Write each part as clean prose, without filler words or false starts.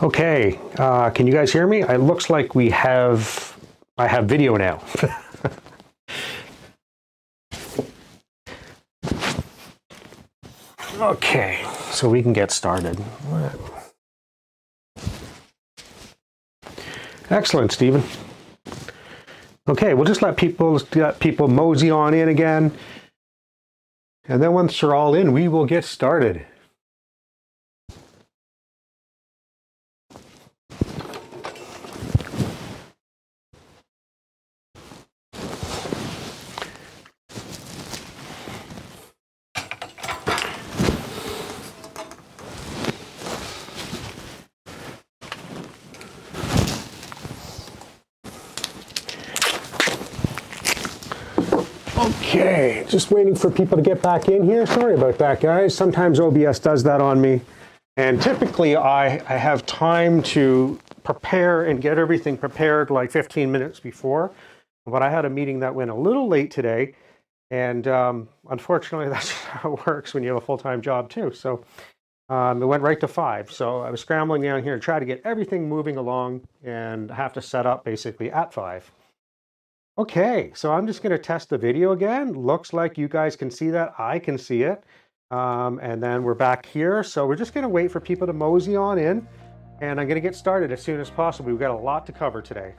Okay, can you guys hear me? It looks like I have video now. Okay, so we can get started. Excellent, Stephen. Okay, we'll just let people mosey on in again. And then once they're all in, we will get started. Okay, just waiting for people to get back in here. Sorry about that, guys. Sometimes OBS does that on me. And typically I have time to prepare and get everything prepared like 15 minutes before. But I had a meeting that went a little late today. And unfortunately, that's how it works when you have a full-time job too. So it went right to 5. So I was scrambling down here to try to get everything moving along and have to set up basically at 5. Okay, so I'm just going to test the video again. Looks like you guys can see that. I can see it. And then we're back here. So we're just going to wait for people to mosey on in. And I'm going to get started as soon as possible. We've got a lot to cover today.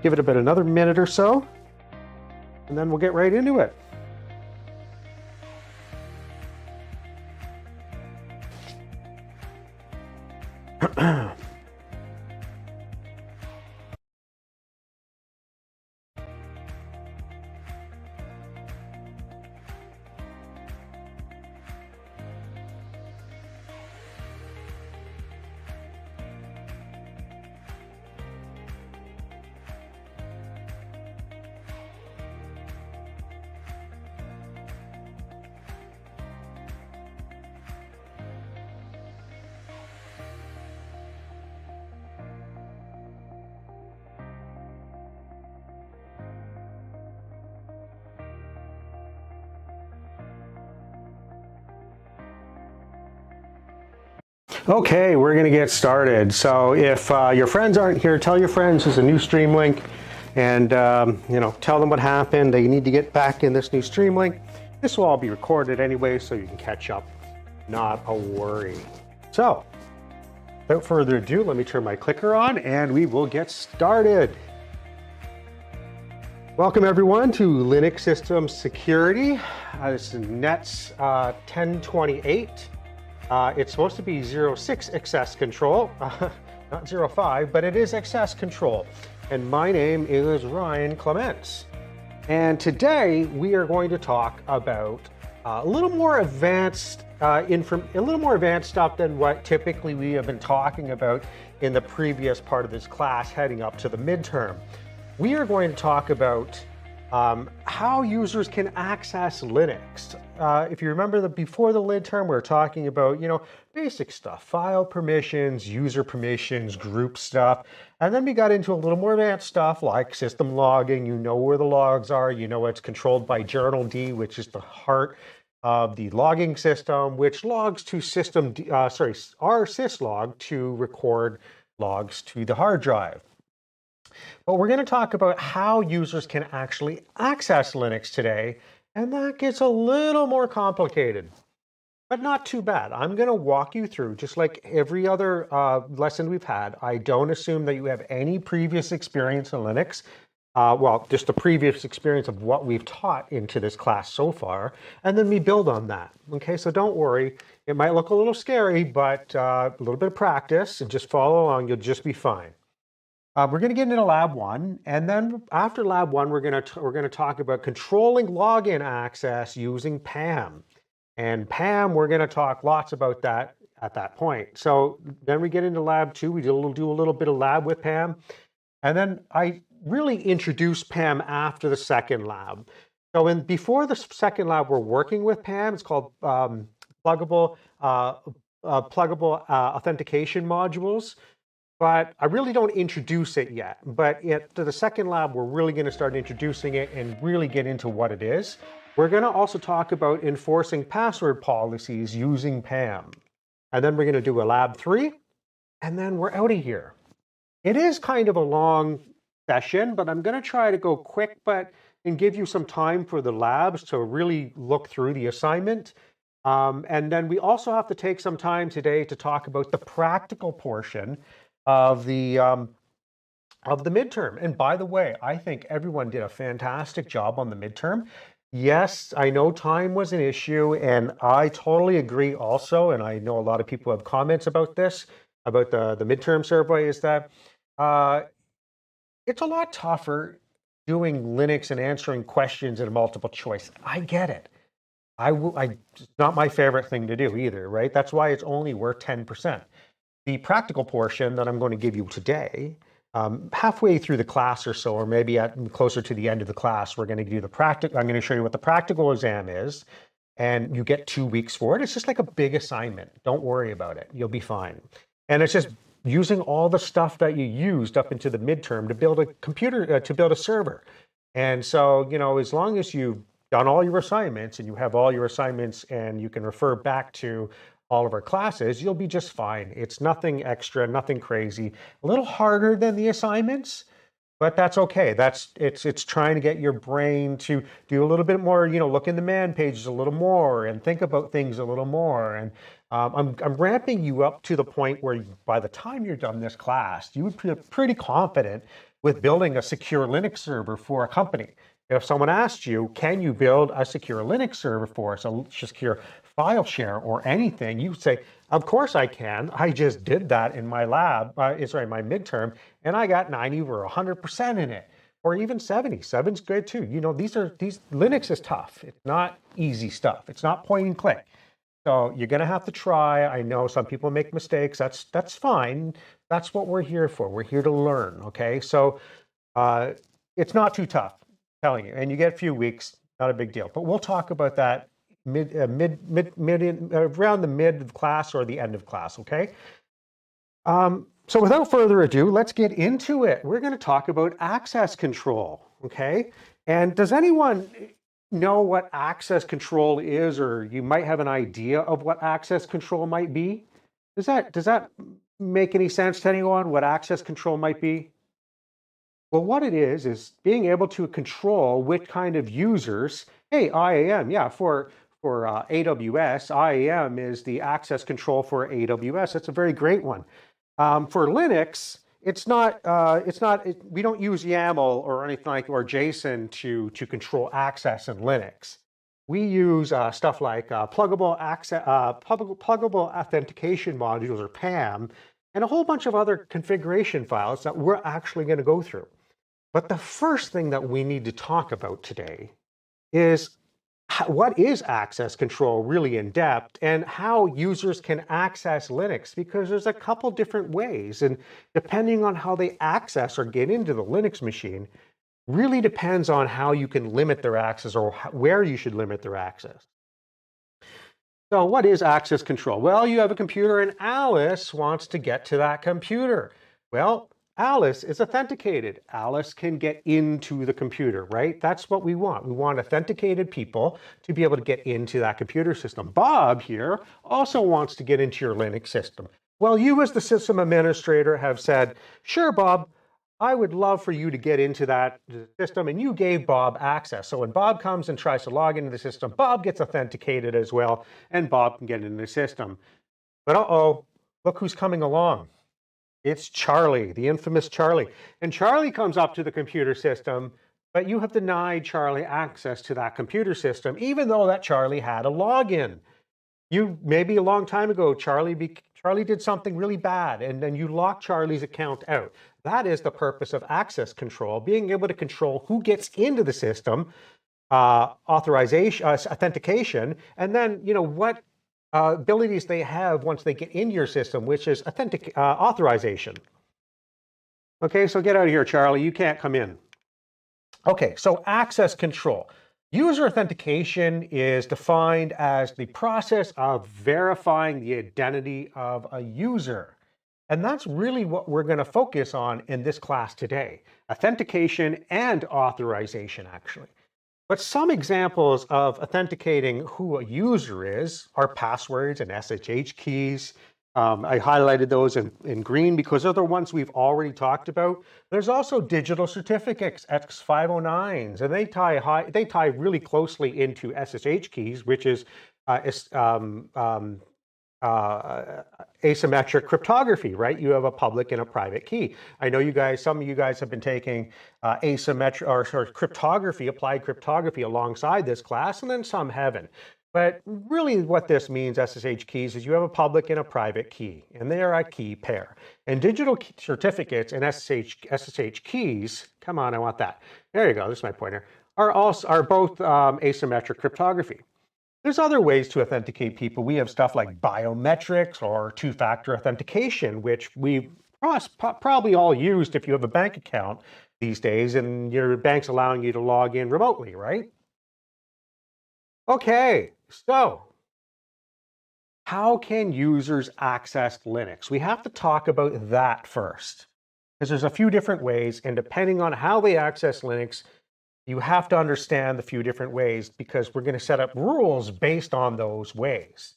Give it about another minute or so. And then we'll get right into it. Okay, we're going to get started. So if your friends aren't here, tell your friends there's a new stream link and tell them what happened. They need to get back in this new stream link. This will all be recorded anyway, so you can catch up. Not a worry. So without further ado, let me turn my clicker on and we will get started. Welcome everyone to Linux System Security. This is NETS 1028. It's supposed to be 06 access control, not 05, but it is access control. And my name is Ryan Clements. And today we are going to talk about a little more advanced stuff than what typically we have been talking about in the previous part of this class heading up to the midterm. We are going to talk about how users can access Linux. If you remember before the midterm, we were talking about, basic stuff, file permissions, user permissions, group stuff. And then we got into a little more advanced stuff like system logging. You know where the logs are. You know it's controlled by journal D, which is the heart of the logging system, which logs to our syslog to record logs to the hard drive. But we're going to talk about how users can actually access Linux today, and that gets a little more complicated, but not too bad. I'm going to walk you through, just like every other lesson we've had. I don't assume that you have any previous experience in Linux. Well, just the previous experience of what we've taught into this class so far, and then we build on that. Okay, so don't worry. It might look a little scary, but a little bit of practice, and just follow along. You'll just be fine. We're going to get into Lab 1, and then after Lab 1, we're going to talk about controlling login access using PAM. And PAM, we're going to talk lots about that at that point. So then we get into Lab 2. We do a little bit of lab with PAM, and then I really introduce PAM after the second lab. So before the second lab, we're working with PAM. It's called pluggable authentication modules. But I really don't introduce it yet. But to the second lab, we're really going to start introducing it and really get into what it is. We're going to also talk about enforcing password policies using PAM. And then we're going to do a lab 3, and then we're out of here. It is kind of a long session, but I'm going to try to go quick, and give you some time for the labs to really look through the assignment. And then we also have to take some time today to talk about the practical portion of the midterm. And by the way, I think everyone did a fantastic job on the midterm. Yes, I know time was an issue, and I totally agree also, and I know a lot of people have comments about this, about the midterm survey, is that it's a lot tougher doing Linux and answering questions in a multiple choice. I get it. It's not my favorite thing to do either, right? That's why it's only worth 10%. The practical portion that I'm going to give you today, halfway through the class or so, or maybe closer to the end of the class, we're going to do the practical. I'm going to show you what the practical exam is, and you get 2 weeks for it. It's just like a big assignment. Don't worry about it. You'll be fine. And it's just using all the stuff that you used up into the midterm to build a computer, to build a server. And so, as long as you've done all your assignments and you have all your assignments and you can refer back to all of our classes, you'll be just fine. It's nothing extra, nothing crazy. A little harder than the assignments, but that's okay. It's trying to get your brain to do a little bit more, look in the man pages a little more and think about things a little more. And I'm ramping you up to the point where by the time you're done this class, you would be pretty confident with building a secure Linux server for a company. If someone asked you, can you build a secure Linux server for us, a secure file share or anything, you say, of course I can. I just did that in my lab, my midterm, and I got 90 or 100% in it, or even 70. 7's good too. Linux is tough. It's not easy stuff. It's not point and click. So you're going to have to try. I know some people make mistakes. That's fine. That's what we're here for. We're here to learn. Okay. So it's not too tough, I'm telling you. And you get a few weeks, not a big deal. But we'll talk about that around the mid of class or the end of class. Okay. So without further ado, let's get into it. We're going to talk about access control. Okay. And does anyone know what access control is, or you might have an idea of what access control might be? Does that make any sense to anyone, what access control might be? Well, what it is being able to control which kind of users. Hey, IAM, yeah, for AWS, IAM is the access control for AWS. That's a very great one. For Linux, we don't use YAML or anything like, or JSON to control access in Linux. We use stuff like pluggable authentication modules, or PAM, and a whole bunch of other configuration files that we're actually going to go through. But the first thing that we need to talk about today is what is access control really in depth, and how users can access Linux, because there's a couple different ways, and depending on how they access or get into the Linux machine really depends on how you can limit their access, or where you should limit their access. So what is access control? Well, you have a computer and Alice wants to get to that computer. Well, Alice is authenticated. Alice can get into the computer, right? That's what we want. We want authenticated people to be able to get into that computer system. Bob here also wants to get into your Linux system. Well, you as the system administrator have said, sure, Bob, I would love for you to get into that system, and you gave Bob access. So when Bob comes and tries to log into the system, Bob gets authenticated as well, and Bob can get into the system. But uh-oh, look who's coming along. It's Charlie, the infamous Charlie. And Charlie comes up to the computer system, but you have denied Charlie access to that computer system, even though that Charlie had a login. Maybe a long time ago, Charlie did something really bad, and then you locked Charlie's account out. That is the purpose of access control, being able to control who gets into the system, authentication, and then what abilities they have once they get into your system, which is authorization. Okay, so get out of here, Charlie. You can't come in. Okay, so access control. User authentication is defined as the process of verifying the identity of a user. And that's really what we're going to focus on in this class today. Authentication and authorization, actually. But some examples of authenticating who a user is are passwords and SSH keys. I highlighted those in green because they're the ones we've already talked about. There's also digital certificates, X509s, and they tie really closely into SSH keys, which is asymmetric cryptography, right? You have a public and a private key. I know some of you guys have been taking asymmetric or cryptography, applied cryptography alongside this class, and then some haven't. But really what this means, SSH keys, is you have a public and a private key, and they are a key pair. And digital certificates and SSH keys, come on, I want that. There you go, this is my pointer, are both asymmetric cryptography. There's other ways to authenticate people. We have stuff like biometrics or two-factor authentication, which we've probably all used if you have a bank account these days and your bank's allowing you to log in remotely, right? Okay, so how can users access Linux? We have to talk about that first, because there's a few different ways, and depending on how they access Linux, you have to understand the few different ways, because we're going to set up rules based on those ways.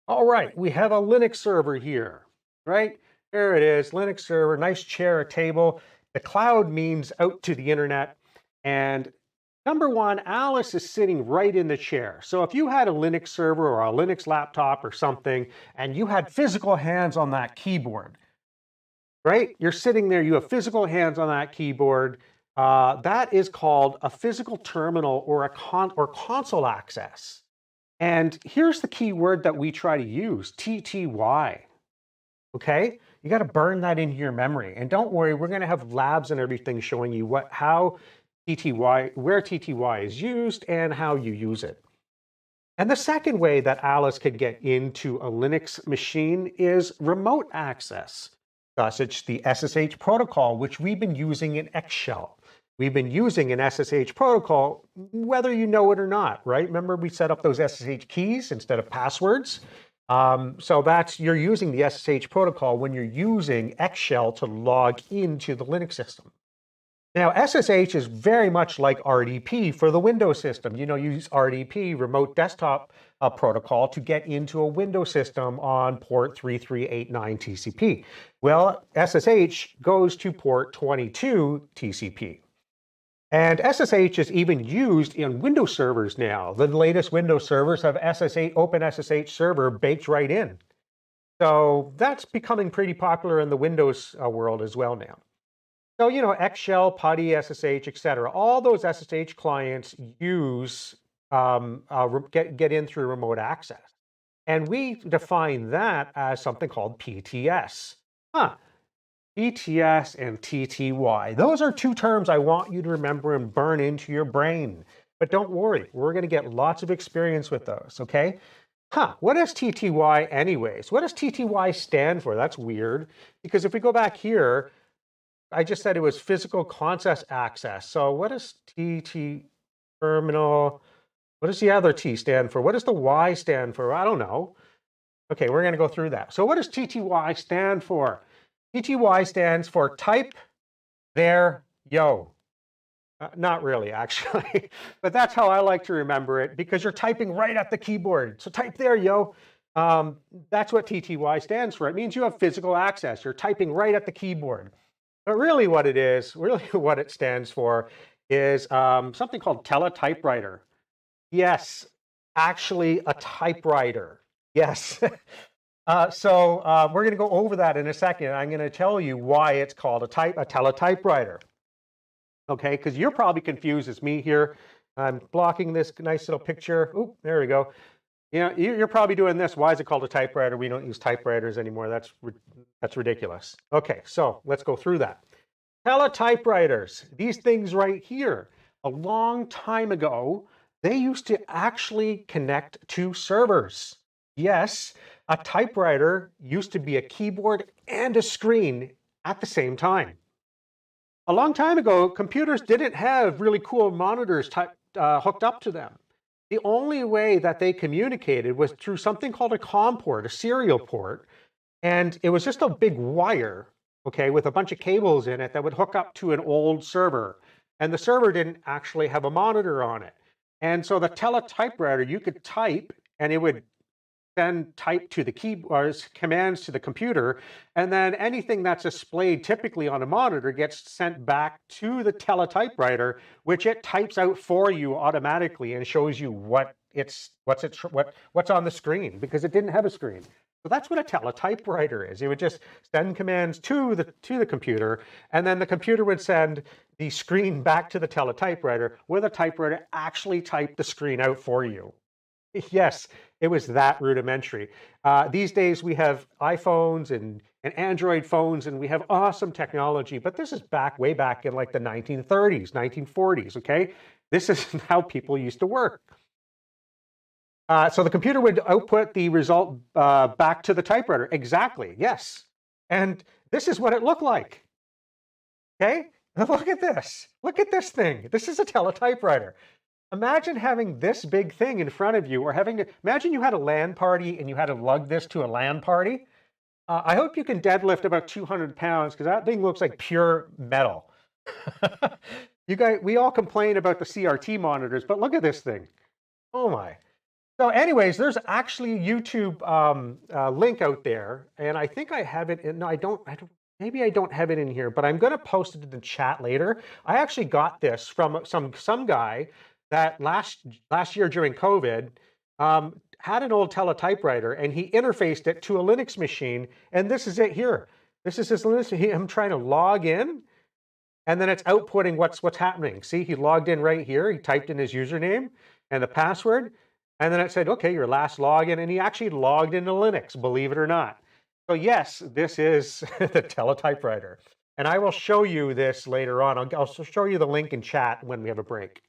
All right, we have a Linux server here, right? There it is, Linux server, nice chair, a table. The cloud means out to the internet. And number one, Alice is sitting right in the chair. So if you had a Linux server or a Linux laptop or something, and you had physical hands on that keyboard, right? You're sitting there, you have physical hands on that keyboard. That is called a physical terminal or console access. And here's the key word that we try to use, TTY. Okay, you got to burn that into your memory. And don't worry, we're going to have labs and everything showing you where TTY is used and how you use it. And the second way that Alice could get into a Linux machine is remote access. Thus, it's the SSH protocol, which we've been using in Xshell. We've been using an SSH protocol, whether you know it or not, right? Remember, we set up those SSH keys instead of passwords. So you're using the SSH protocol when you're using Xshell to log into the Linux system. Now, SSH is very much like RDP for the Windows system. You use RDP, remote desktop protocol, to get into a Windows system on port 3389 TCP. Well, SSH goes to port 22 TCP. And SSH is even used in Windows servers now. The latest Windows servers have Open SSH server baked right in. So that's becoming pretty popular in the Windows world as well now. So, Xshell, PuTTY, SSH, etc. All those SSH clients use, get in through remote access. And we define that as something called PTS. PTS and TTY. Those are two terms I want you to remember and burn into your brain. But don't worry, we're going to get lots of experience with those, okay? What is TTY anyways? What does TTY stand for? That's weird, because if we go back here, I just said it was physical console access. So what does TT terminal, what does the other T stand for? What does the Y stand for? I don't know. Okay, we're going to go through that. So what does TTY stand for? TTY stands for type there yo. Not really, actually, but that's how I like to remember it, because you're typing right at the keyboard. So type there yo. That's what TTY stands for. It means you have physical access. You're typing right at the keyboard. But really what it stands for is something called teletypewriter. Yes, actually a typewriter. Yes. So we're going to go over that in a second. I'm going to tell you why it's called a teletypewriter. Okay, because you're probably confused as me here. I'm blocking this nice little picture. Oop, there we go. You're probably doing this. Why is it called a typewriter? We don't use typewriters anymore. That's ridiculous. Okay, so let's go through that. Teletypewriters, these things right here. A long time ago, they used to actually connect to servers. Yes, a typewriter used to be a keyboard and a screen at the same time. A long time ago, computers didn't have really cool monitors hooked up to them. The only way that they communicated was through something called a COM port, a serial port, and it was just a big wire, okay, with a bunch of cables in it that would hook up to an old server. and the server didn't actually have a monitor on it. And so the teletypewriter, you could type and it would then type to the keyboards, commands to the computer, and then anything that's displayed typically on a monitor gets sent back to the teletypewriter, which it types out for you automatically and shows you what's on the screen, because it didn't have a screen. So that's what a teletypewriter is. It would just send commands to the computer, and then the computer would send the screen back to the teletypewriter, where the typewriter actually typed the screen out for you. Yes, it was that rudimentary. These days we have iPhones and Android phones, and we have awesome technology, but this is way back in like the 1930s, 1940s, okay? This is how people used to work. So the computer would output the result back to the typewriter. Exactly, yes. And this is what it looked like, okay? Look at this. Look at this thing. This is a teletypewriter. Imagine having this big thing in front of you, or imagine you had a LAN party and you had to lug this to a LAN party. I hope you can deadlift about 200 pounds, because that thing looks like pure metal. We all complain about the CRT monitors, but look at this thing. Oh my. So anyways, there's actually a YouTube link out there, and I think I have it in, no, I don't, maybe I don't have it in here, but I'm going to post it in the chat later. I actually got this from some guy that last year during COVID had an old teletypewriter, and he interfaced it to a Linux machine, and this is it here. This is his Linux. I'm trying to log in, and then it's outputting what's happening. See, he logged in right here. He typed in his username and the password, and then it said, okay, your last login, and he actually logged into Linux, believe it or not. So yes, this is the teletypewriter, and I will show you this later on. I'll show you the link in chat when we have a break.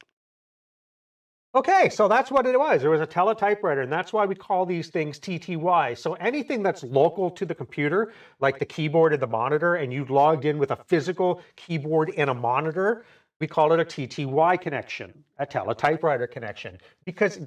Okay, so that's what it was. It was a teletypewriter, and that's why we call these things TTY. So anything that's local to the computer, like the keyboard and the monitor, and you logged in with a physical keyboard and a monitor, we call it a TTY connection, a teletypewriter connection. Because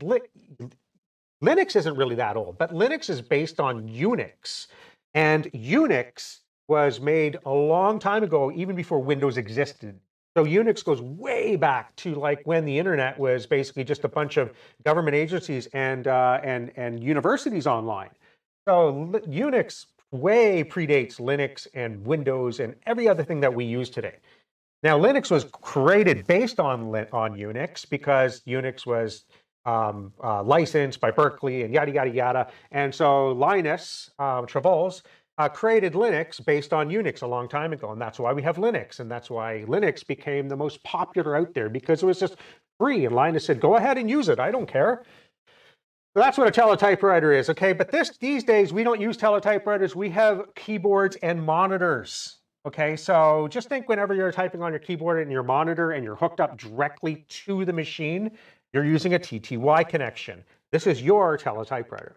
Linux isn't really that old, but Linux is based on Unix. And Unix was made a long time ago, even before Windows existed. So Unix goes way back to like when the internet was basically just a bunch of government agencies and universities online. So Unix way predates Linux and Windows and every other thing that we use today. Now Linux was created based on Unix, because Unix was licensed by Berkeley and yada yada yada. And so Linus Torvalds created Linux based on Unix a long time ago, and that's why we have Linux, and that's why Linux became the most popular out there, because it was just free, and Linus said, go ahead and use it, I don't care. So that's what a teletypewriter is, okay? But these days, we don't use teletypewriters, we have keyboards and monitors, okay? So just think whenever you're typing on your keyboard and your monitor and you're hooked up directly to the machine, you're using a TTY connection. This is your teletypewriter.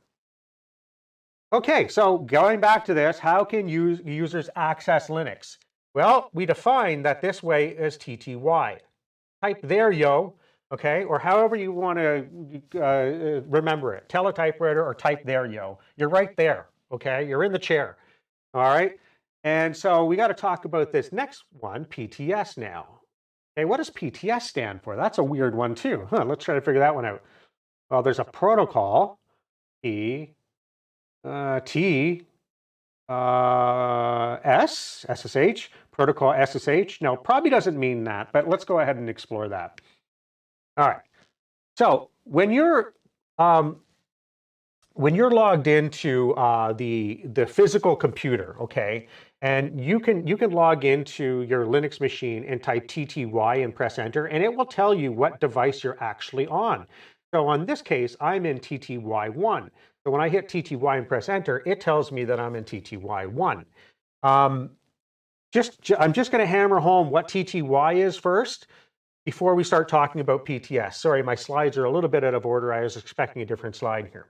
Okay, so going back to this, how can users access Linux? Well, we define that this way is TTY. Type there, yo, okay, or however you want to remember it, teletypewriter or type there, yo. You're right there, okay? You're in the chair, all right? And so we got to talk about this next one, PTS now. Okay, what does PTS stand for? That's a weird one too. Let's try to figure that one out. Well, there's a protocol, SSH, protocol SSH. No, probably doesn't mean that, but let's go ahead and explore that. All right. So when you're logged into the physical computer, okay, and you can log into your Linux machine and type TTY and press enter, and it will tell you what device you're actually on. So on this case, I'm in TTY1. So when I hit TTY and press enter, it tells me that I'm in TTY1. I'm just going to hammer home what TTY is first before we start talking about PTS. Sorry, my slides are a little bit out of order. I was expecting a different slide here.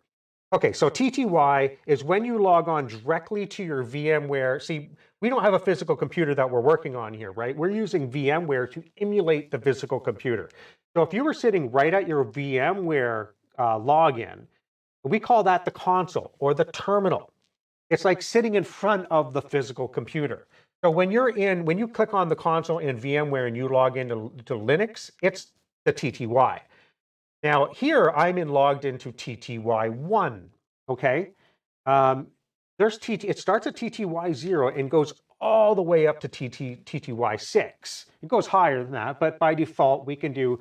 Okay, so TTY is when you log on directly to your VMware. See, we don't have a physical computer that we're working on here, right? We're using VMware to emulate the physical computer. So if you were sitting right at your VMware login, we call that the console or the terminal. It's like sitting in front of the physical computer. So when you click on the console in VMware and you log into Linux, it's the TTY. Now here I'm logged into TTY1, okay? It starts at TTY0 and goes all the way up to TTY6. It goes higher than that, but by default we can do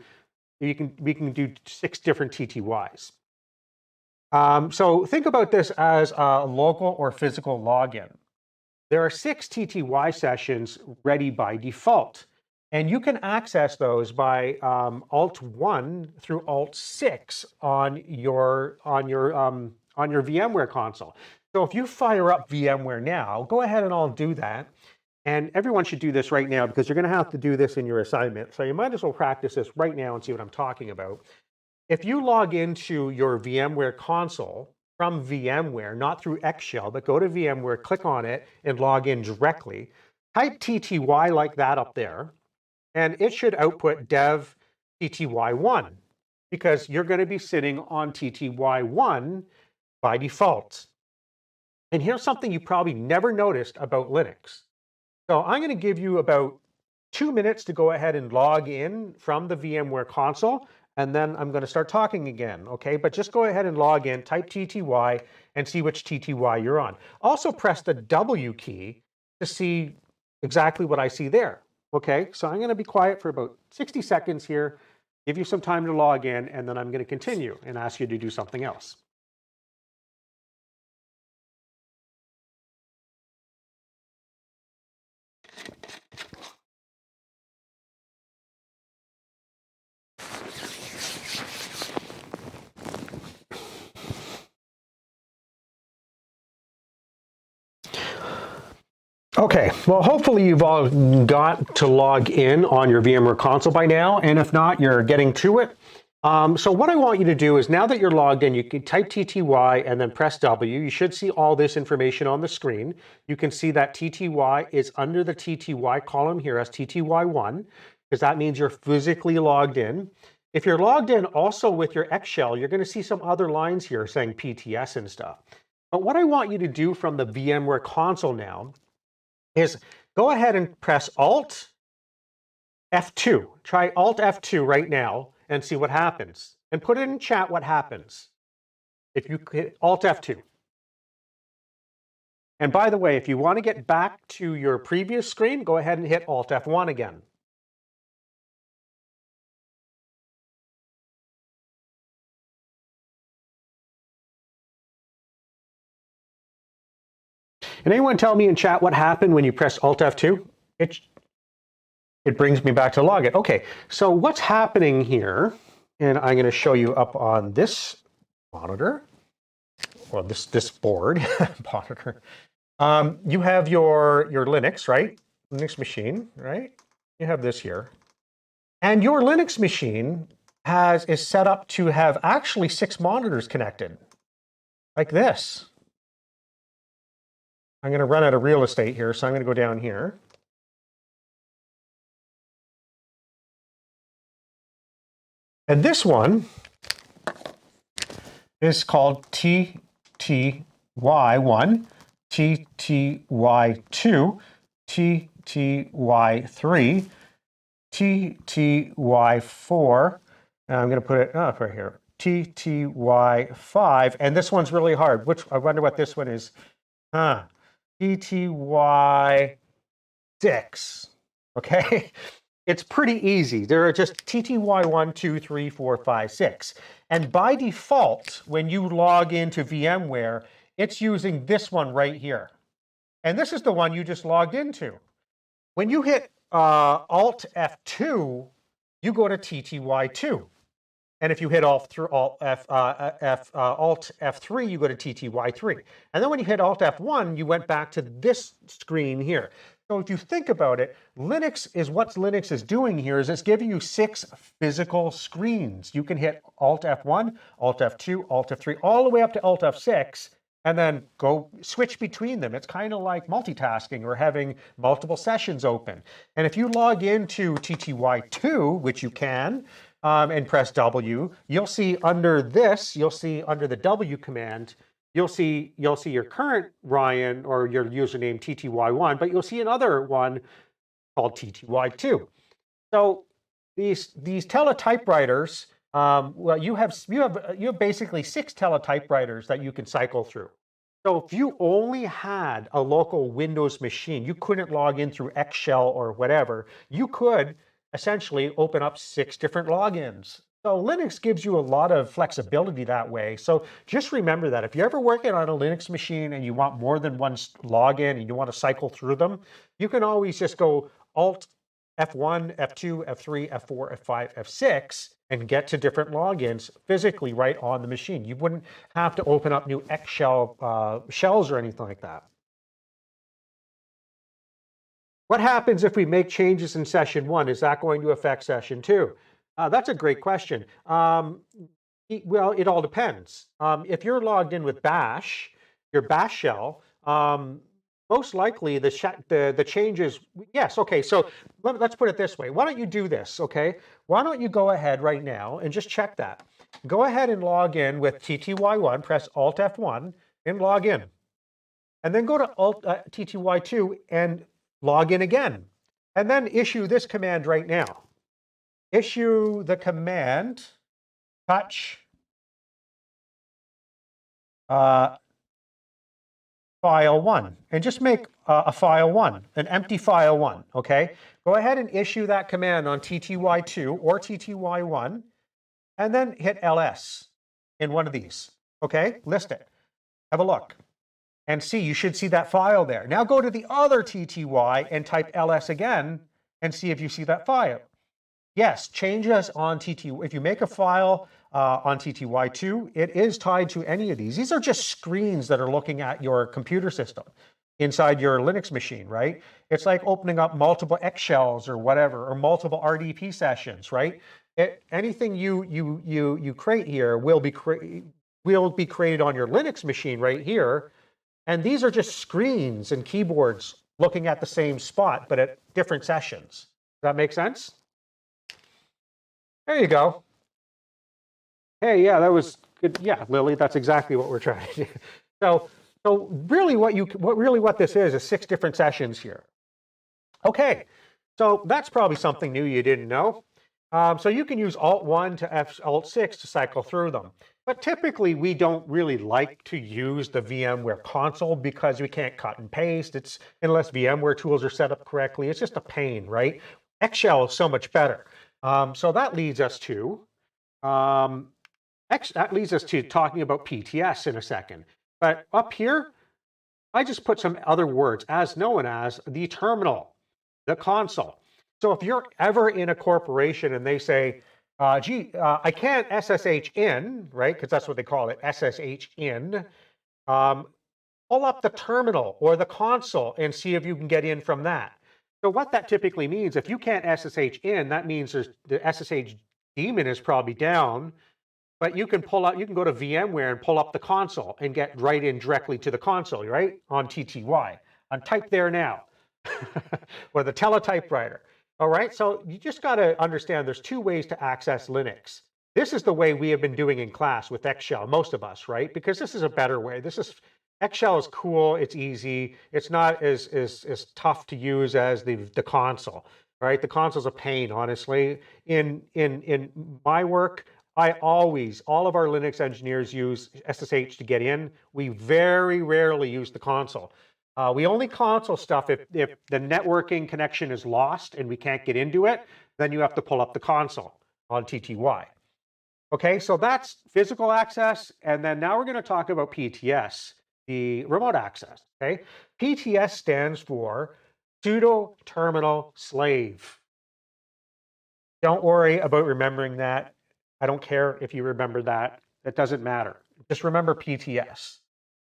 6 different TTYs. So think about this as a local or physical login. There are 6 TTY sessions ready by default, and you can access those by Alt-1 through Alt-6 on your VMware console. So if you fire up VMware now, go ahead and I'll do that. And everyone should do this right now because you're going to have to do this in your assignment. So you might as well practice this right now and see what I'm talking about. If you log into your VMware console from VMware, not through Xshell, but go to VMware, click on it, and log in directly, type TTY like that up there, and it should output dev TTY1 because you're going to be sitting on TTY1 by default. And here's something you probably never noticed about Linux. So I'm going to give you about 2 minutes to go ahead and log in from the VMware console, and then I'm going to start talking again, okay? But just go ahead and log in, type TTY, and see which TTY you're on. Also press the W key to see exactly what I see there, okay? So I'm going to be quiet for about 60 seconds here, give you some time to log in, and then I'm going to continue and ask you to do something else. Okay, well, hopefully you've all got to log in on your VMware console by now, and if not, you're getting to it. So what I want you to do is, now that you're logged in, you can type TTY and then press W. You should see all this information on the screen. You can see that TTY is under the TTY column here as TTY1, because that means you're physically logged in. If you're logged in also with your Xshell, you're going to see some other lines here saying PTS and stuff. But what I want you to do from the VMware console now is go ahead and press Alt F2. Try Alt F2 right now and see what happens. And put it in chat what happens if you hit Alt F2. And by the way, if you want to get back to your previous screen, go ahead and hit Alt F1 again. And anyone tell me in chat what happened when you press Alt F2? It brings me back to login. Okay, so what's happening here, and I'm going to show you up on this monitor, or this board monitor. You have your Linux, right? Linux machine, right? You have this here. And your Linux machine is set up to have actually 6 monitors connected, like this. I'm going to run out of real estate here, so I'm going to go down here. And this one is called TTY1, TTY2, TTY3, TTY4, and I'm going to put it up right here, TTY5, and this one's really hard. I wonder what this one is. TTY6, okay? It's pretty easy. There are just TTY1, 2, 3, 4, 5, 6. And by default, when you log into VMware, it's using this one right here. And this is the one you just logged into. When you hit Alt F2, you go to TTY2. And if you hit Alt F3, you go to TTY3. And then when you hit Alt F1, you went back to this screen here. So if you think about it, what Linux is doing here is it's giving you 6 physical screens. You can hit Alt F1, Alt F2, Alt F3, all the way up to Alt F6, and then go switch between them. It's kind of like multitasking or having multiple sessions open. And if you log into TTY2, which you can, and press W, you'll see under the W command, you'll see your current Ryan or your username TTY1, but you'll see another one called TTY2. So these teletypewriters, well, you have basically 6 teletypewriters that you can cycle through. So if you only had a local Windows machine, you couldn't log in through Excel or whatever, you could essentially open up 6 different logins. So Linux gives you a lot of flexibility that way. So just remember that if you're ever working on a Linux machine and you want more than one login and you want to cycle through them, you can always just go Alt F1, F2, F3, F4, F5, F6, and get to different logins physically right on the machine. You wouldn't have to open up new Excel shells or anything like that. What happens if we make changes in session 1? Is that going to affect session 2? That's a great question. Well, it all depends. If you're logged in with Bash, your Bash shell, most likely the changes, yes, okay, so let's put it this way. Why don't you do this, okay? Why don't you go ahead right now and just check that. Go ahead and log in with TTY1, press Alt F1 and log in. And then go to Alt TTY2 and log in again. And then issue this command right now. Issue the command touch file 1 and just make a file 1, an empty file 1, okay? Go ahead and issue that command on TTY2 or TTY1 and then hit LS in one of these, okay? List it, have a look and see, you should see that file there. Now go to the other TTY and type LS again and see if you see that file. Yes, changes on TTY. If you make a file on TTY2, it is tied to any of these. These are just screens that are looking at your computer system inside your Linux machine, right? It's like opening up multiple X shells or whatever, or multiple RDP sessions, right? Anything you create here will be created on your Linux machine right here, and these are just screens and keyboards looking at the same spot, but at different sessions. Does that make sense? There you go. Hey, yeah, that was good. Yeah, Lily, that's exactly what we're trying to do. So really what this is 6 different sessions here. Okay, so that's probably something new you didn't know. So you can use Alt-1 to Alt-6 to cycle through them. But typically, we don't really like to use the VMware console because we can't cut and paste. Unless VMware tools are set up correctly, it's just a pain, right? Xshell is so much better. So that leads us to talking about PTS in a second. But up here, I just put some other words as known as the terminal, the console. So if you're ever in a corporation and they say, I can't SSH in, right? Because that's what they call it, SSH in. Pull up the terminal or the console and see if you can get in from that. So what that typically means, if you can't SSH in, that means the SSH daemon is probably down, but you can go to VMware and pull up the console and get right in directly to the console, right? On TTY. Type there now, or the teletypewriter. All right, so you just got to understand there's 2 ways to access Linux. This is the way we have been doing in class with Xshell, most of us, right? Because this is a better way. Xshell is cool, it's easy, it's not as tough to use as the console, right? The console's a pain, honestly. In my work, all of our Linux engineers use SSH to get in. We very rarely use the console. We only console stuff if the networking connection is lost and we can't get into it, then you have to pull up the console on TTY. Okay, so that's physical access, and then now we're going to talk about PTS, the remote access, okay? PTS stands for Pseudo Terminal Slave. Don't worry about remembering that. I don't care if you remember that. It doesn't matter. Just remember PTS,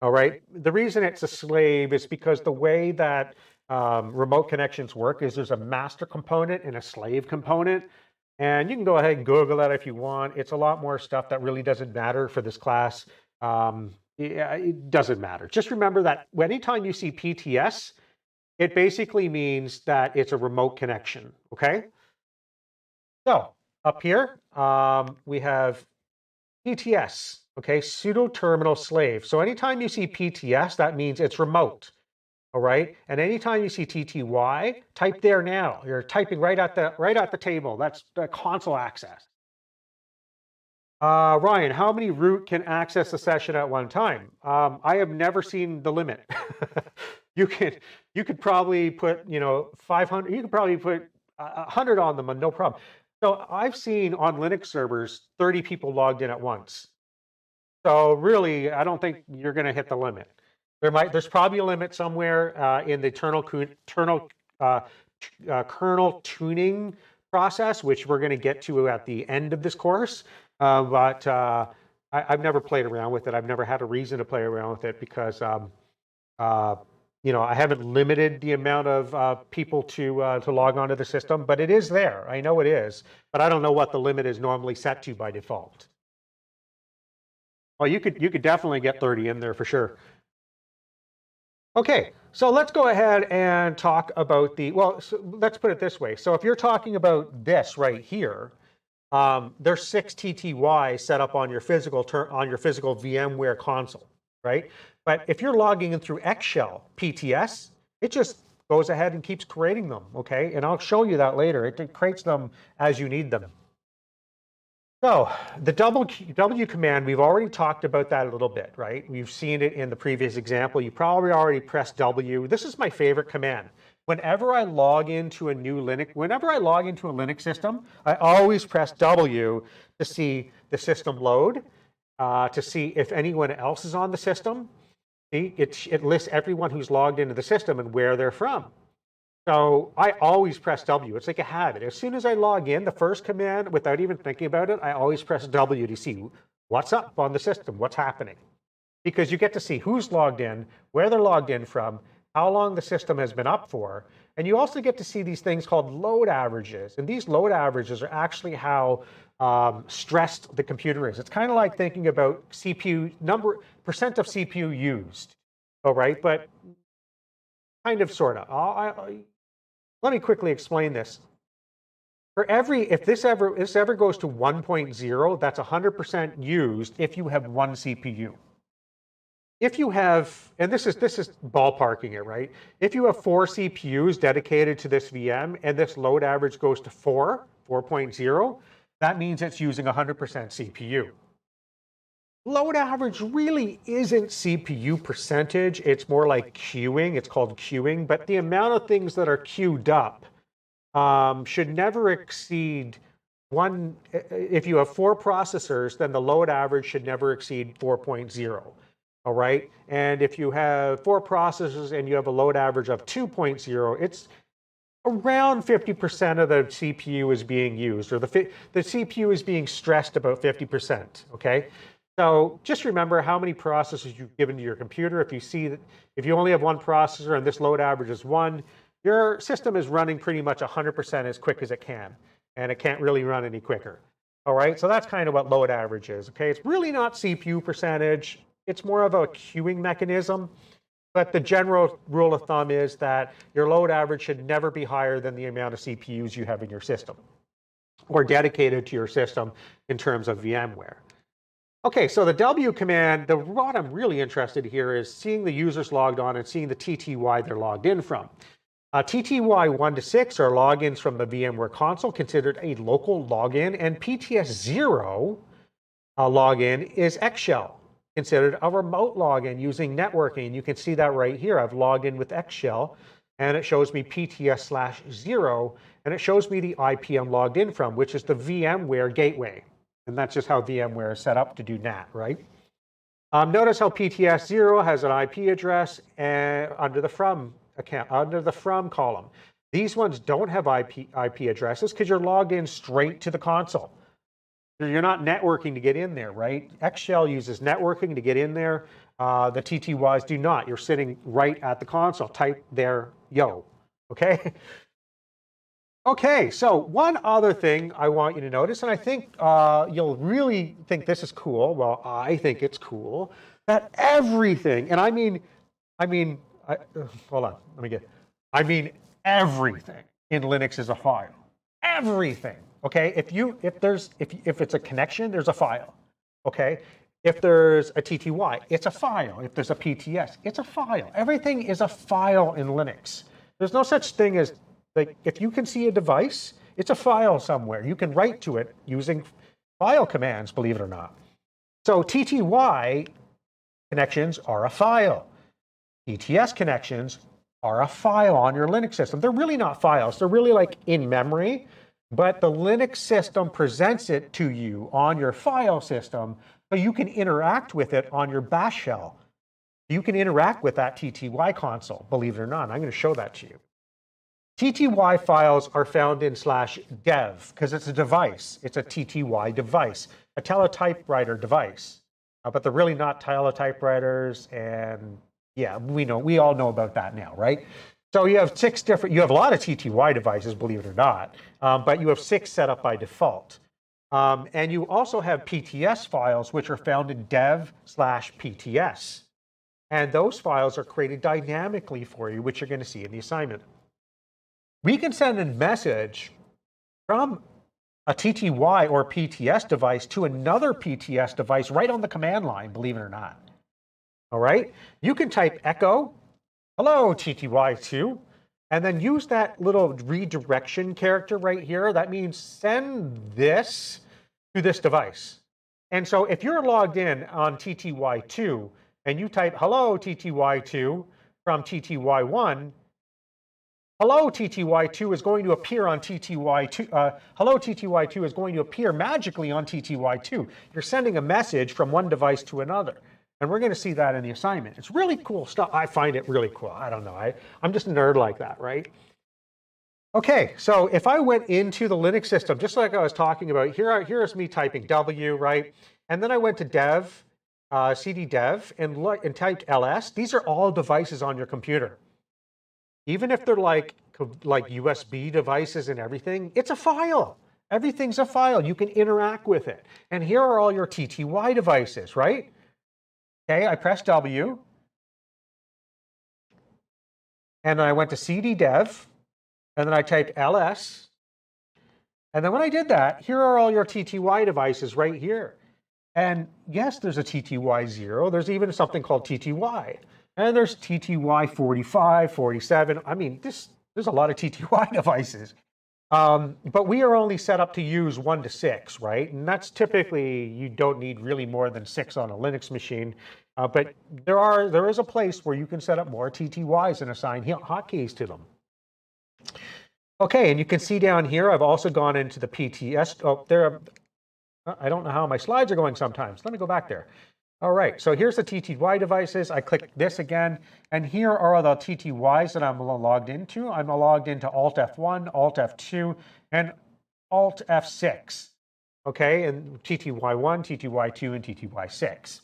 all right? The reason it's a slave is because the way that remote connections work is there's a master component and a slave component. And you can go ahead and Google that if you want. It's a lot more stuff that really doesn't matter for this class. It doesn't matter. Just remember that anytime you see PTS, it basically means that it's a remote connection, okay? So up here, we have PTS, okay, pseudo terminal slave. So anytime you see PTS, that means it's remote. All right. And anytime you see TTY, type there now. You're typing right at the table. That's the console access. Ryan, how many root can access a session at one time? I have never seen the limit. you could probably put 500. You could probably put 100 on them and no problem. So I've seen on Linux servers 30 people logged in at once. So really, I don't think you're going to hit the limit. There's probably a limit somewhere in the kernel tuning process, which we're going to get to at the end of this course. But I've never played around with it. I've never had a reason to play around with it because I haven't limited the amount of people to log onto the system. But it is there. I know it is, but I don't know what the limit is normally set to by default. Well, you could definitely get 30 in there for sure. Okay, so let's go ahead and talk about let's put it this way. So if you're talking about this right here, there's 6 TTY set up on your physical VMware console, right? But if you're logging in through Xshell PTS, it just goes ahead and keeps creating them, okay? And I'll show you that later. It creates them as you need them. So the W command, we've already talked about that a little bit, right? We've seen it in the previous example. You probably already pressed W. This is my favorite command. Whenever I log into a Linux system, I always press W to see the system load, to see if anyone else is on the system. See, it lists everyone who's logged into the system and where they're from. So I always press W. It's like a habit. As soon as I log in, the first command, without even thinking about it, I always press W to see what's up on the system, what's happening. Because you get to see who's logged in, where they're logged in from, how long the system has been up for. And you also get to see these things called load averages. And these load averages are actually how stressed the computer is. It's kind of like thinking about CPU percent of CPU used. All right, but kind of, sort of. Let me quickly explain this. If this ever goes to 1.0, that's 100% used if you have one CPU. If you have, and this is ballparking it, right? If you have 4 CPUs dedicated to this VM and this load average goes to 4.0, that means it's using 100% CPU. Load average really isn't CPU percentage. It's more like queuing. It's called queuing. But the amount of things that are queued up should never exceed one. If you have 4 processors, then the load average should never exceed 4.0. All right. And if you have 4 processors and you have a load average of 2.0, it's around 50% of the CPU is being used, or the CPU is being stressed about 50%. Okay. So just remember how many processors you've given to your computer. If you see that if you only have 1 processor and this load average is 1, your system is running pretty much 100% as quick as it can, and it can't really run any quicker. All right, so that's kind of what load average is. Okay, it's really not CPU percentage. It's more of a queuing mechanism. But the general rule of thumb is that your load average should never be higher than the amount of CPUs you have in your system or dedicated to your system in terms of VMware. Okay, so the W command, what I'm really interested here is seeing the users logged on and seeing the TTY they're logged in from. TTY 1 to 6 are logins from the VMware console, considered a local login, and PTS 0 login is Xshell, considered a remote login using networking. You can see that right here. I've logged in with Xshell, and it shows me PTS/0, and it shows me the IP I'm logged in from, which is the VMware gateway. And that's just how VMware is set up to do NAT, right? Notice how PTS0 has an IP address under the from account, under the from column. These ones don't have IP addresses because you're logged in straight to the console. You're not networking to get in there, right? Xshell uses networking to get in there. The TTYs do not. You're sitting right at the console. Type there, yo, okay? Okay, so one other thing I want you to notice, and I think you'll really think this is cool. Well, I think it's cool that everything, and I mean, hold on, let me get. I mean, everything in Linux is a file. Everything. Okay, if it's a connection, there's a file. okay? If there's a TTY, it's a file. If there's a PTS, it's a file. Everything is a file in Linux. There's no such thing as, like, if you can see a device, it's a file somewhere. You can write to it using file commands, believe it or not. So TTY connections are a file. PTS connections are a file on your Linux system. They're really not files. They're really like in memory, but the Linux system presents it to you on your file system so you can interact with it on your bash shell. You can interact with that TTY console, believe it or not. I'm going to show that to you. TTY files are found in /dev because it's a device. It's a TTY device, a teletypewriter device. But they're really not teletypewriters, and yeah, we all know about that now, right? So you have you have a lot of TTY devices, believe it or not, but you have 6 set up by default. And you also have PTS files, which are found in dev/PTS. And those files are created dynamically for you, which you're going to see in the assignment. We can send a message from a TTY or PTS device to another PTS device right on the command line, believe it or not. All right? You can type echo, hello TTY2, and then use that little redirection character right here. That means send this to this device. And so if you're logged in on TTY2 and you type hello TTY2 from TTY1, hello TTY2 is going to appear on TTY2. Hello TTY2 is going to appear magically on TTY2. You're sending a message from one device to another. And we're going to see that in the assignment. It's really cool stuff. I find it really cool. I don't know. I'm just a nerd like that, right? Okay, so if I went into the Linux system, just like I was talking about, here's me typing W, right? And then I went to dev, cd dev, and typed ls. These are all devices on your computer. Even if they're like USB devices and everything, it's a file. Everything's a file. You can interact with it. And here are all your TTY devices, right? Okay, I pressed W. And then I went to cd dev. And then I typed ls. And then when I did that, here are all your TTY devices right here. And yes, there's a TTY0. There's even something called TTY. And there's TTY 45, 47. I mean, there's a lot of TTY devices. But we are only set up to use 1 to 6, right? And that's typically, you don't need really more than 6 on a Linux machine. But there is a place where you can set up more TTYs and assign hotkeys to them. Okay, and you can see down here, I've also gone into the PTS. Oh, I don't know how my slides are going sometimes. Let me go back there. All right, so here's the TTY devices. I click this again, and here are the TTYs that I'm logged into. I'm logged into Alt F1, Alt F2, and Alt F6. Okay, and TTY1, TTY2, and TTY6.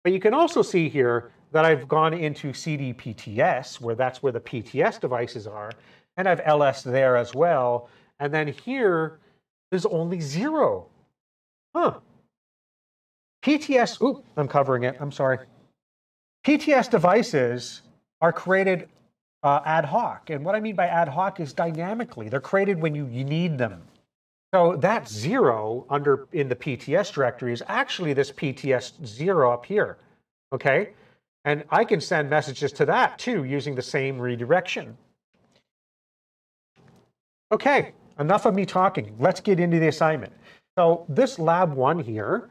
But you can also see here that I've gone into CDPTS, that's where the PTS devices are, and I have LS there as well. And then here, there's only 0. Huh. PTS, oops, I'm covering it, I'm sorry. PTS devices are created ad hoc. And what I mean by ad hoc is dynamically. They're created when you need them. So that 0 in the PTS directory is actually this PTS 0 up here, okay? And I can send messages to that too using the same redirection. Okay, enough of me talking. Let's get into the assignment. So this lab 1 here,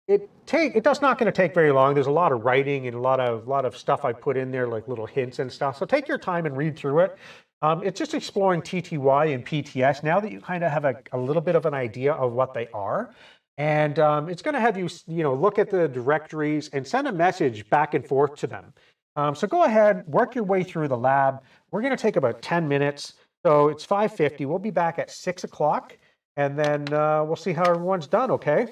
it's not going to take very long. There's a lot of writing and a lot of stuff I put in there, like little hints and stuff. So take your time and read through it. It's just exploring TTY and PTS now that you kind of have a little bit of an idea of what they are. And it's going to have you, look at the directories and send a message back and forth to them. So go ahead, work your way through the lab. We're going to take about 10 minutes. So it's 5:50. We'll be back at 6 o'clock, and then we'll see how everyone's done, okay?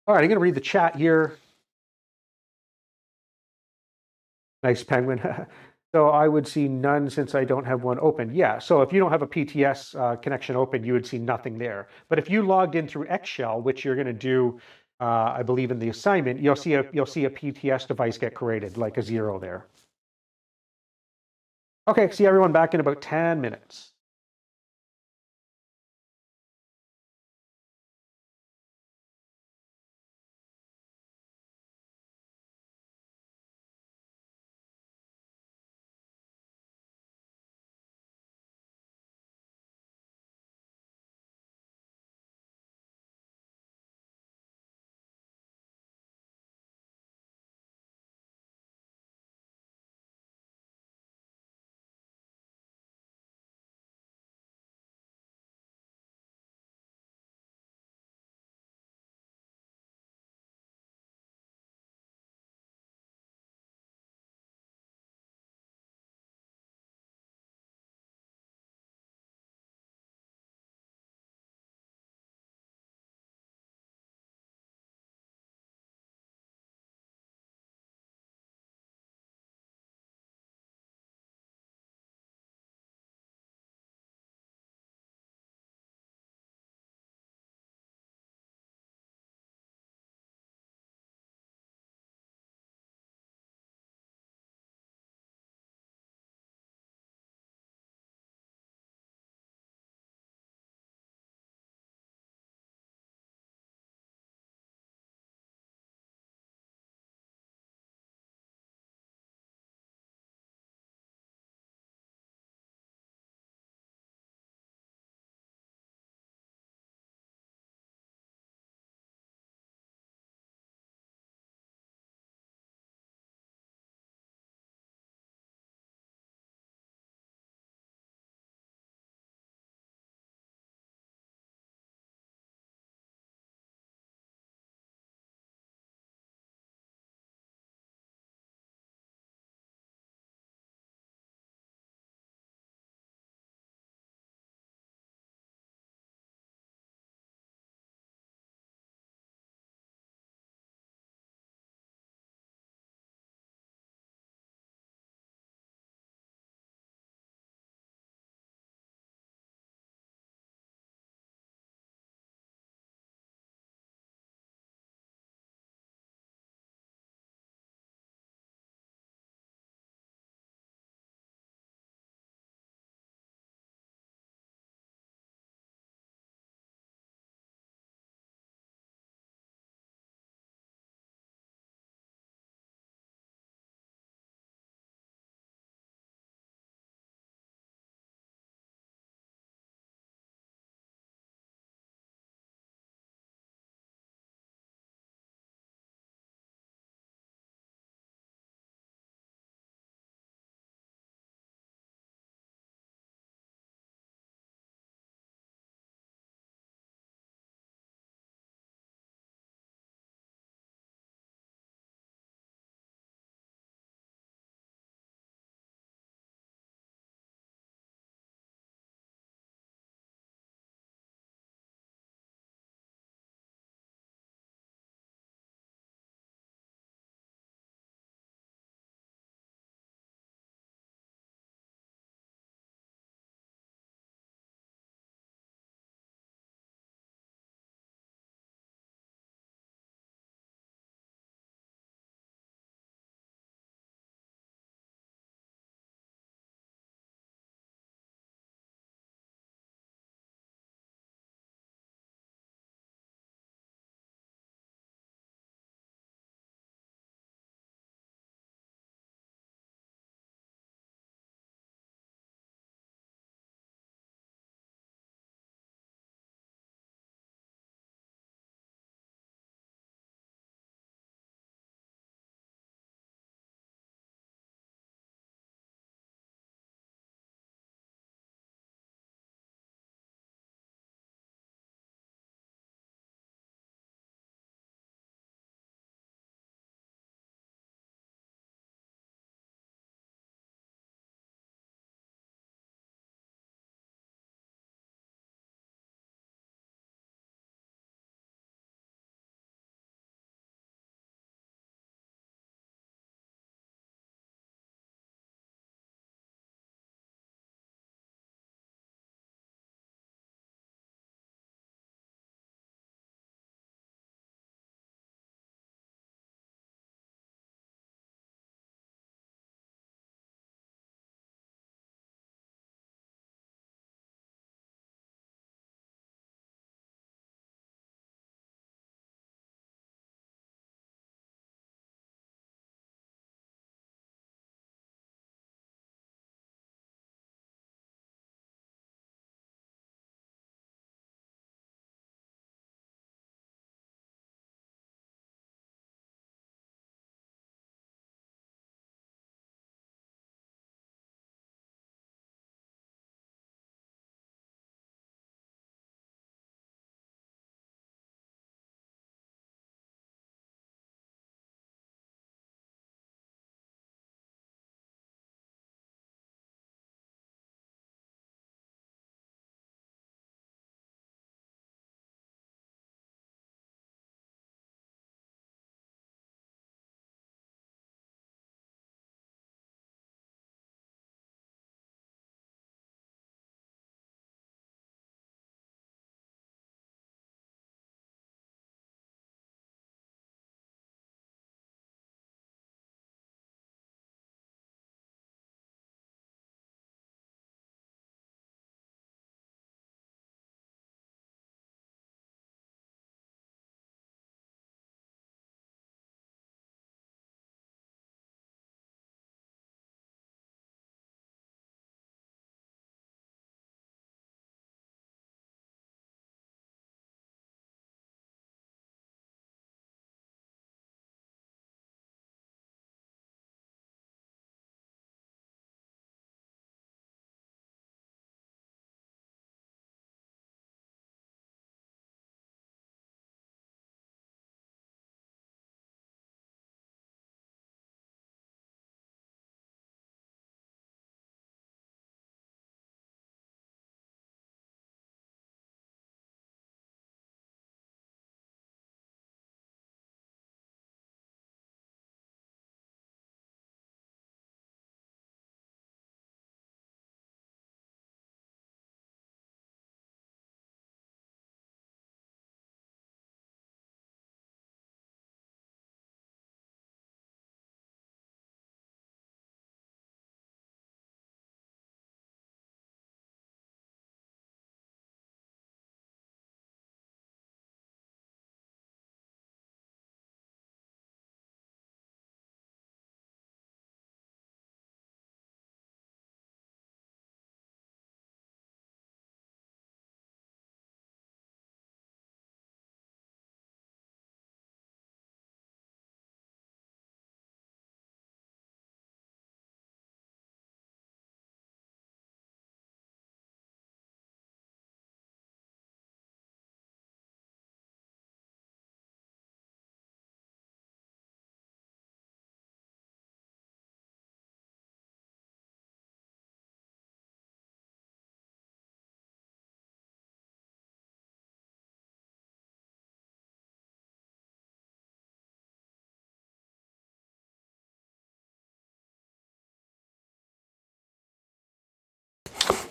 All right, I'm going to read the chat here. Nice penguin. So I would see none since I don't have one open. Yeah, so if you don't have a PTS connection open, you would see nothing there. But if you logged in through Xshell, which you're going to do, I believe in the assignment, you'll see a PTS device get created, like a 0 there. Okay, see everyone back in about 10 minutes.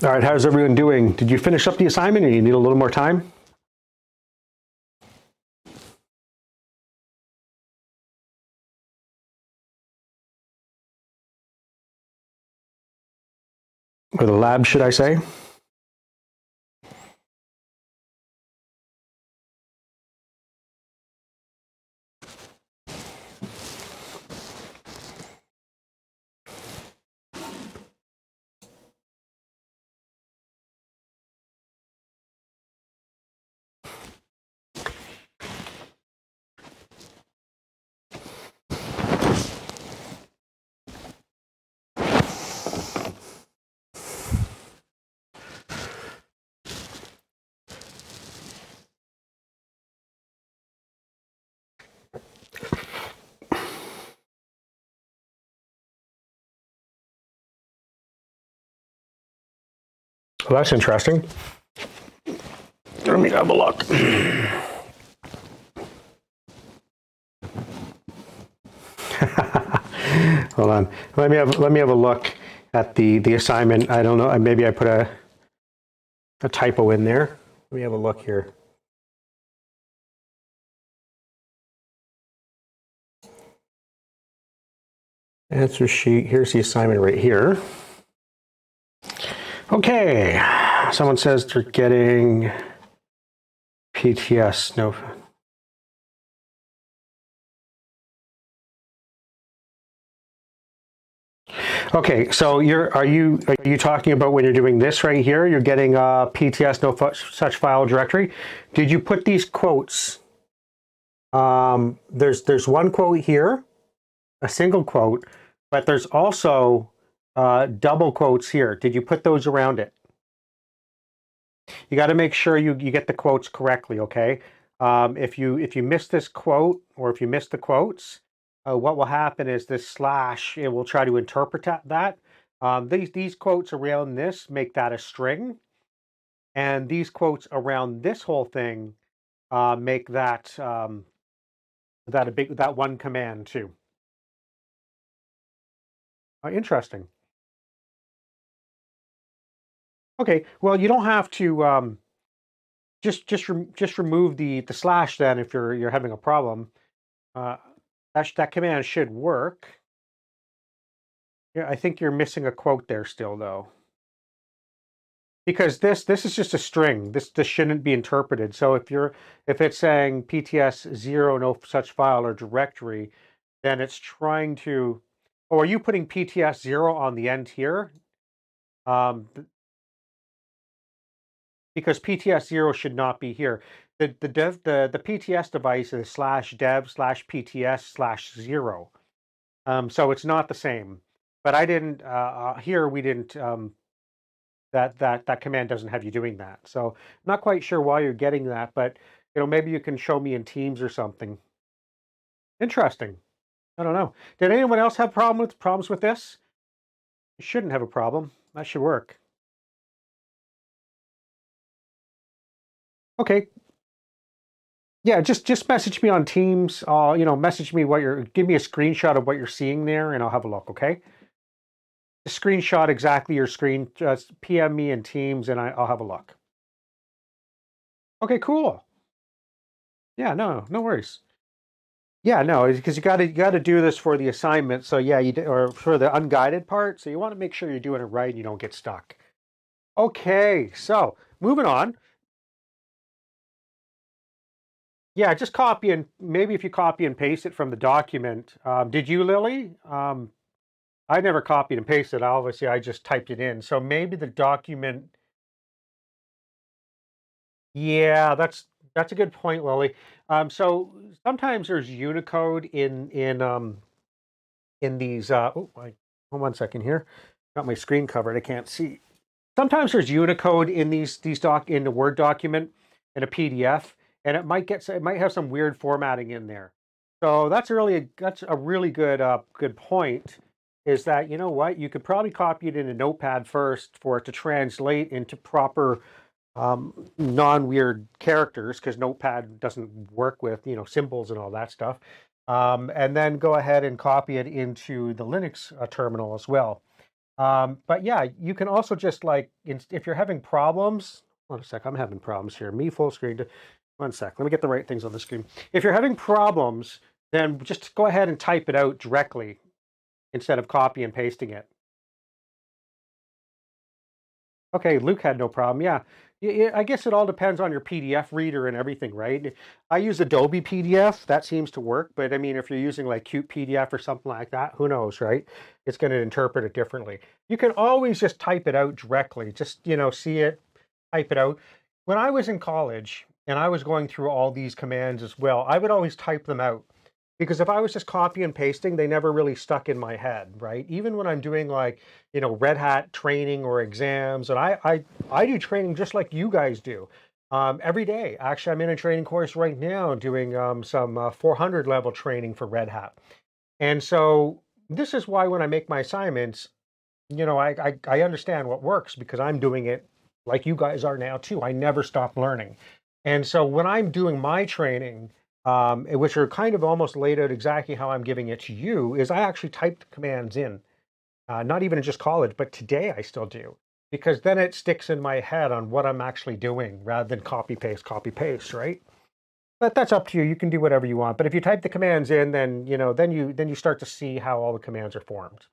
All right, how's everyone doing? Did you finish up the assignment or you need a little more time? Or the lab, should I say? Well, that's interesting. Let me have a look. Hold on. Let me have a look at the assignment. I don't know. Maybe I put a typo in there. Let me have a look here. Answer sheet. Here's the assignment right here. Okay. Someone says they're getting PTS. No. Okay, so are you talking about when you're doing this right here? You're getting PTS no such file directory. Did you put these quotes? There's one quote here, a single quote, but there's also double quotes here. Did you put those around it? You got to make sure you get the quotes correctly. Okay, if you miss this quote or if you miss the quotes. What will happen is this slash, it will try to interpret that. These quotes around this make that a string. And these quotes around this whole thing make that that one command too. Interesting. Okay, well, you don't have to just remove the slash then if you're having a problem. That command should work. Yeah, I think you're missing a quote there still, though. Because this is just a string. This shouldn't be interpreted. So if it's saying PTS 0 no such file or directory, then it's trying to. Oh, are you putting PTS 0 on the end here? Because PTS 0 should not be here. The PTS device is /dev/PTS/0. So it's not the same. But I didn't here we didn't that command doesn't have you doing that. So I'm not quite sure why you're getting that, but maybe you can show me in Teams or something. Interesting. I don't know. Did anyone else have problems with this? You shouldn't have a problem. That should work. Okay. Yeah, just message me on Teams. Message me give me a screenshot of what you're seeing there, and I'll have a look. Okay. Screenshot exactly your screen. Just PM me in Teams, and I'll have a look. Okay, cool. Yeah, no worries. Yeah, no, because you got to do this for the assignment. So yeah, or for the unguided part. So you want to make sure you're doing it right and you don't get stuck. Okay, so moving on. Yeah, just copy and maybe if you copy and paste it from the document. Did you, Lily? I never copied and pasted. Obviously, I just typed it in. So maybe the document. Yeah, that's a good point, Lily. So sometimes there's Unicode in these. Hold on 1 second here. Got my screen covered. I can't see. Sometimes there's Unicode in in the Word document in a PDF, and it might have some weird formatting in there. So that's a really good point. Is that what you could probably copy it in a notepad first for it to translate into proper non-weird characters, because Notepad doesn't work with symbols and all that stuff, and then go ahead and copy it into the Linux terminal as well. But yeah, you can also just like, if you're having problems, hold on a sec, I'm having problems here. Me full screen. One sec, let me get the right things on the screen. If you're having problems, then just go ahead and type it out directly instead of copy and pasting it. Okay, Luke had no problem. Yeah. I guess it all depends on your PDF reader and everything, right? I use Adobe PDF. That seems to work. But I mean, if you're using like Cute PDF or something like that, who knows, right? It's going to interpret it differently. You can always just type it out directly. Just, see it, type it out. When I was in college and I was going through all these commands as well, I would always type them out. Because if I was just copy and pasting, they never really stuck in my head, right? Even when I'm doing like, Red Hat training or exams, and I do training just like you guys do every day. Actually, I'm in a training course right now doing some 400 level training for Red Hat. And so this is why when I make my assignments, I understand what works because I'm doing it like you guys are now too. I never stop learning. And so when I'm doing my training, which are kind of almost laid out exactly how I'm giving it to you, is I actually type the commands in, not even in just college, but today I still do, because then it sticks in my head on what I'm actually doing rather than copy paste, right? But that's up to you. You can do whatever you want. But if you type the commands in, then then you start to see how all the commands are formed.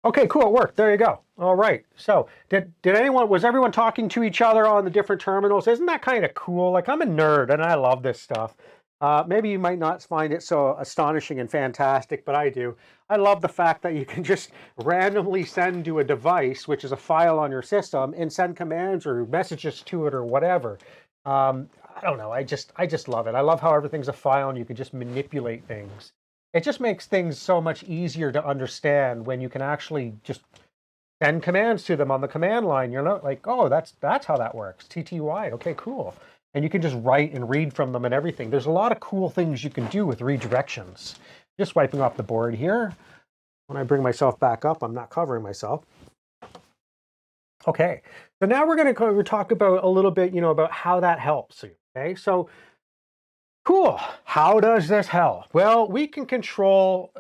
Okay, cool. It worked. There you go. All right. So was everyone talking to each other on the different terminals? Isn't that kind of cool? Like, I'm a nerd and I love this stuff. Maybe you might not find it so astonishing and fantastic, but I do. I love the fact that you can just randomly send to a device, which is a file on your system, and send commands or messages to it or whatever. I don't know. I just love it. I love how everything's a file and you can just manipulate things. It just makes things so much easier to understand when you can actually just send commands to them on the command line. You're not like, oh, that's how that works. TTY. Okay, cool. And you can just write and read from them and everything. There's a lot of cool things you can do with redirections. Just wiping off the board here. When I bring myself back up, I'm not covering myself. Okay, so now we're going to talk about a little bit, about how that helps you. Okay, so cool. How does this help? Well, we can control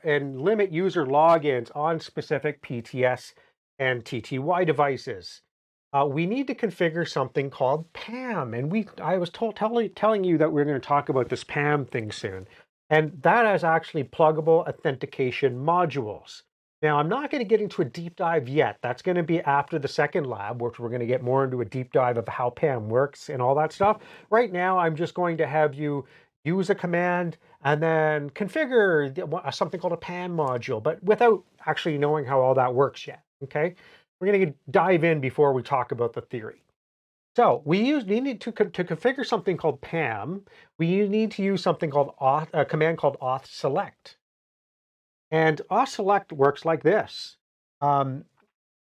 and limit user logins on specific PTS and TTY devices. We need to configure something called PAM, and I was telling you that we're going to talk about this PAM thing soon, and that is actually pluggable authentication modules. Now, I'm not going to get into a deep dive yet. That's going to be after the second lab, which we're going to get more into a deep dive of how PAM works and all that stuff. Right now, I'm just going to have you use a command and then configure something called a PAM module, but without actually knowing how all that works yet, okay? We're going to dive in before we talk about the theory. So we need to configure something called PAM. We need to use something called a command called auth select. And auth select works like this.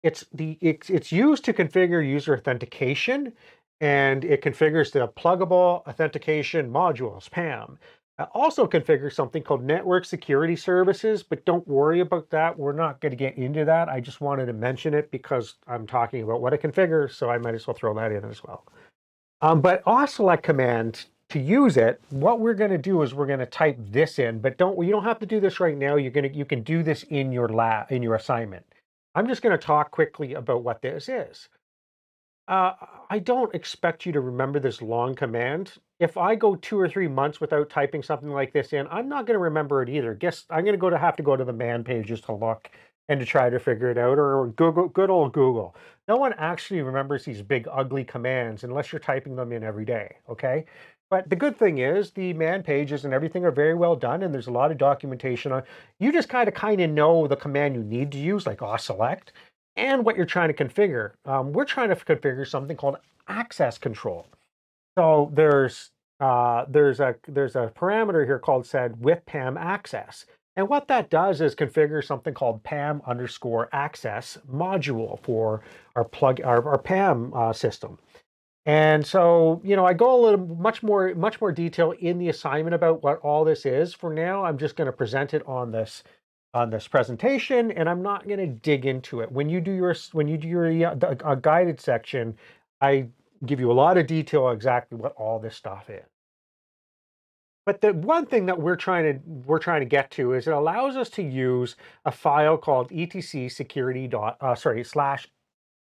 It's used to configure user authentication, and it configures the pluggable authentication modules, PAM. It also configures something called network security services, but don't worry about that. We're not going to get into that. I just wanted to mention it because I'm talking about what it configures, so I might as well throw that in as well. But auth select command, to use it, what we're going to do is we're going to type this in, but you don't have to do this right now. You can do this in your assignment. I'm just going to talk quickly about what this is. I don't expect you to remember this long command. If I go 2 or 3 months without typing something like this in, I'm not going to remember it either. I'm going to have to go to the man pages to look and to try to figure it out, or Google, good old Google. No one actually remembers these big ugly commands unless you're typing them in every day, okay? But the good thing is the man pages and everything are very well done, and there's a lot of documentation on. You just kind of know the command you need to use, like auth select, and what you're trying to configure. We're trying to configure something called access control. So there's a parameter here called said with PAM access. And what that does is configure something called PAM underscore access module for our PAM system. And so, I go a little much more detail in the assignment about what all this is. For now, I'm just going to present it on this presentation, and I'm not going to dig into it. When you do your guided section, I give you a lot of detail exactly what all this stuff is. But the one thing that we're trying to get to is it allows us to use a file called etc security slash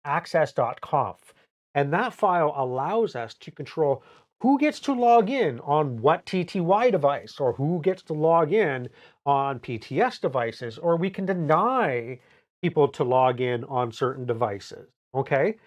access.conf. And that file allows us to control who gets to log in on what TTY device, or who gets to log in on PTS devices, or we can deny people to log in on certain devices. Okay?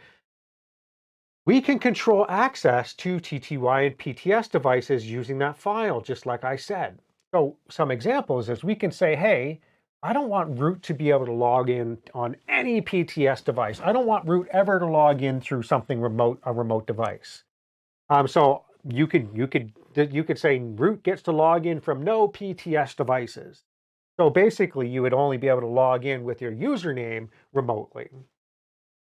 We can control access to TTY and PTS devices using that file, just like I said. So some examples is we can say, hey, I don't want root to be able to log in on any PTS device. I don't want root ever to log in through something remote, a remote device. So you could say root gets to log in from no PTS devices. So basically, you would only be able to log in with your username remotely.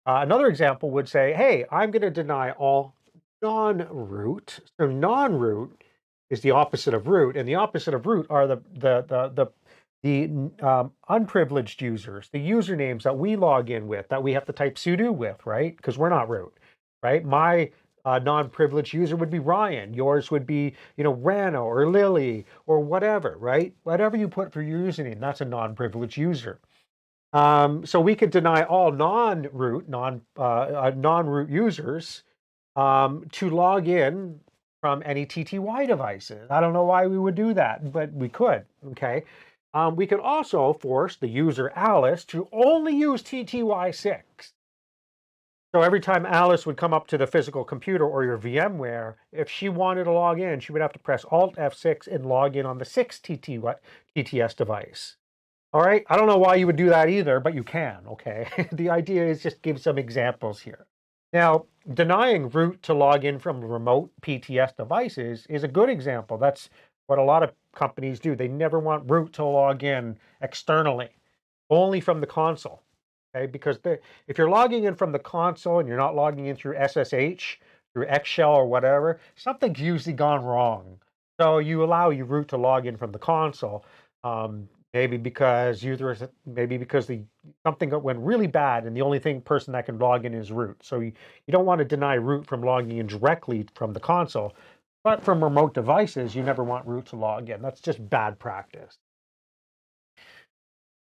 Another example would say, hey, I'm going to deny all non-root. So non-root is the opposite of root, and the opposite of root are the unprivileged users, the usernames that we log in with, that we have to type sudo with, right? Because we're not root, right? My non-privileged user would be Ryan. Yours would be, Rano or Lily or whatever, right? Whatever you put for your username, that's a non-privileged user. So we could deny all non-root users to log in from any TTY devices. I don't know why we would do that, but we could. Okay. We could also force the user Alice to only use TTY6. So every time Alice would come up to the physical computer or your VMware, if she wanted to log in, she would have to press Alt F6 and log in on the 6 TTS device. All right, I don't know why you would do that either, but you can, okay? The idea is just give some examples here. Now, denying root to log in from remote PTS devices is a good example. That's what a lot of companies do. They never want root to log in externally, only from the console, okay? Because if you're logging in from the console and you're not logging in through SSH, through Xshell or whatever, something's usually gone wrong. So you allow your root to log in from the console. Maybe because something went really bad and the only person that can log in is root. So you don't want to deny root from logging in directly from the console, but from remote devices, you never want root to log in. That's just bad practice.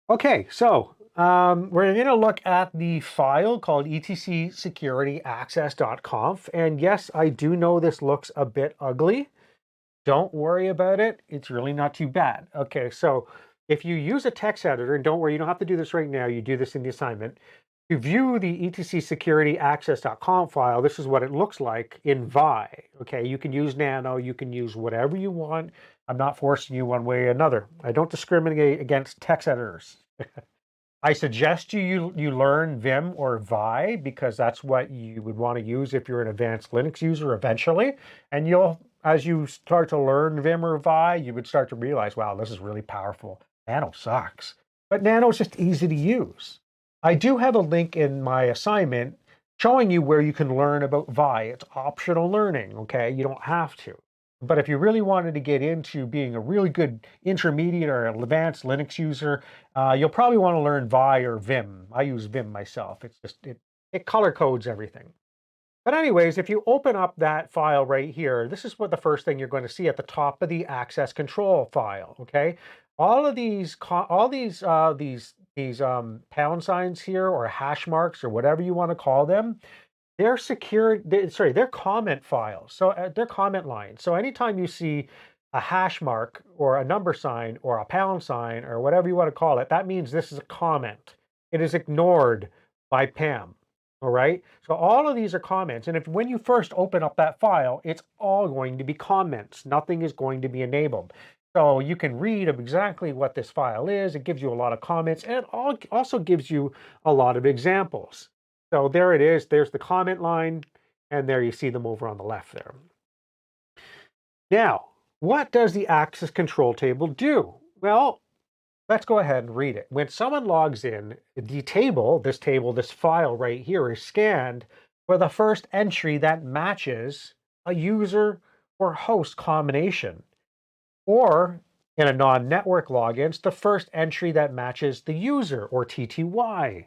Okay, so we're going to look at the file called etcsecurity.access.conf. And yes, I do know this looks a bit ugly. Don't worry about it. It's really not too bad. Okay, so if you use a text editor, and don't worry, you don't have to do this right now, you do this in the assignment. To view the etcsecurity.access.conf file, this is what it looks like in Vi. Okay, you can use Nano, you can use whatever you want. I'm not forcing you one way or another. I don't discriminate against text editors. I suggest you learn Vim or Vi, because that's what you would want to use if you're an advanced Linux user eventually. And as you start to learn Vim or Vi, you would start to realize, wow, this is really powerful. Nano sucks. But Nano is just easy to use. I do have a link in my assignment showing you where you can learn about Vi. It's optional learning, okay? You don't have to. But if you really wanted to get into being a really good intermediate or advanced Linux user, you'll probably want to learn Vi or Vim. I use Vim myself. It's just, it color codes everything. But anyways, if you open up that file right here, this is what the first thing you're going to see at the top of the access control file, okay? All of these pound signs here, or hash marks, or whatever you want to call them, they're they're comment files. So they're comment lines. So anytime you see a hash mark or a number sign or a pound sign or whatever you want to call it, that means this is a comment. It is ignored by Pam. All right. So all of these are comments. And when you first open up that file, it's all going to be comments. Nothing is going to be enabled. So you can read exactly what this file is. It gives you a lot of comments, and it also gives you a lot of examples. So there it is. There's the comment line, and there you see them over on the left there. Now, what does the access control table do? Well, let's go ahead and read it. When someone logs in, this file right here is scanned for the first entry that matches a user or host combination. Or in a non-network login, it's the first entry that matches the user, or TTY.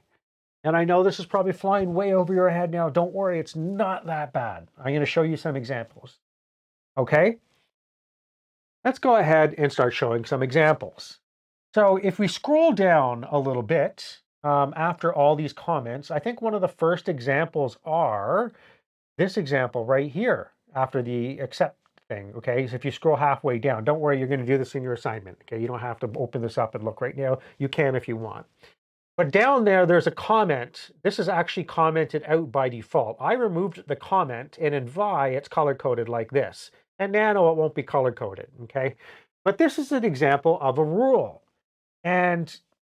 And I know this is probably flying way over your head now. Don't worry, it's not that bad. I'm going to show you some examples. Okay? let's go ahead and start showing some examples. So if we scroll down a little bit after all these comments, I think one of the first examples are this example right here after the accept thing. Okay, so if you scroll halfway down, don't worry, you're going to do this in your assignment. Okay, you don't have to open this up and look right now. You can if you want. But down there, there's a comment. This is actually commented out by default. I removed the comment, and in Vi, it's color-coded like this. And Nano, it won't be color-coded, okay? But this is an example of a rule. And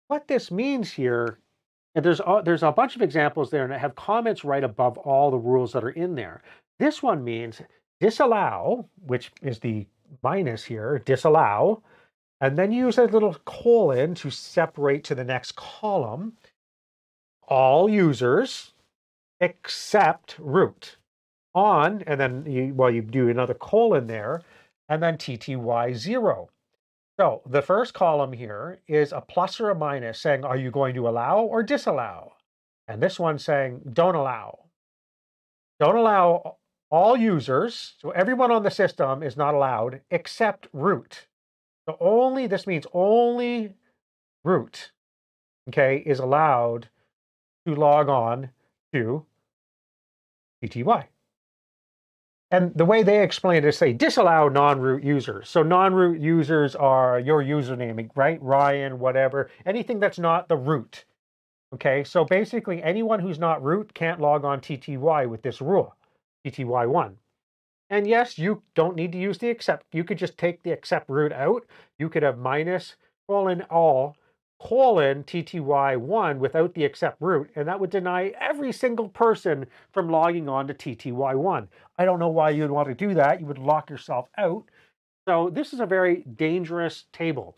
what this means here, and there's a bunch of examples there, and I have comments right above all the rules that are in there. This one means disallow, which is the minus here, disallow, and then use a little colon to separate to the next column all users except root on, and then you do another colon there, and then TTY0. So the first column here is a plus or a minus saying, are you going to allow or disallow? And this one saying, don't allow. Don't allow all users, so everyone on the system is not allowed except root. So this means only root, okay, is allowed to log on to TTY. And the way they explain it is say disallow non-root users. So non-root users are your username, right? Ryan, whatever, anything that's not the root. Okay, so basically anyone who's not root can't log on TTY with this rule, TTY1. And yes, you don't need to use the except. You could just take the except root out. You could have minus colon all colon TTY1 without the except root, and that would deny every single person from logging on to TTY1. I don't know why you'd want to do that. You would lock yourself out. So this is a very dangerous table.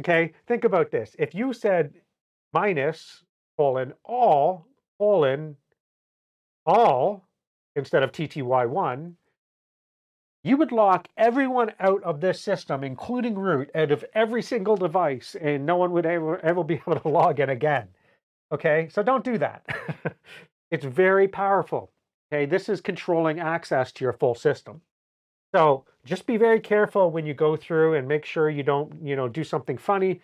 Okay, think about this. If you said minus colon all instead of TTY1, you would lock everyone out of this system, including root, out of every single device, and no one would ever be able to log in again. Okay, so don't do that. It's very powerful. Okay, this is controlling access to your full system. So just be very careful when you go through and make sure you don't, do something funny.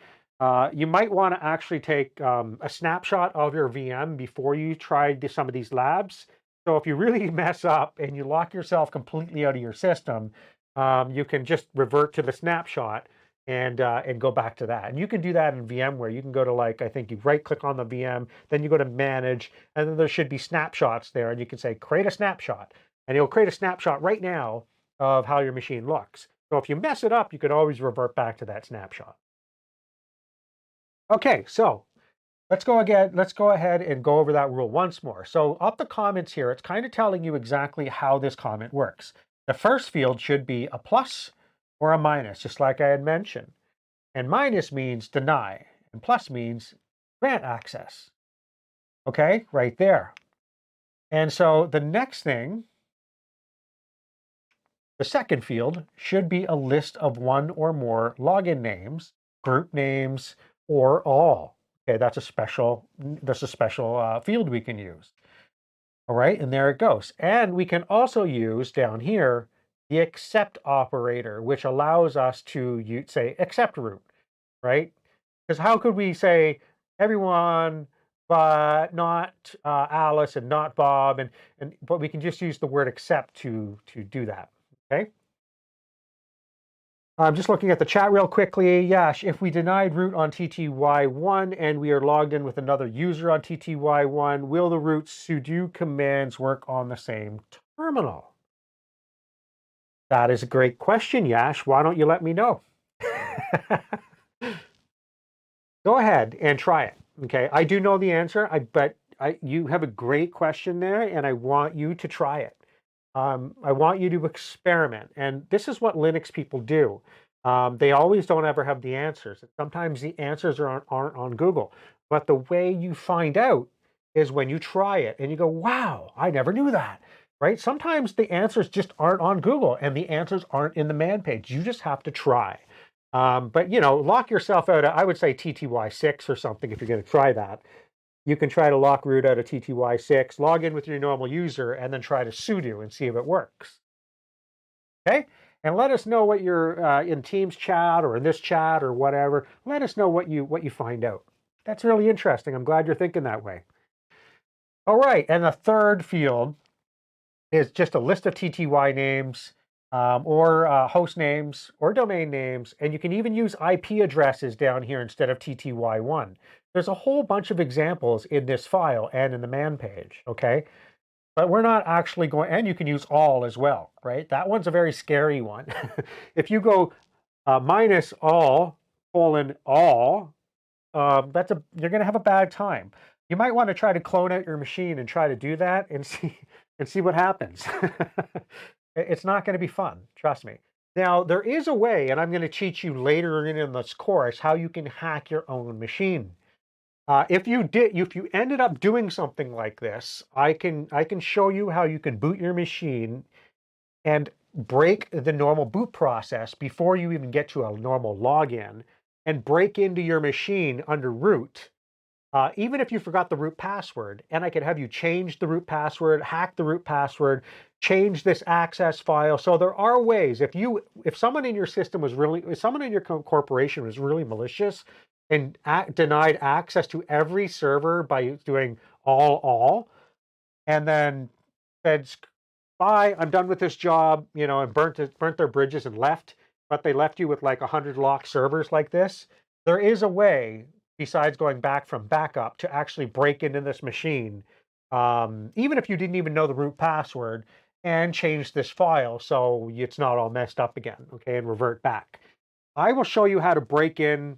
You might want to actually take a snapshot of your VM before you try some of these labs. So if you really mess up and you lock yourself completely out of your system, you can just revert to the snapshot and go back to that. And you can do that in VMware. You can go to I think you right-click on the VM, then you go to Manage, and then there should be snapshots there, and you can say Create a snapshot, and it'll create a snapshot right now of how your machine looks. So if you mess it up, you can always revert back to that snapshot. Okay, so let's go ahead and go over that rule once more. So up the comments here, it's kind of telling you exactly how this comment works. The first field should be a plus or a minus, just like I had mentioned. And minus means deny, and plus means grant access. Okay, right there. And so the next thing, the second field should be a list of one or more login names, group names, or all. Okay, that's a special field we can use. All right, and there it goes. And we can also use down here the accept operator, which allows us to say accept root, right? Because how could we say everyone but not Alice and not Bob, but we can just use the word accept to do that. Okay. I'm just looking at the chat real quickly. Yash, if we denied root on TTY1 and we are logged in with another user on TTY1, will the root sudo commands work on the same terminal? That is a great question, Yash. Why don't you let me know? Go ahead and try it. Okay, I do know the answer, but you have a great question there, and I want you to try it. I want you to experiment, and this is what Linux people do. They always don't ever have the answers. Sometimes the answers aren't on Google, but the way you find out is when you try it and you go, wow, I never knew that, right? Sometimes the answers just aren't on Google and the answers aren't in the man page. You just have to try. But, lock yourself out of, I would say TTY6 or something if you're going to try that. You can try to lock root out of TTY6, log in with your normal user, and then try to sudo and see if it works. Okay? And let us know what you're in Teams chat or in this chat or whatever. Let us know what you find out. That's really interesting. I'm glad you're thinking that way. All right, and the third field is just a list of TTY names or host names or domain names, and you can even use IP addresses down here instead of TTY1. There's a whole bunch of examples in this file and in the man page, okay? But we're not actually going, and you can use all as well, right? That one's a very scary one. If you go minus all, colon all, you're going to have a bad time. You might want to try to clone out your machine and try to do that and see what happens. It's not going to be fun, trust me. Now, there is a way, and I'm going to teach you later in this course, how you can hack your own machine. If you ended up doing something like this, I can show you how you can boot your machine and break the normal boot process before you even get to a normal login and break into your machine under root, even if you forgot the root password. And I could have you change the root password, hack the root password, change this access file. So there are ways. If someone in your system was if someone in your corporation was really malicious and denied access to every server by doing all, and then said, bye, I'm done with this job, and burnt their bridges and left, but they left you with like 100 locked servers like this, there is a way, besides going back from backup, to actually break into this machine, even if you didn't even know the root password, and change this file so it's not all messed up again, okay, and revert back. I will show you how to break in,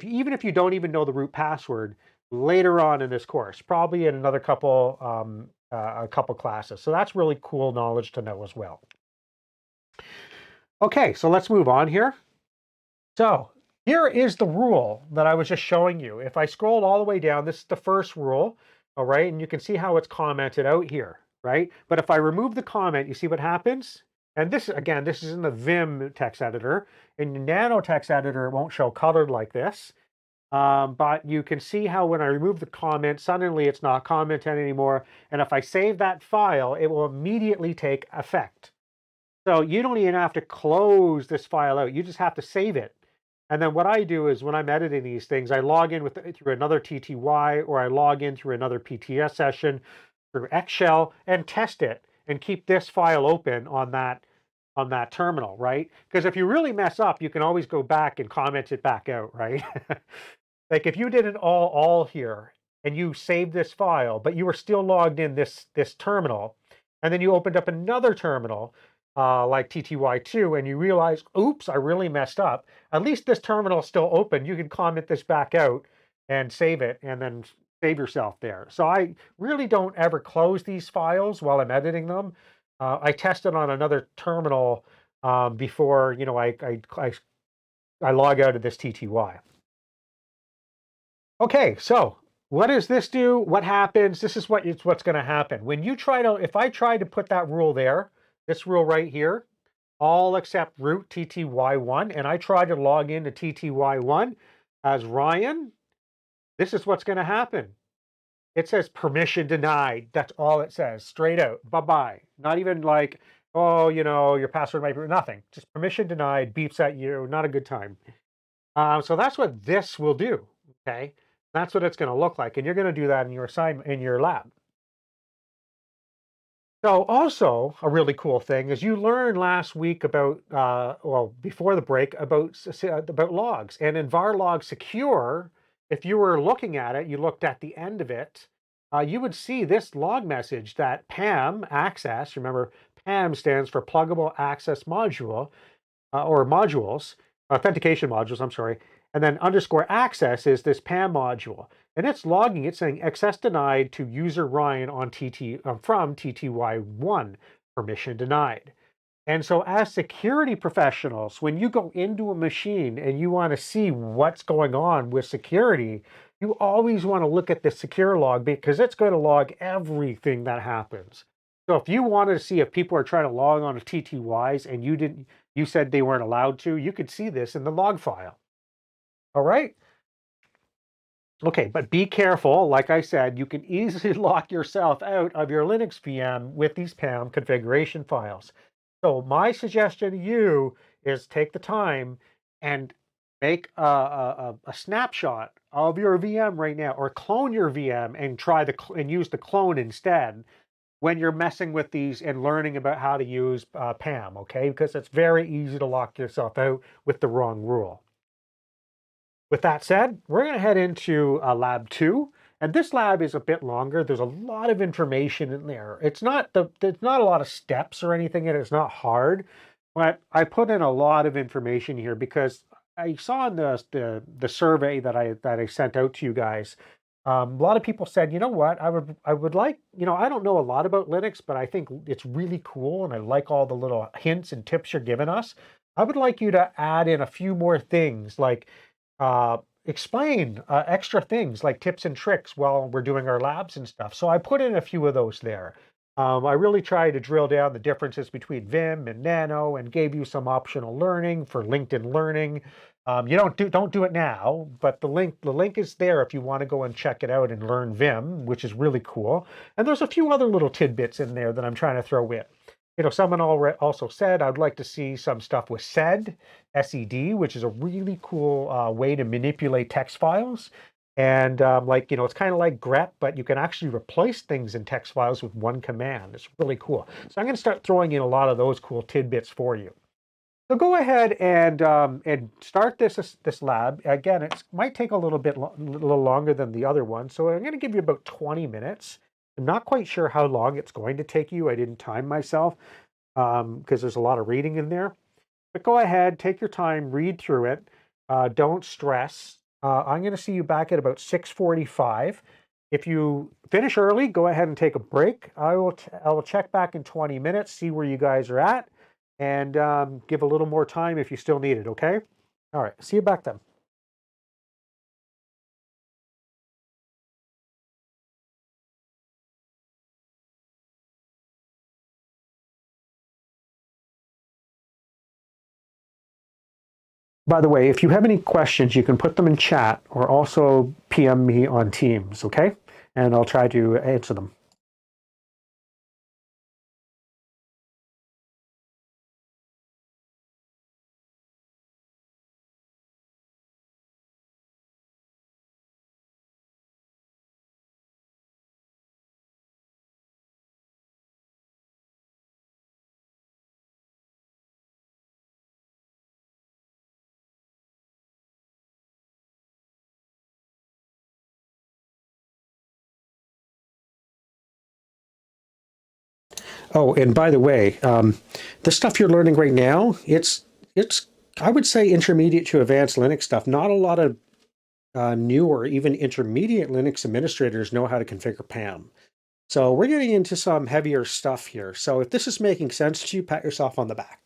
even if you don't even know the root password, later on in this course, probably in another couple classes. So that's really cool knowledge to know as well. Okay, so let's move on here. So here is the rule that I was just showing you. If I scroll all the way down, this is the first rule, all right? And you can see how it's commented out here, right? But if I remove the comment, you see what happens? And this, again, this is in the Vim text editor. In your Nano text editor, it won't show colored like this. But you can see how when I remove the comment, suddenly it's not commented anymore. And if I save that file, it will immediately take effect. So you don't even have to close this file out. You just have to save it. And then what I do is when I'm editing these things, I log in through another TTY, or I log in through another PTS session through Xshell and test it and keep this file open on that terminal, right? Because if you really mess up, you can always go back and comment it back out, right? Like if you did an all here and you saved this file, but you were still logged in this terminal, and then you opened up another terminal like TTY2 and you realize, oops, I really messed up. At least this terminal is still open. You can comment this back out and save it and then save yourself there. So I really don't ever close these files while I'm editing them. I test it on another terminal before I log out of this TTY. Okay, so what does this do? What happens? This is what's going to happen. When you if I try to put that rule there, this rule right here, all except root TTY1, and I try to log into TTY1 as Ryan, this is what's going to happen. It says permission denied. That's all it says, straight out. Bye-bye. Not even like, oh, your password might be, nothing. Just permission denied, beeps at you, not a good time. So that's what this will do, okay? That's what it's going to look like, and you're going to do that in your assignment, in your lab. So also a really cool thing is you learned last week about, before the break, about logs. And in varlog secure, if you were looking at it, you looked at the end of it, you would see this log message that PAM access, remember PAM stands for pluggable access module, or modules, authentication modules, I'm sorry. And then underscore access is this PAM module. And it's logging, it's saying access denied to user Ryan on from TTY1, permission denied. And so as security professionals, when you go into a machine and you want to see what's going on with security, you always want to look at the secure log because it's going to log everything that happens. So if you wanted to see if people are trying to log on to TTYs and you said they weren't allowed to, you could see this in the log file. All right. Okay, but be careful. Like I said, you can easily lock yourself out of your Linux VM with these PAM configuration files. So my suggestion to you is take the time and make a snapshot of your VM right now, or clone your VM and try and use the clone instead when you're messing with these and learning about how to use PAM, okay? Because it's very easy to lock yourself out with the wrong rule. With that said, we're going to head into lab 2. And this lab is a bit longer. There's a lot of information in there. There's not a lot of steps or anything, and it's not hard. But I put in a lot of information here because I saw in the survey that I sent out to you guys. A lot of people said, you know what, I would like, I don't know a lot about Linux, but I think it's really cool, and I like all the little hints and tips you're giving us. I would like you to add in a few more things, like explain extra things like tips and tricks while we're doing our labs and stuff. So I put in a few of those there. I really tried to drill down the differences between Vim and Nano, and gave you some optional learning for LinkedIn Learning. You don't do it now, but the link is there if you want to go and check it out and learn Vim, which is really cool. And there's a few other little tidbits in there that I'm trying to throw in. Someone also said, I'd like to see some stuff with SED, which is a really cool way to manipulate text files. And it's kind of like grep, but you can actually replace things in text files with one command. It's really cool. So I'm going to start throwing in a lot of those cool tidbits for you. So go ahead and start this lab. Again, it might take a little longer than the other one. So I'm going to give you about 20 minutes. I'm not quite sure how long it's going to take you. I didn't time myself because there's a lot of reading in there. But go ahead, take your time, read through it. Don't stress. I'm going to see you back at about 6:45. If you finish early, go ahead and take a break. I will check back in 20 minutes, see where you guys are at, and give a little more time if you still need it, okay? All right, see you back then. By the way, if you have any questions, you can put them in chat or also PM me on Teams, okay? And I'll try to answer them. Oh, and by the way, the stuff you're learning right now, it's I would say intermediate to advanced Linux stuff. Not a lot of new or even intermediate Linux administrators know how to configure PAM. So we're getting into some heavier stuff here. So if this is making sense to you, pat yourself on the back.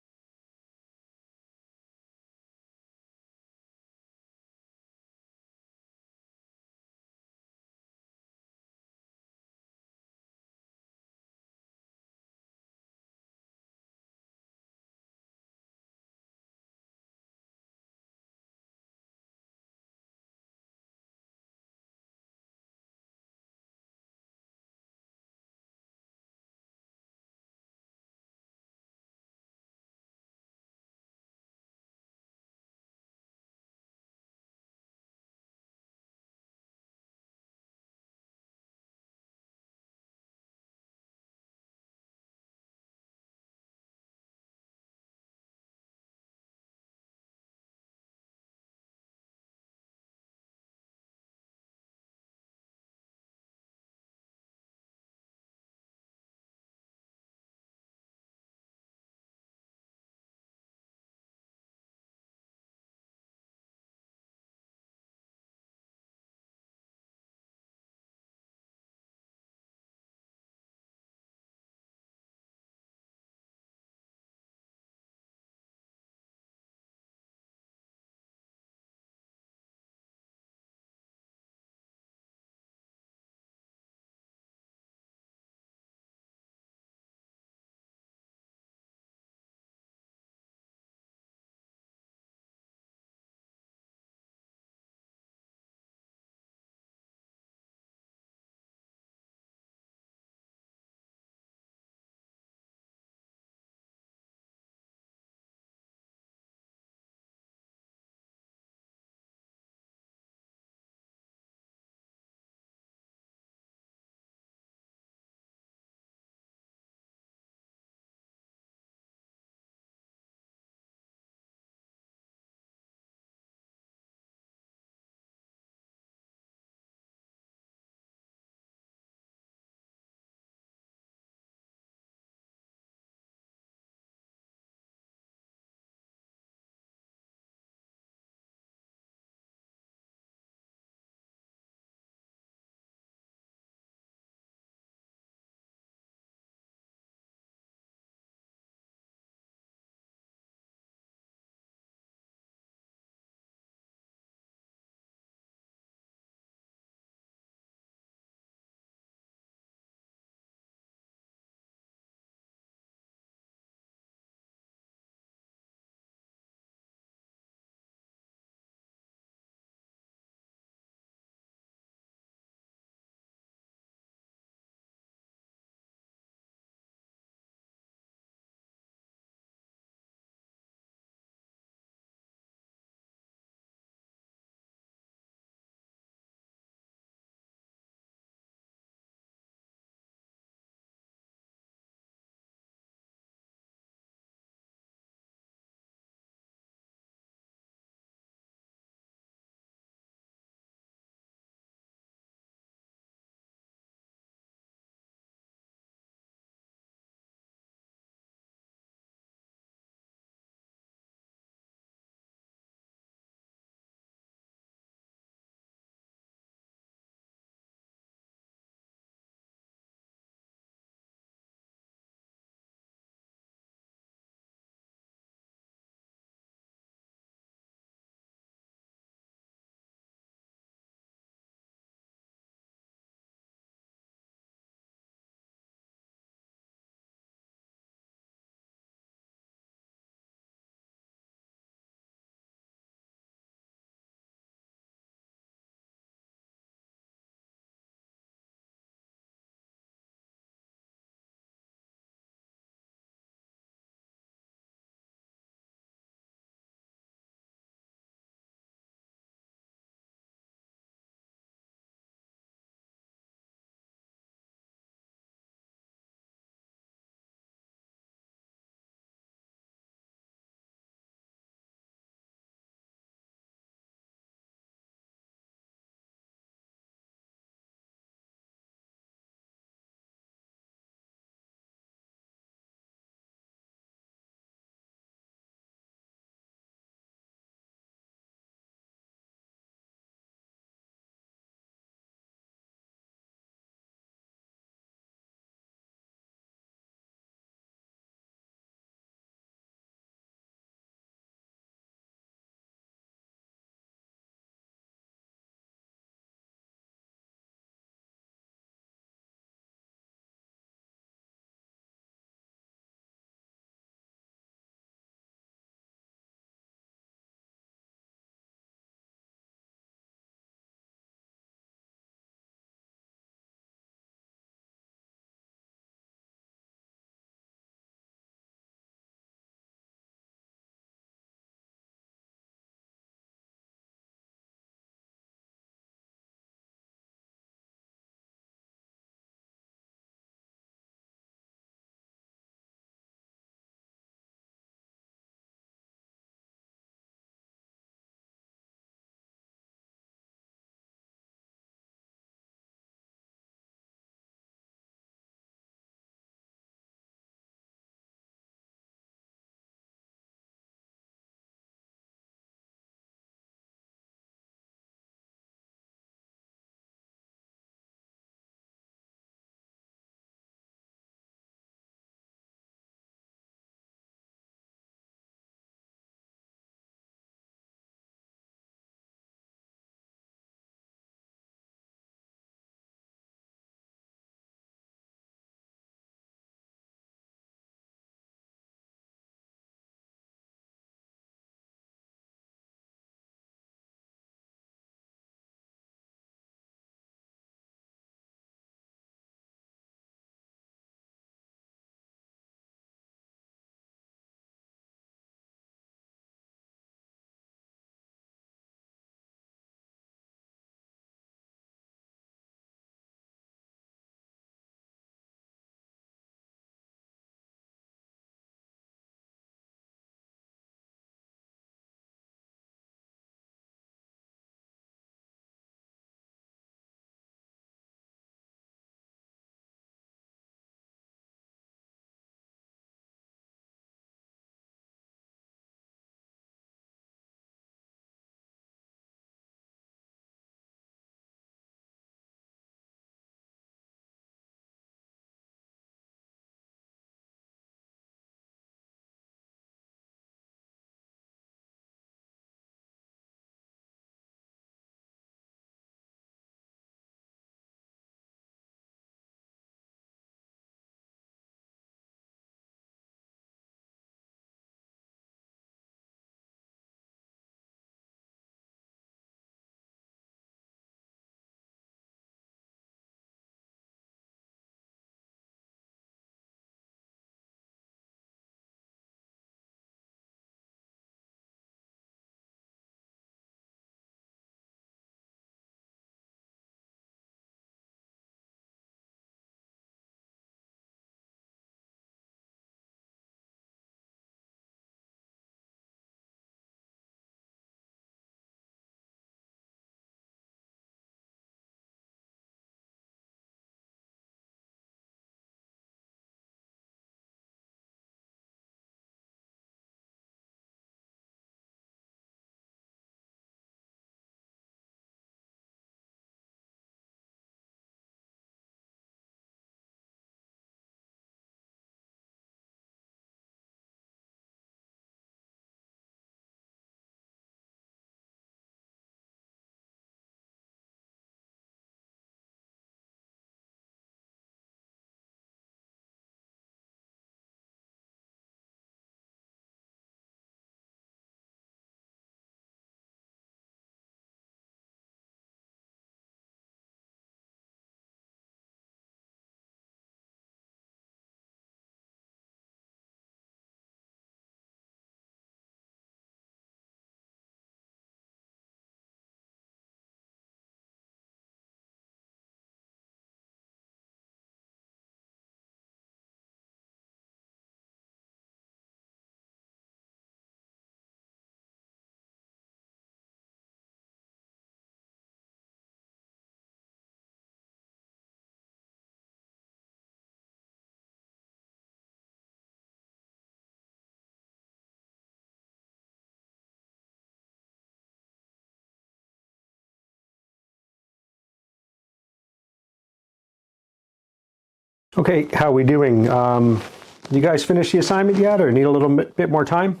Okay, how are we doing? You guys finished the assignment yet, or need a little bit more time?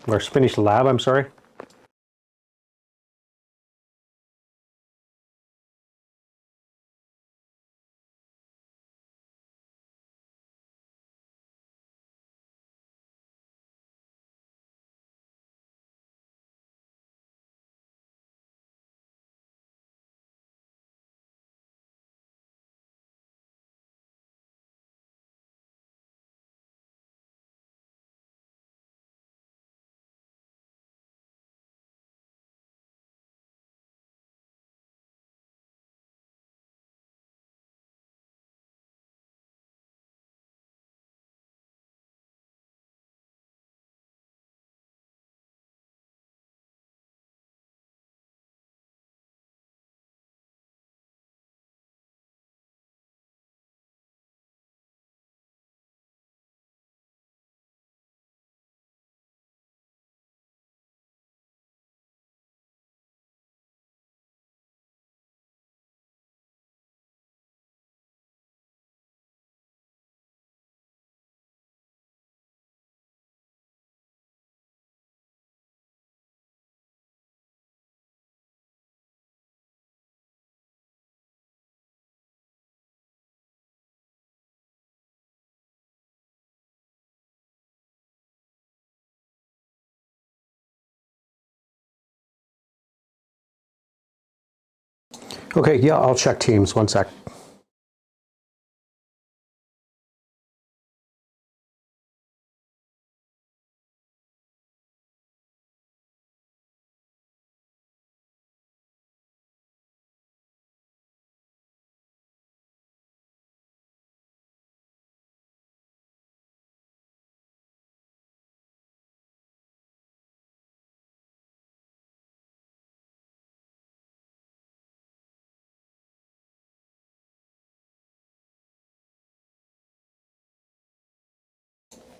Or finished the lab, I'm sorry. Okay, yeah, I'll check Teams. One sec.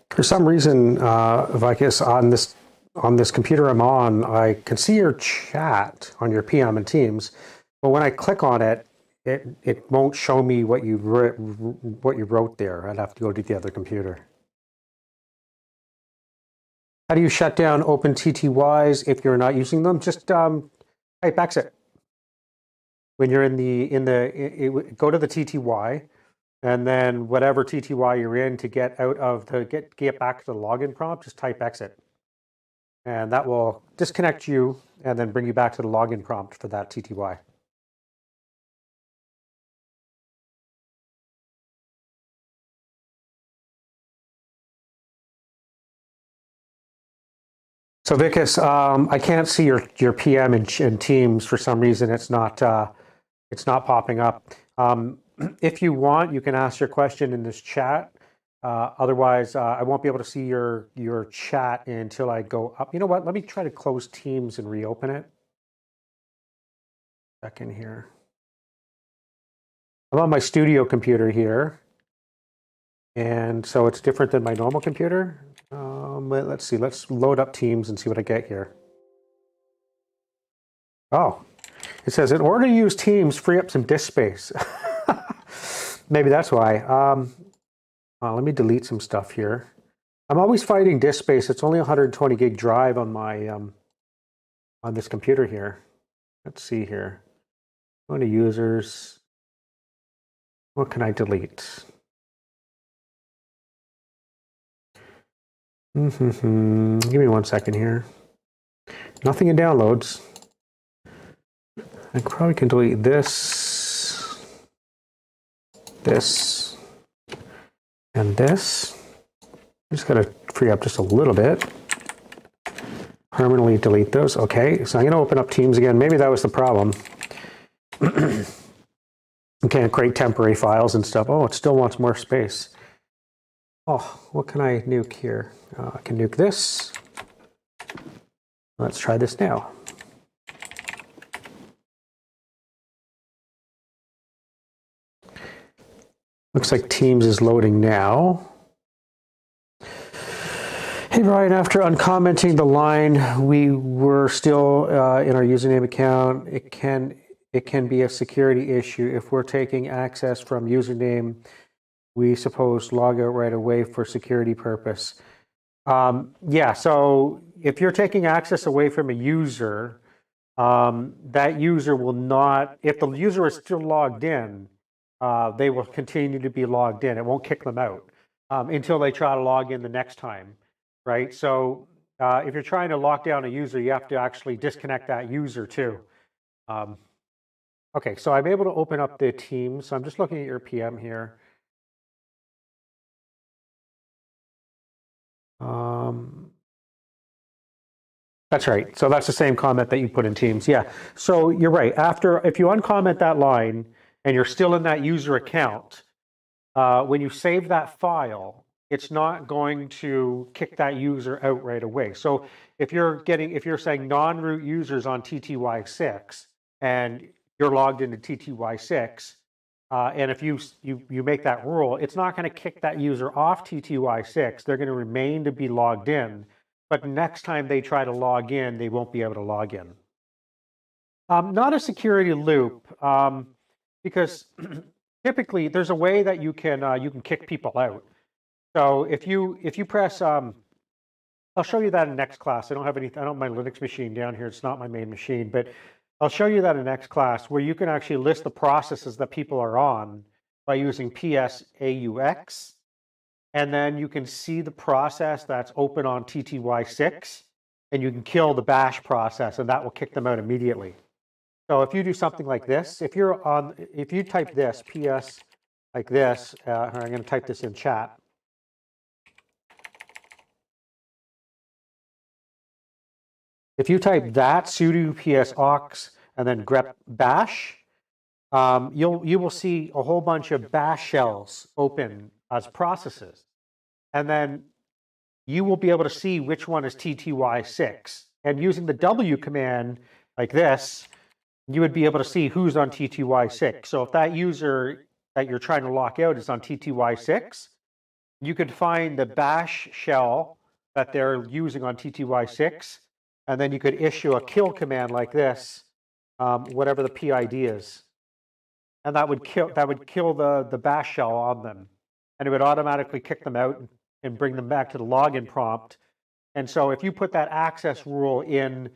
For some reason, Vicus, on this computer I'm on, I can see your chat on your PM and Teams, but when I click on it, it won't show me what you wrote there. I'd have to go to the other computer. How do you shut down OpenTTYs if you're not using them? Just type exit. When you're go to the TTY, and then whatever TTY you're in, to get out of the get back to the login prompt, just type exit. And that will disconnect you and then bring you back to the login prompt for that TTY. So Vicus, I can't see your PM in Teams for some reason. It's not popping up. If you want, you can ask your question in this chat. Otherwise, I won't be able to see your chat until I go up. You know what? Let me try to close Teams and reopen it. Second here. I'm on my studio computer here, and so it's different than my normal computer. Let's see. Let's load up Teams and see what I get here. Oh, it says, in order to use Teams, free up some disk space. Maybe that's why. Let me delete some stuff here. I'm always fighting disk space. It's only 120 gig drive on my on this computer here. Let's see here. Go to users. What can I delete? Give me 1 second here. Nothing in downloads. I probably can delete this, this, and this. I'm just going to free up just a little bit. Permanently delete those. Okay, so I'm going to open up Teams again. Maybe that was the problem. You can't create temporary files and stuff. Oh, it still wants more space. Oh, what can I nuke here? I can nuke this. Let's try this now. Looks like Teams is loading now. Hey Brian, after uncommenting the line, we were still in our username account. It can be a security issue if we're taking access from username we suppose log out right away for security purpose. Yeah, so if you're taking access away from a user, that user will not, if the user is still logged in, they will continue to be logged in. It won't kick them out until they try to log in the next time, right? So if you're trying to lock down a user, you have to actually disconnect that user too. Okay, so I'm able to open up the team. So I'm just looking at your PM here. That's right. So that's the same comment that you put in Teams. Yeah. So you're right. If you uncomment that line and you're still in that user account, when you save that file, it's not going to kick that user out right away. So if you're saying non-root users on TTY6 and you're logged into TTY6, and if you make that rule, it's not going to kick that user off TTY6. They're going to remain to be logged in. But next time they try to log in, they won't be able to log in. Not a security loop, because typically there's a way that you can kick people out. So if you press, I'll show you that in next class. I don't have my Linux machine down here. It's not my main machine, but I'll show you that in next class where you can actually list the processes that people are on by using PSAUX. And then you can see the process that's open on TTY6, and you can kill the bash process, and that will kick them out immediately. So if you do something like this, if you type this, PS like this, I'm going to type this in chat. If you type that sudo ps aux and then grep bash, you will see a whole bunch of bash shells open as processes. And then you will be able to see which one is TTY6. And using the W command like this, you would be able to see who's on TTY6. So if that user that you're trying to lock out is on TTY6, you could find the bash shell that they're using on TTY6, and then you could issue a kill command like this, whatever the PID is. And that would kill the bash shell on them. And it would automatically kick them out and bring them back to the login prompt. And so if you put that access rule in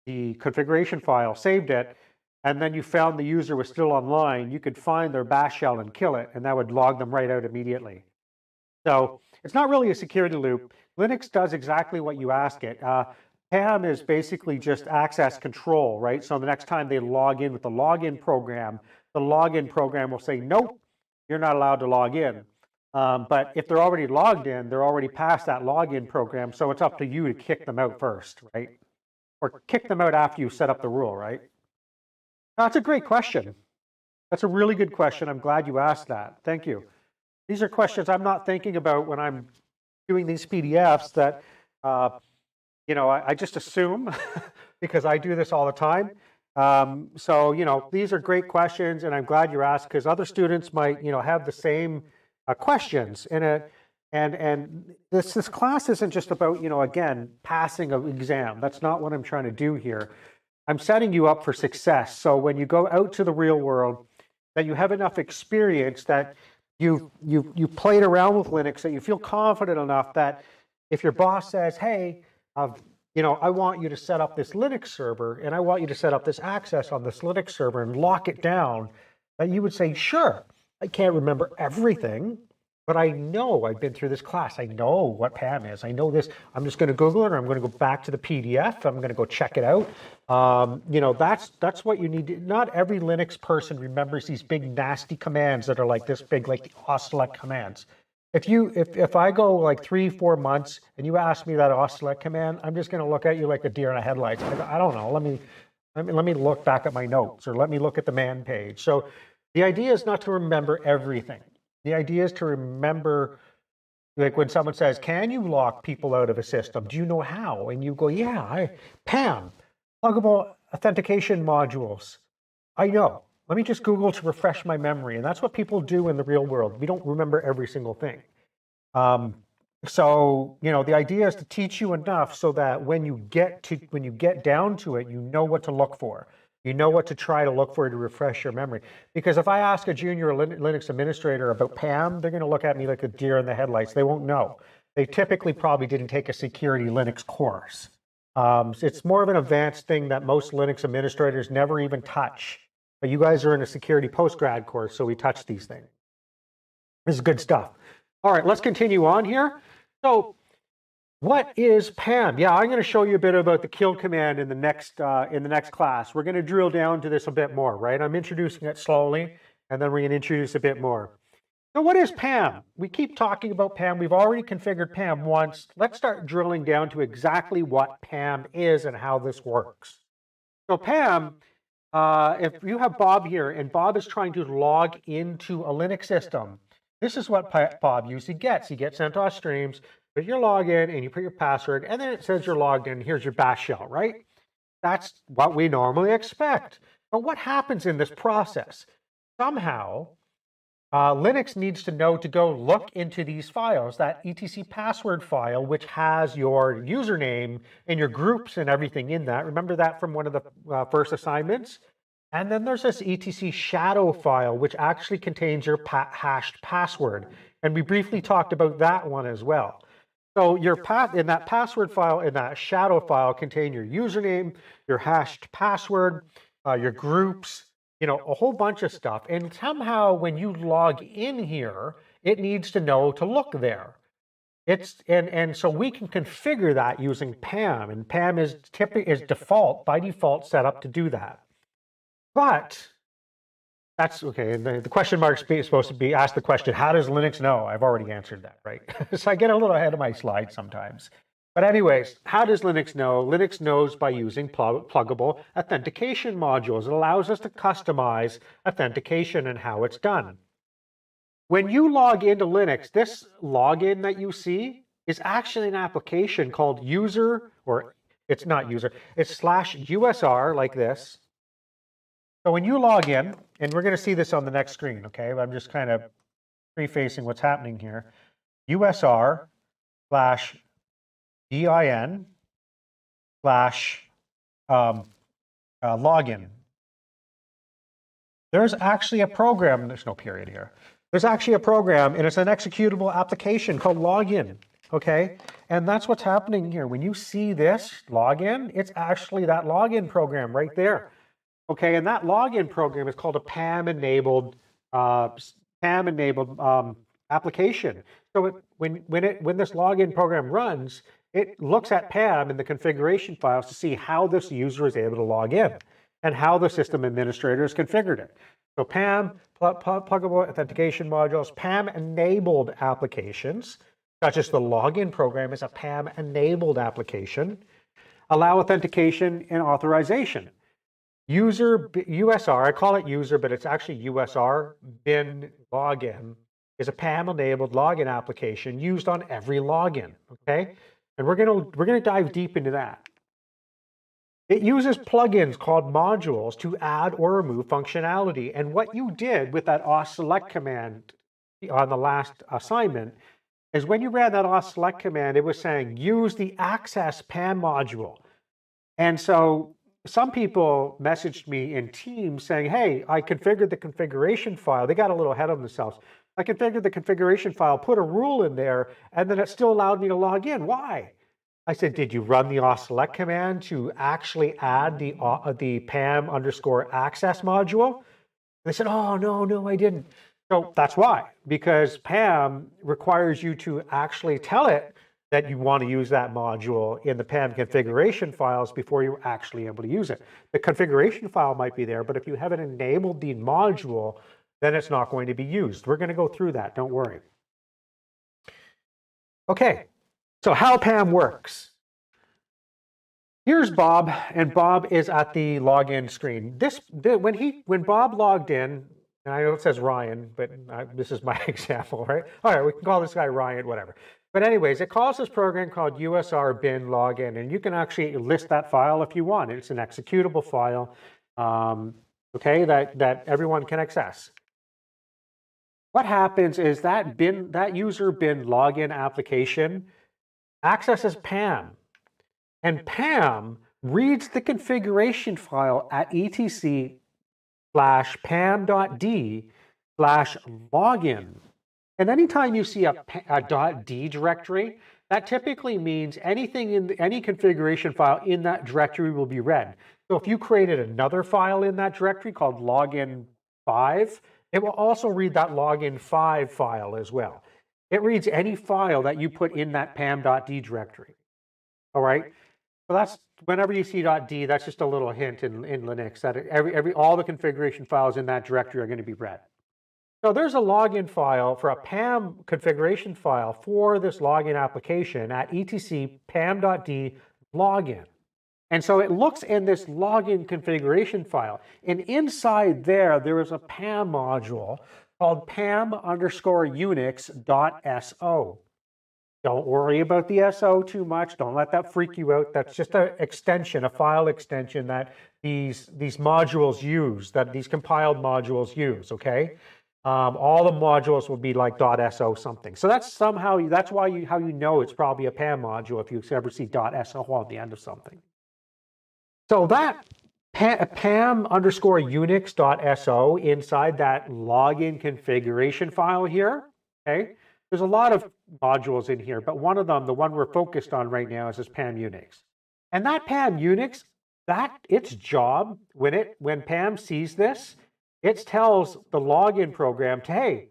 the configuration file, saved it, and then you found the user was still online, you could find their bash shell and kill it, and that would log them right out immediately. So it's not really a security loop. Linux does exactly what you ask it. PAM is basically just access control, right? So the next time they log in with the login program will say, nope, you're not allowed to log in. But if they're already logged in, they're already past that login program, so it's up to you to kick them out first, right? Or kick them out after you set up the rule, right? That's a great question. That's a really good question. I'm glad you asked that. Thank you. These are questions I'm not thinking about when I'm doing these PDFs that, I just assume because I do this all the time. So, these are great questions, and I'm glad you asked because other students might, have the same questions. And this class isn't just about, again, passing an exam. That's not what I'm trying to do here. I'm setting you up for success. So when you go out to the real world, that you have enough experience that you played around with Linux, that you feel confident enough that if your boss says, hey, I want you to set up this Linux server and I want you to set up this access on this Linux server and lock it down, that you would say, sure, I can't remember everything, but I know I've been through this class. I know what PAM is. I know this. I'm just going to Google it, or I'm going to go back to the PDF. I'm going to go check it out. That's what you need. Not every Linux person remembers these big nasty commands that are like this big, like the OSSELECT commands. If I go like 3-4 months and you ask me that OSSELECT command, I'm just going to look at you like a deer in the headlights. I don't know. Let me look back at my notes, or let me look at the man page. So the idea is not to remember everything. The idea is to remember, like when someone says, can you lock people out of a system? Do you know how? And you go, yeah, PAM, pluggable authentication modules. I know. Let me just Google to refresh my memory. And that's what people do in the real world. We don't remember every single thing. So, the idea is to teach you enough so that when you get down to it, you know what to look for. You know what to try to look for to refresh your memory. Because if I ask a junior Linux administrator about PAM, they're going to look at me like a deer in the headlights. They won't know. They typically probably didn't take a security Linux course. It's more of an advanced thing that most Linux administrators never even touch. But you guys are in a security postgrad course, so we touch these things. This is good stuff. All right, let's continue on here. So what is PAM? Yeah, I'm going to show you a bit about the kill command in the next class. We're going to drill down to this a bit more, right? I'm introducing it slowly, and then we're going to introduce a bit more. So what is PAM? We keep talking about PAM. We've already configured PAM once. Let's start drilling down to exactly what PAM is and how this works. So PAM, if you have Bob here, and Bob is trying to log into a Linux system, this is what Bob usually gets. He gets sent off streams, but you log in and you put your password, and then it says you're logged in. Here's your bash shell, right? That's what we normally expect. But what happens in this process? Somehow, Linux needs to know to go look into these files, that etc password file, which has your username and your groups and everything in that. Remember that from one of the first assignments? And then there's this etc shadow file, which actually contains your hashed password. And we briefly talked about that one as well. So your in that password file, in that shadow file, contain your username, your hashed password, your groups, you know, a whole bunch of stuff. And somehow when you log in here, it needs to know to look there. And so we can configure that using PAM, and PAM is by default set up to do that. But that's okay. And the question mark is supposed to be asked the question, how does Linux know? I've already answered that, right? So I get a little ahead of my slide sometimes. But anyways, how does Linux know? Linux knows by using pluggable authentication modules. It allows us to customize authentication and how it's done. When you log into Linux, this login that you see is actually an application called user, or it's not user, it's /usr like this. So when you log in, and we're going to see this on the next screen, okay? I'm just kind of prefacing what's happening here. usr/bin/login. There's actually a program, there's no period here. There's actually a program, and it's an executable application called login, okay? And that's what's happening here. When you see this login, it's actually that login program right there. Okay, and that login program is called a PAM-enabled application. So when this login program runs, it looks at PAM in the configuration files to see how this user is able to log in and how the system administrator has configured it. So PAM, pluggable authentication modules, PAM-enabled applications, such as the login program is a PAM-enabled application, allow authentication and authorization. USR, I call it user, but it's actually USR bin login, is a PAM-enabled login application used on every login. Okay, and we're gonna dive deep into that. It uses plugins called modules to add or remove functionality. And what you did with that select command on the last assignment is when you ran that select command, it was saying use the access PAM module. And so some people messaged me in Teams saying, hey, I configured the configuration file. They got a little ahead of themselves. I configured the configuration file, put a rule in there, and then it still allowed me to log in. Why? I said, did you run the select command to actually add the PAM_access module? They said, oh, no, I didn't. So that's why, because PAM requires you to actually tell it that you want to use that module in the PAM configuration files before you're actually able to use it. The configuration file might be there, but if you haven't enabled the module, then it's not going to be used. We're going to go through that, don't worry. Okay, so how PAM works. Here's Bob, and Bob is at the login screen. When Bob logged in, and I know it says Ryan, but this is my example, right? All right, we can call this guy Ryan, whatever. But anyways, it calls this program called USR bin login, and you can actually list that file if you want. It's an executable file, okay, that everyone can access. What happens is that user bin login application accesses PAM, and PAM reads the configuration file at etc/pam.d/login. And anytime you see a .d directory, that typically means anything in any configuration file in that directory will be read. So if you created another file in that directory called login5, it will also read that login5 file as well. It reads any file that you put in that pam.d directory. All right. So that's whenever you see .d, that's just a little hint in Linux that all the configuration files in that directory are going to be read. So there's a login file for a PAM configuration file for this login application at etc pam.d login. And so it looks in this login configuration file, and inside there is a PAM module called pam_unix.so. Don't worry about the SO too much. Don't let that freak you out. That's just an extension, a file extension that these modules use, that these compiled modules use, okay? All the modules will be like .so something. So that's how you know it's probably a PAM module if you ever see .so on the end of something. So that pam_unix.so inside that login configuration file here, okay? There's a lot of modules in here, but one of them, the one we're focused on right now, is this PAM Unix. And that PAM Unix, its job, when PAM sees this, it tells the login program to, hey,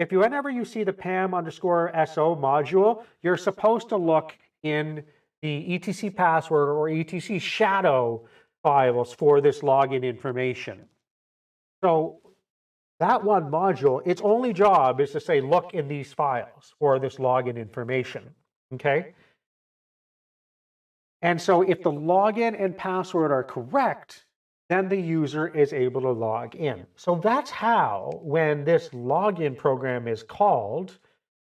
whenever you see the pam_so module, you're supposed to look in the etc password or etc shadow files for this login information. So that one module, its only job is to say, look in these files for this login information, okay? And so if the login and password are correct, then the user is able to log in. So that's how, when this login program is called,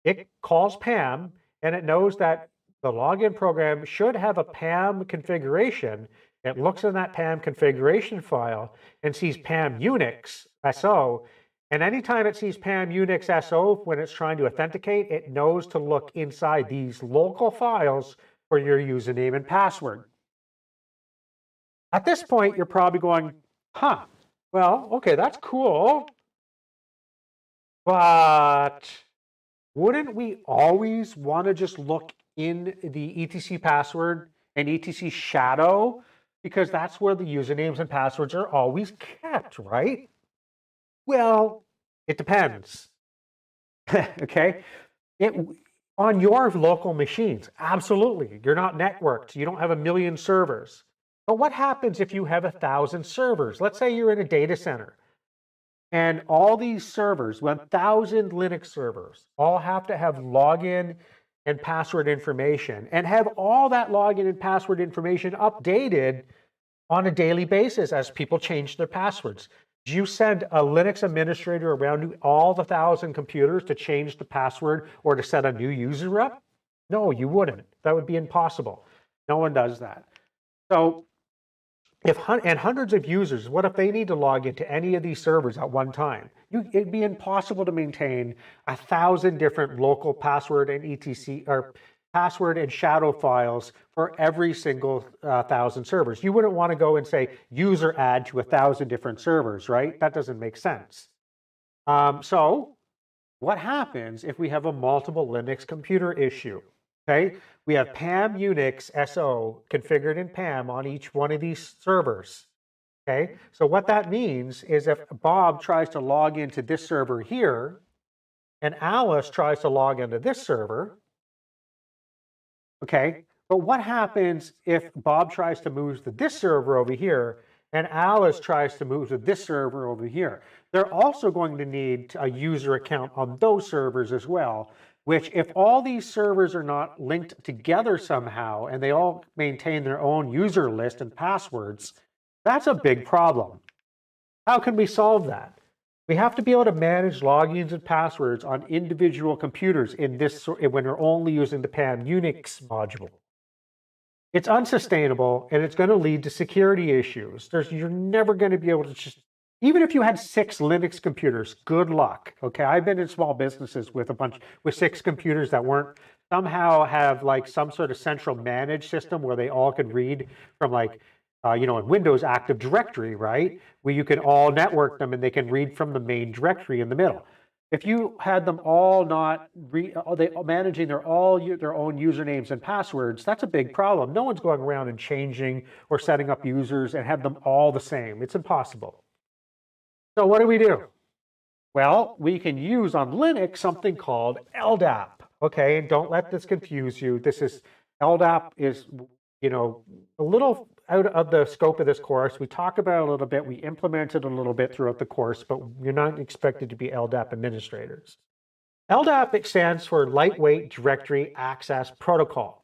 it calls PAM, and it knows that the login program should have a PAM configuration. It looks in that PAM configuration file and sees PAM Unix SO. And anytime it sees PAM Unix SO when it's trying to authenticate, it knows to look inside these local files for your username and password. At this point, you're probably going, well, okay, that's cool. But wouldn't we always want to just look in the etc password and etc shadow? Because that's where the usernames and passwords are always kept, right? Well, it depends. Okay? On your local machines, absolutely. You're not networked. You don't have 1 million servers. But what happens if you have 1,000 servers? Let's say you're in a data center, and all these servers, 1,000 Linux servers, all have to have login and password information, and have all that login and password information updated on a daily basis as people change their passwords. Do you send a Linux administrator around to all the 1,000 computers to change the password or to set a new user up? No, you wouldn't. That would be impossible. No one does that. So, and hundreds of users, what if they need to log into any of these servers at one time? It'd be impossible to maintain 1,000 different local password and etc or password and shadow files for every single 1,000 servers. You wouldn't want to go and say user add to 1,000 different servers, right? That doesn't make sense. So what happens if we have a multiple Linux computer issue? Okay, we have PAM Unix SO configured in PAM on each one of these servers. Okay, so what that means is if Bob tries to log into this server here, and Alice tries to log into this server, okay, but what happens if Bob tries to move to this server over here, and Alice tries to move to this server over here? They're also going to need a user account on those servers as well, which if all these servers are not linked together somehow and they all maintain their own user list and passwords, that's a big problem. How can we solve that? We have to be able to manage logins and passwords on individual computers when we're only using the PAM Unix module. It's unsustainable, and it's going to lead to security issues. You're never going to be able to just, even if you had 6 Linux computers, good luck. Okay, I've been in small businesses with 6 computers that weren't somehow have like some sort of central managed system where they all can read from like, you know, in Windows Active Directory, right? Where you can all network them and they can read from the main directory in the middle. If you had them all not managing their own usernames and passwords, that's a big problem. No one's going around and changing or setting up users and have them all the same. It's impossible. So what do? Well, we can use on Linux something called LDAP. Okay, and don't let this confuse you. LDAP is, you know, a little out of the scope of this course. We talk about it a little bit, we implement it a little bit throughout the course, but you're not expected to be LDAP administrators. LDAP stands for Lightweight Directory Access Protocol.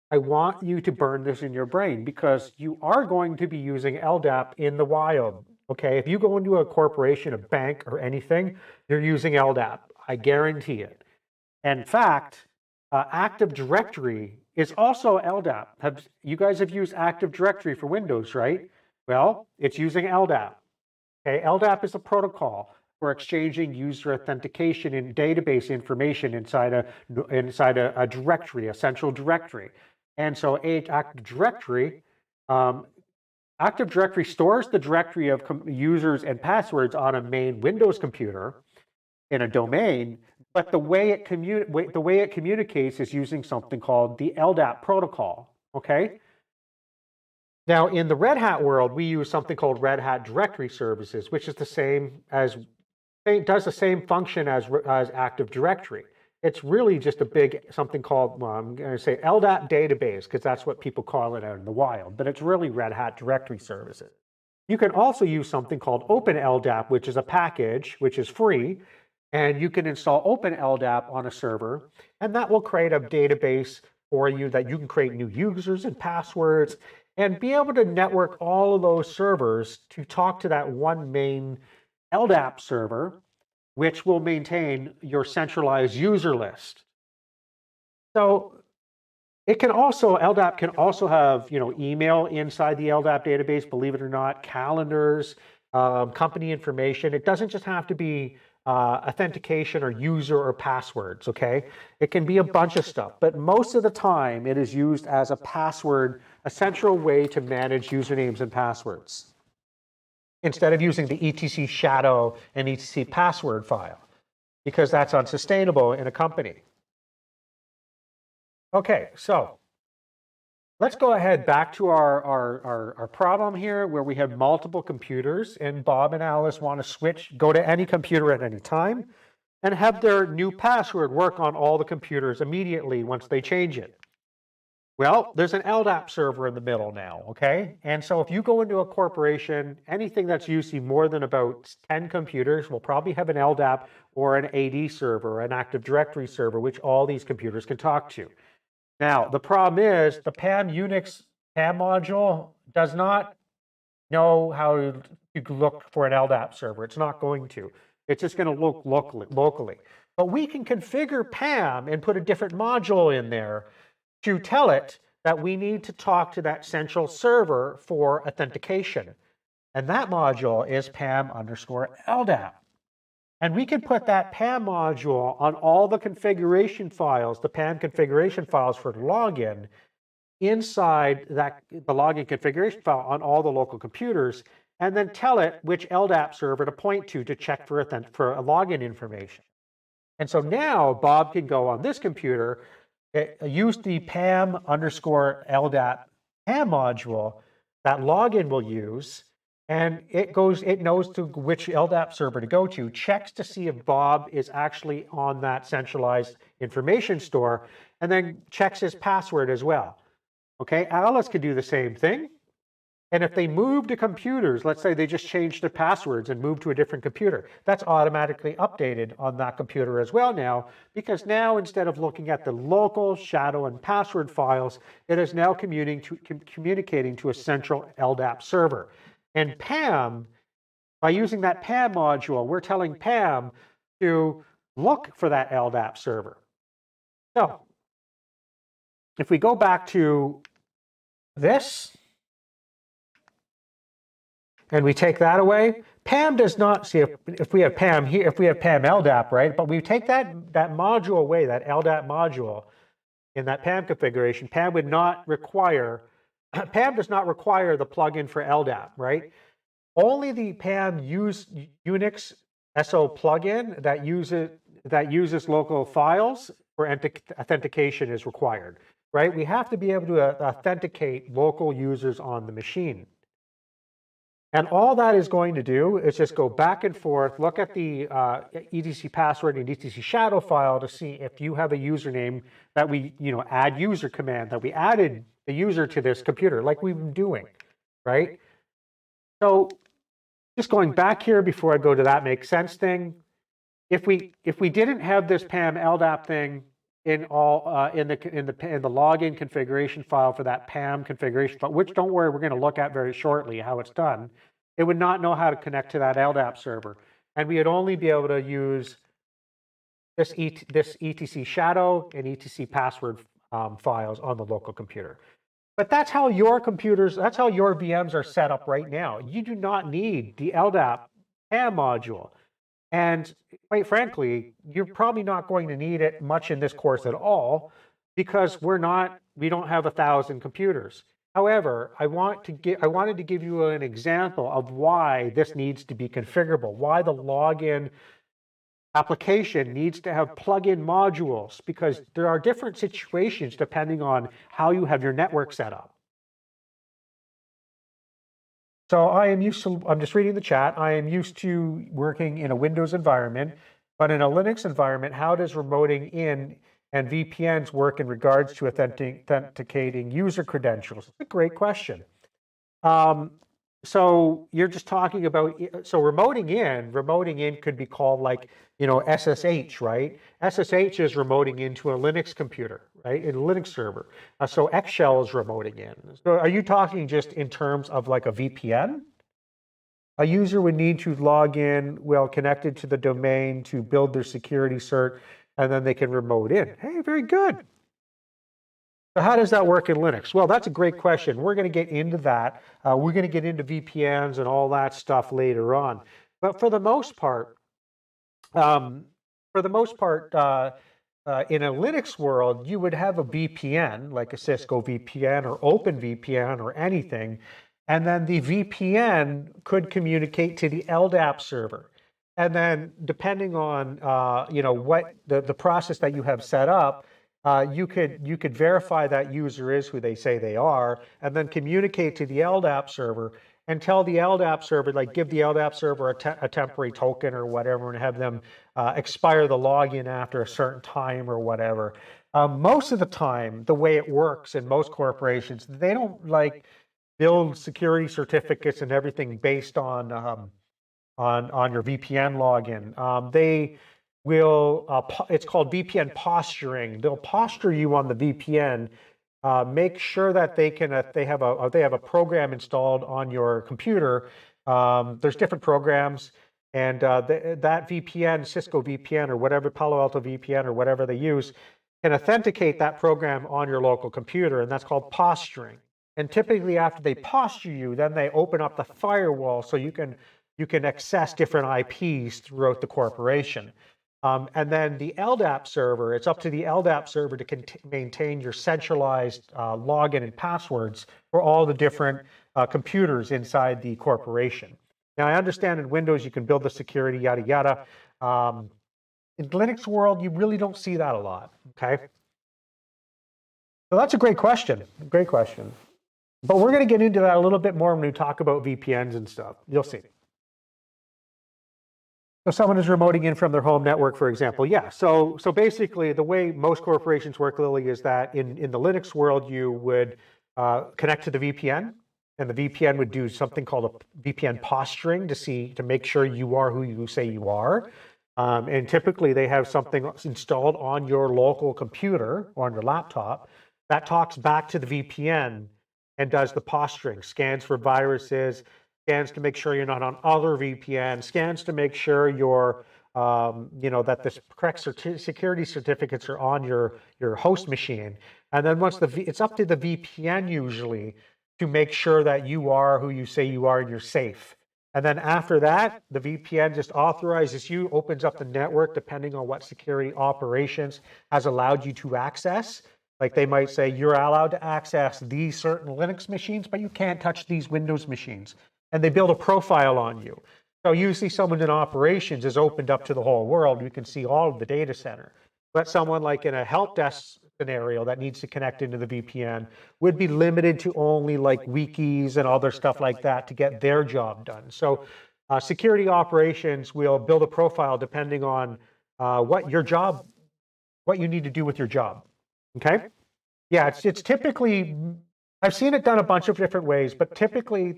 I want you to burn this in your brain because you are going to be using LDAP in the wild. Okay, if you go into a corporation, a bank, or anything, you're using LDAP. I guarantee it. In fact, Active Directory is also LDAP. You guys have used Active Directory for Windows, right? Well, it's using LDAP. Okay, LDAP is a protocol for exchanging user authentication and database information inside a directory, a central directory. And so Active Directory stores the directory of users and passwords on a main Windows computer in a domain, but the way it communicates is using something called the LDAP protocol, okay? Now, in the Red Hat world, we use something called Red Hat Directory Services, which is does the same function as Active Directory. It's really just something called, well, I'm going to say LDAP database, because that's what people call it out in the wild, but it's really Red Hat Directory Services. You can also use something called OpenLDAP, which is a package, which is free, and you can install OpenLDAP on a server, and that will create a database for you that you can create new users and passwords, and be able to network all of those servers to talk to that one main LDAP server, which will maintain your centralized user list. So LDAP can also have, you know, email inside the LDAP database, believe it or not, calendars, company information. It doesn't just have to be authentication or user or passwords, okay? It can be a bunch of stuff, but most of the time it is used as a central way to manage usernames and passwords, instead of using the etc shadow and etc password file, because that's unsustainable in a company. Okay, so let's go ahead back to our problem here where we have multiple computers, and Bob and Alice want to go to any computer at any time and have their new password work on all the computers immediately once they change it. Well, there's an LDAP server in the middle now, okay? And so if you go into a corporation, anything that's using more than about 10 computers will probably have an LDAP or an AD server, an Active Directory server, which all these computers can talk to. Now, the problem is the Unix PAM module does not know how to look for an LDAP server. It's not going to. It's just going to look locally. But we can configure PAM and put a different module in there to tell it that we need to talk to that central server for authentication. And that module is PAM_LDAP. And we can put that PAM module on all the configuration files, the PAM configuration files for the login, inside the login configuration file on all the local computers, and then tell it which LDAP server to point to check for login information. And so now Bob can go on this computer, use the PAM_LDAP PAM module that login will use, and it knows to which LDAP server to go to, checks to see if Bob is actually on that centralized information store, and then checks his password as well. Okay, Alice could do the same thing. And if they move to computers, let's say they just changed their passwords and moved to a different computer, that's automatically updated on that computer as well now, because now instead of looking at the local shadow and password files, it is now communicating to a central LDAP server. And PAM, by using that PAM module, we're telling PAM to look for that LDAP server. So if we go back to this, and we take that away, PAM does not see if we have PAM here, if we have PAM LDAP, right? But we take that module away, that LDAP module, in that PAM configuration, PAM would not require, PAM does not require the plugin for LDAP, right? Only the PAM Unix SO plugin that uses local files for authentication is required, right? We have to be able to authenticate local users on the machine. And all that is going to do is just go back and forth, look at the etc password and etc shadow file to see if you have a username that we, add user command, that we added the user to this computer like we've been doing, right? So just going back here before I go to that makes sense thing, if we didn't have this PAM LDAP thing in all in the login configuration file for that PAM configuration file, which don't worry, we're going to look at very shortly how it's done, it would not know how to connect to that LDAP server, and we would only be able to use this etc shadow and etc password files on the local computer. But that's how your computers, that's how your VMs are set up right now. You do not need the LDAP PAM module. And quite frankly, you're probably not going to need it much in this course at all because we don't have 1,000 computers. However, I wanted to give you an example of why this needs to be configurable, why the login application needs to have plug-in modules, because there are different situations depending on how you have your network set up. So I'm just reading the chat. I am used to working in a Windows environment, but in a Linux environment, how does remoting in and VPNs work in regards to authenticating user credentials? It's a great question. So you're just talking about, so remoting in could be called like, SSH, right? SSH is remoting into a Linux computer, right? In a Linux server. So Xshell is remoting in. So are you talking just in terms of like a VPN? A user would need to log in while connected to the domain to build their security cert, and then they can remote in. Hey, very good. So how does that work in Linux? Well, that's a great question. We're going to get into that. We're going to get into VPNs and all that stuff later on. But for the most part, in a Linux world, you would have a VPN, like a Cisco VPN or OpenVPN or anything, and then the VPN could communicate to the LDAP server. And then depending on what the process that you have set up, you could verify that user is who they say they are, and then communicate to the LDAP server and tell the LDAP server, like give the LDAP server a temporary token or whatever, and have them expire the login after a certain time or whatever. Most of the time, the way it works in most corporations, they don't like build security certificates and everything based on your VPN login. They will, it's called VPN posturing. They'll posture you on the VPN, make sure that they have a program installed on your computer. There's different programs, and that VPN, Cisco VPN or whatever, Palo Alto VPN or whatever they use, can authenticate that program on your local computer, and that's called posturing. And typically after they posture you, then they open up the firewall so you can access different IPs throughout the corporation. And then the LDAP server, it's up to the LDAP server to maintain your centralized login and passwords for all the different computers inside the corporation. Now, I understand in Windows you can build the security, yada, yada. In Linux world, you really don't see that a lot, okay? So that's a great question, great question. But we're going to get into that a little bit more when we talk about VPNs and stuff. You'll see. So someone is remoting in from their home network, for example. Yeah, so basically the way most corporations work, Lily, is that in the Linux world, you would connect to the VPN, and the VPN would do something called a VPN posturing to make sure you are who you say you are. And typically they have something installed on your local computer or on your laptop that talks back to the VPN and does the posturing, scans for viruses, scans to make sure you're not on other VPNs, scans to make sure you're, that the correct security certificates are on your host machine. And then once it's up to the VPN usually to make sure that you are who you say you are and you're safe. And then after that, the VPN just authorizes you, opens up the network depending on what security operations has allowed you to access. Like they might say, you're allowed to access these certain Linux machines, but you can't touch these Windows machines. And they build a profile on you. So usually someone in operations is opened up to the whole world. You can see all of the data center. But someone like in a help desk scenario that needs to connect into the VPN would be limited to only like wikis and other stuff like that to get their job done. So security operations will build a profile depending on what you need to do with your job. Okay? Yeah, it's typically, I've seen it done a bunch of different ways, but typically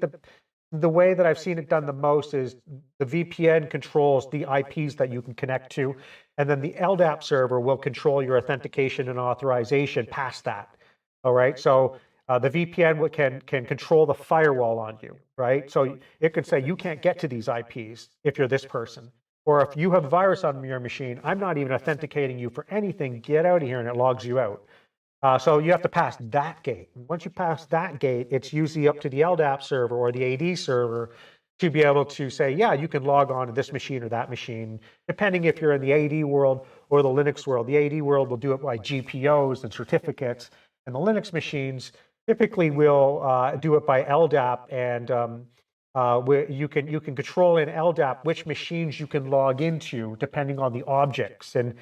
the way that I've seen it done the most is the VPN controls the IPs that you can connect to, and then the LDAP server will control your authentication and authorization past that. All right, so the VPN can control the firewall on you, right? So it could say you can't get to these IPs if you're this person. Or if you have a virus on your machine, I'm not even authenticating you for anything, get out of here, and it logs you out. So you have to pass that gate. Once you pass that gate, it's usually up to the LDAP server or the AD server to be able to say, yeah, you can log on to this machine or that machine, depending if you're in the AD world or the Linux world. The AD world will do it by GPOs and certificates, and the Linux machines typically will do it by LDAP, and where you can control in LDAP which machines you can log into depending on the objects. And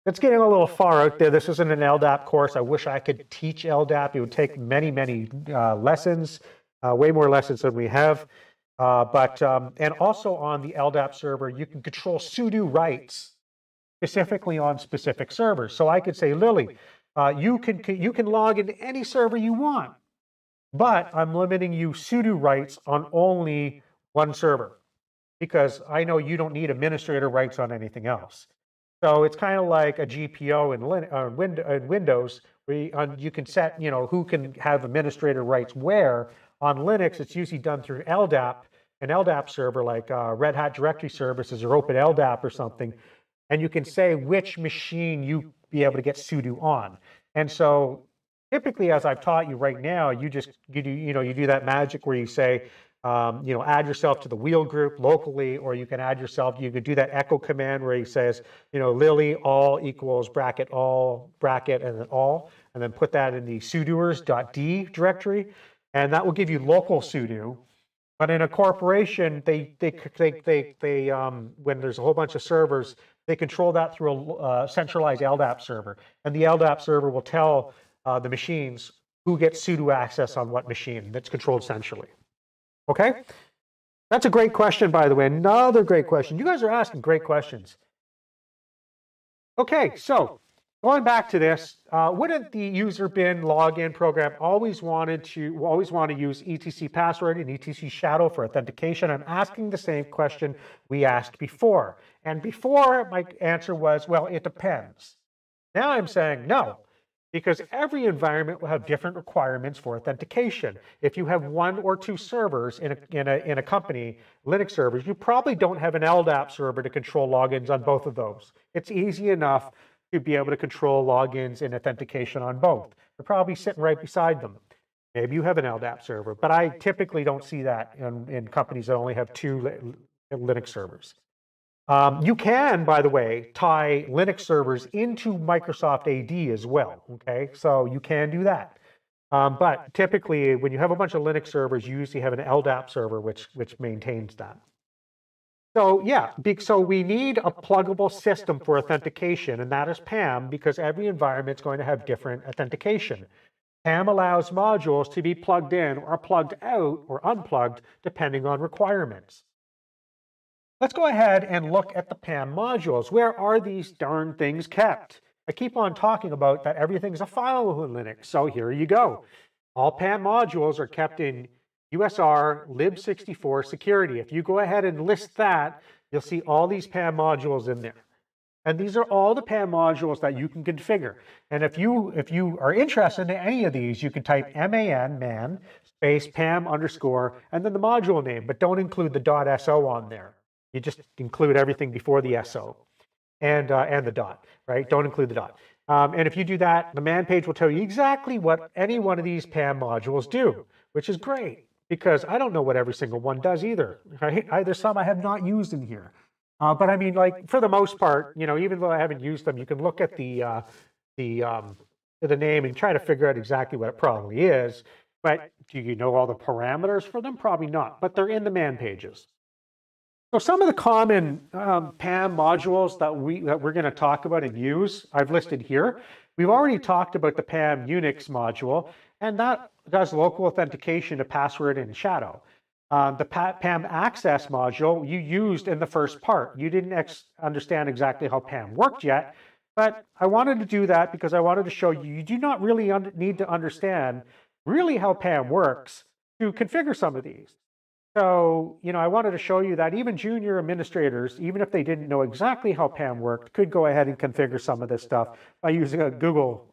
it's getting a little far out there. This isn't an LDAP course. I wish I could teach LDAP. It would take many, many lessons, way more lessons than we have. And also on the LDAP server, you can control sudo rights specifically on specific servers. So I could say, Lily, you can log into any server you want, but I'm limiting you sudo rights on only one server because I know you don't need administrator rights on anything else. So it's kind of like a GPO in Windows, where you can set, who can have administrator rights where. On Linux, it's usually done through LDAP, an LDAP server like Red Hat Directory Services or Open LDAP or something, and you can say which machine you be able to get sudo on. And so typically, as I've taught you right now, you do that magic where you say, add yourself to the wheel group locally, or you can add yourself, you could do that echo command where he says, Lily all equals bracket all bracket and then all, and then put that in the sudoers.d directory, and that will give you local sudo. But in a corporation, they when there's a whole bunch of servers, they control that through a centralized LDAP server, and the LDAP server will tell the machines who gets sudo access on what machine. That's controlled centrally. Okay? That's a great question, by the way. Another great question. You guys are asking great questions. Okay, so going back to this, wouldn't the user bin login program always want to use etc password and etc shadow for authentication? I'm asking the same question we asked before. And before, my answer was, well, it depends. Now I'm saying no, because every environment will have different requirements for authentication. If you have one or two servers in a company, Linux servers, you probably don't have an LDAP server to control logins on both of those. It's easy enough to be able to control logins and authentication on both. They're probably sitting right beside them. Maybe you have an LDAP server, but I typically don't see that in companies that only have two Linux servers. You can, by the way, tie Linux servers into Microsoft AD as well, okay? So you can do that. But typically, when you have a bunch of Linux servers, you usually have an LDAP server which maintains that. So yeah, so we need a pluggable system for authentication, and that is PAM, because every environment is going to have different authentication. PAM allows modules to be plugged in or plugged out or unplugged depending on requirements. Let's go ahead and look at the PAM modules. Where are these darn things kept? I keep on talking about that everything's a file in Linux, so here you go. All PAM modules are kept in USR lib64 security. If you go ahead and list that, you'll see all these PAM modules in there. And these are all the PAM modules that you can configure. And if you are interested in any of these, you can type man space PAM underscore and then the module name, but don't include the .so on there. You just include everything before the SO and the dot, right? Don't include the dot. And if you do that, the man page will tell you exactly what any one of these PAM modules do, which is great because I don't know what every single one does either, right? There's some I have not used in here. But I mean, like for the most part, even though I haven't used them, you can look at the the name and try to figure out exactly what it probably is. But do you know all the parameters for them? Probably not, but they're in the man pages. So some of the common PAM modules that we're going to talk about and use, I've listed here. We've already talked about the PAM Unix module, and that does local authentication to password and shadow. The PAM Access module you used in the first part. You didn't understand exactly how PAM worked yet, but I wanted to do that because I wanted to show you you do not really need to understand really how PAM works to configure some of these. So, I wanted to show you that even junior administrators, even if they didn't know exactly how PAM worked, could go ahead and configure some of this stuff by using a Google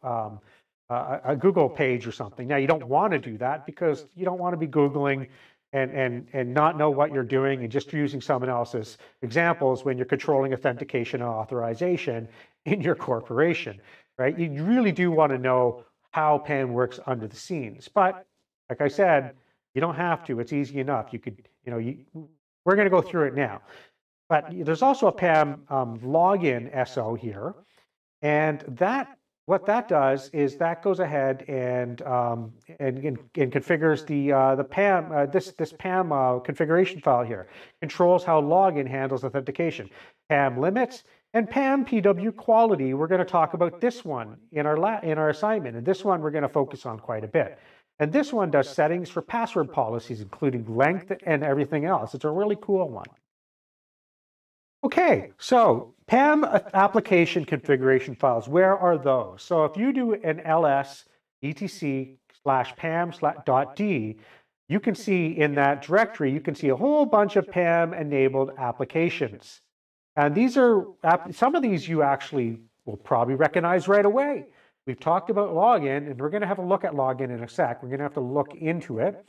page or something. Now, you don't want to do that because you don't want to be Googling and not know what you're doing and just using someone else's examples when you're controlling authentication and authorization in your corporation, right? You really do want to know how PAM works under the scenes. But like I said, you don't have to. It's easy enough. You could, we're going to go through it now. But there's also a PAM login SO here, and what that does is that goes ahead and configures the PAM this PAM configuration file here. Controls how login handles authentication, PAM limits, and PAM PW quality. We're going to talk about this one in our assignment, and this one we're going to focus on quite a bit. And this one does settings for password policies, including length and everything else. It's a really cool one. Okay, so PAM application configuration files, where are those? So if you do an ls etc/pam/.d, you can see in that directory, you can see a whole bunch of PAM-enabled applications. And these are, some of these you actually will probably recognize right away. We've talked about login, and we're going to have a look at login in a sec. We're going to have to look into it.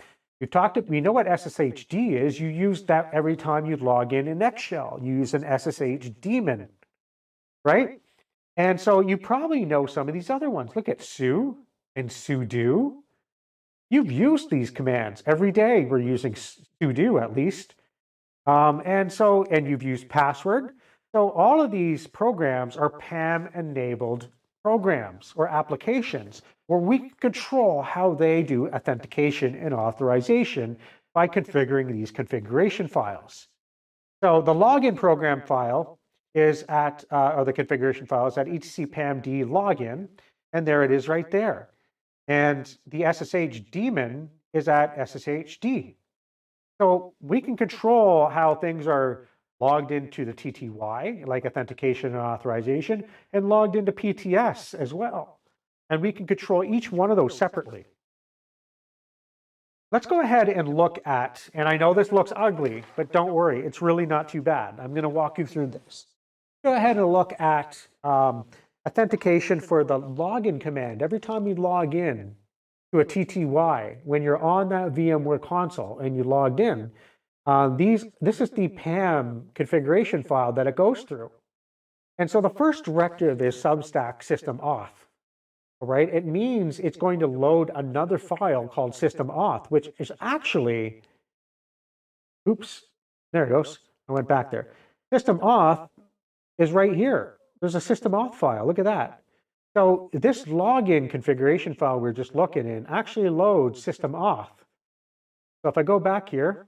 We know what SSHD is. You use that every time you log in Xshell. You use an SSH daemon, right? And so you probably know some of these other ones. Look at su and sudo. You've used these commands every day. We're using sudo at least. And you've used password. So all of these programs are PAM-enabled programs or applications where we control how they do authentication and authorization by configuring these configuration files. So the login program file is at, or the configuration file is at etc pamd login, and there it is right there. And the SSH daemon is at sshd. So we can control how things are logged into the TTY, like authentication and authorization, and logged into PTS as well. And we can control each one of those separately. Let's go ahead and look at, and I know this looks ugly, but don't worry, it's really not too bad. I'm going to walk you through this. Go ahead and look at authentication for the login command. Every time you log in to a TTY, when you're on that VMware console and you logged in, this is the PAM configuration file that it goes through. And so the first directive is substack system auth. All right, it means it's going to load another file called system auth, which is actually, oops, there it goes. I went back there. System auth is right here. There's a system auth file. Look at that. So this login configuration file we're just looking in actually loads system auth. So if I go back here,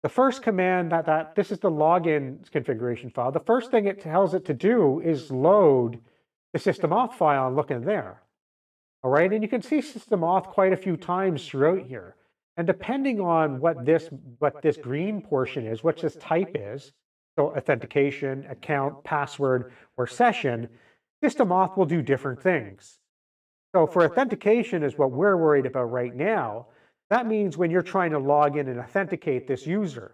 the first command this is the login configuration file. The first thing it tells it to do is load the system auth file and look in there. All right, and you can see system auth quite a few times throughout here. And depending on what this green portion is, what this type is, so authentication, account, password, or session, system auth will do different things. So for authentication is what we're worried about right now. That means when you're trying to log in and authenticate this user,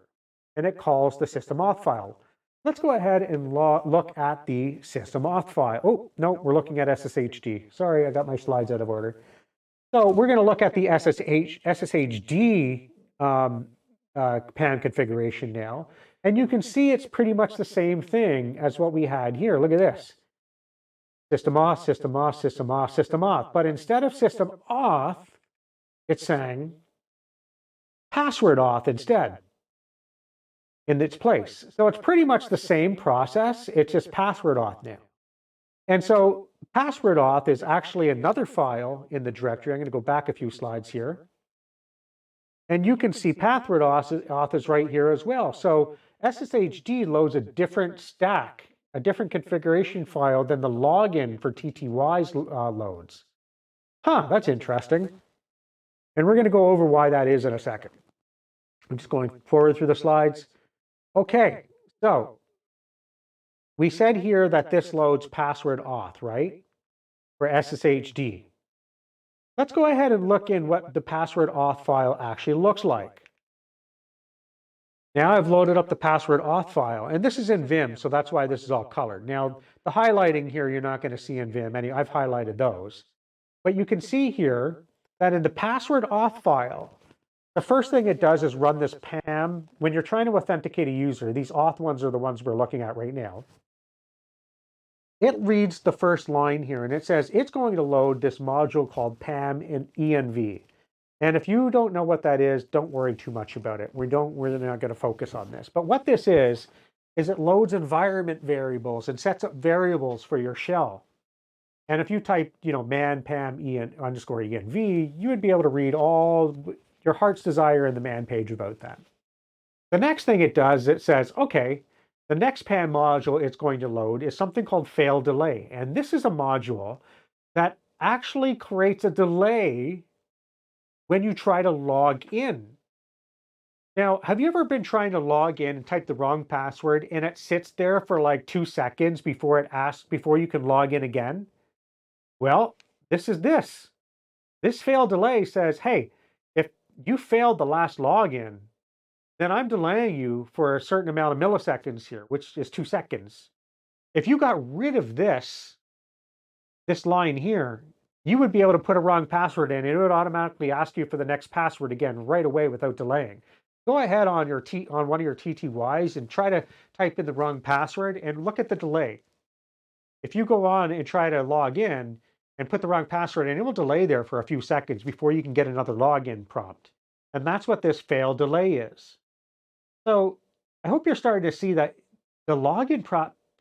and it calls the system auth file. Let's go ahead and look at the system auth file. Oh, no, we're looking at SSHD. Sorry, I got my slides out of order. So we're going to look at the SSHD PAM configuration now. And you can see it's pretty much the same thing as what we had here. Look at this. System auth, system auth, system auth, system auth. But instead of system auth, it's saying password auth instead in its place. So it's pretty much the same process. It's just password auth now. And so Password auth is actually another file in the directory. I'm going to go back a few slides here. And you can see password auth is right here as well. So SSHD loads a different stack, a different configuration file than the login for TTY's loads. Huh, that's interesting. And we're going to go over why that is in a second. I'm just going forward through the slides. Okay, so we said here that this loads password auth, right? For SSHD. Let's go ahead and look in what the password auth file actually looks like. Now I've loaded up the password auth file, and this is in Vim, so that's why this is all colored. Now, the highlighting here you're not going to see in Vim. I've highlighted those. But you can see here that in the password auth file, the first thing it does is run this PAM. When you're trying to authenticate a user, these auth ones are the ones we're looking at right now. It reads the first line here, and it says it's going to load this module called PAM in env. And if you don't know what that is, don't worry too much about it. We're not going to focus on this. But what this is it loads environment variables and sets up variables for your shell. And if you type, man pam underscore env, you would be able to read all your heart's desire in the man page about that. The next thing it does, it says, okay, the next PAM module it's going to load is something called fail delay. And this is a module that actually creates a delay when you try to log in. Now, have you ever been trying to log in and type the wrong password and it sits there for like 2 seconds before you can log in again? Well, this is this. This fail delay says, hey, if you failed the last login, then I'm delaying you for a certain amount of milliseconds here, which is 2 seconds. If you got rid of this line here, you would be able to put a wrong password in, and it would automatically ask you for the next password again right away without delaying. Go ahead on one of your TTYs and try to type in the wrong password and look at the delay. If you go on and try to log in and put the wrong password in, it will delay there for a few seconds before you can get another login prompt. And that's what this fail delay is. So I hope you're starting to see that the login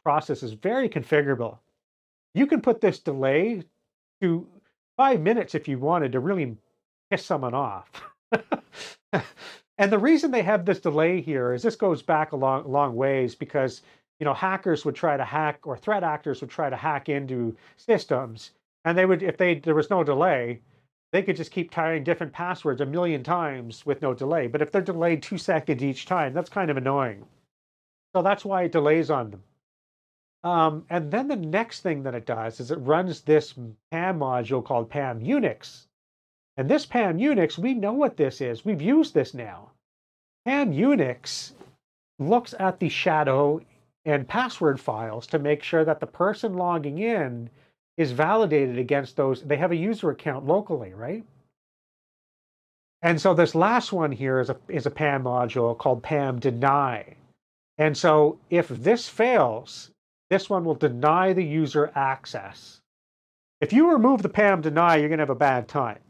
process is very configurable. You can put this delay to 5 minutes if you wanted to really piss someone off. And the reason they have this delay here is this goes back a long ways because hackers would try to hack, or threat actors would try to hack into systems, and they would, if there was no delay, they could just keep trying different passwords 1,000,000 times with no delay. But if they're delayed 2 seconds each time, that's kind of annoying. So that's why it delays on them. And then the next thing that it does is it runs this PAM module called PAM Unix. And this PAM Unix, we know what this is. We've used this now. PAM Unix looks at the shadow and password files to make sure that the person logging in is validated against those. They have a user account locally, right? And so this last one here is a PAM module called PAM deny. And so if this fails, this one will deny the user access. If you remove the PAM deny, you're going to have a bad time.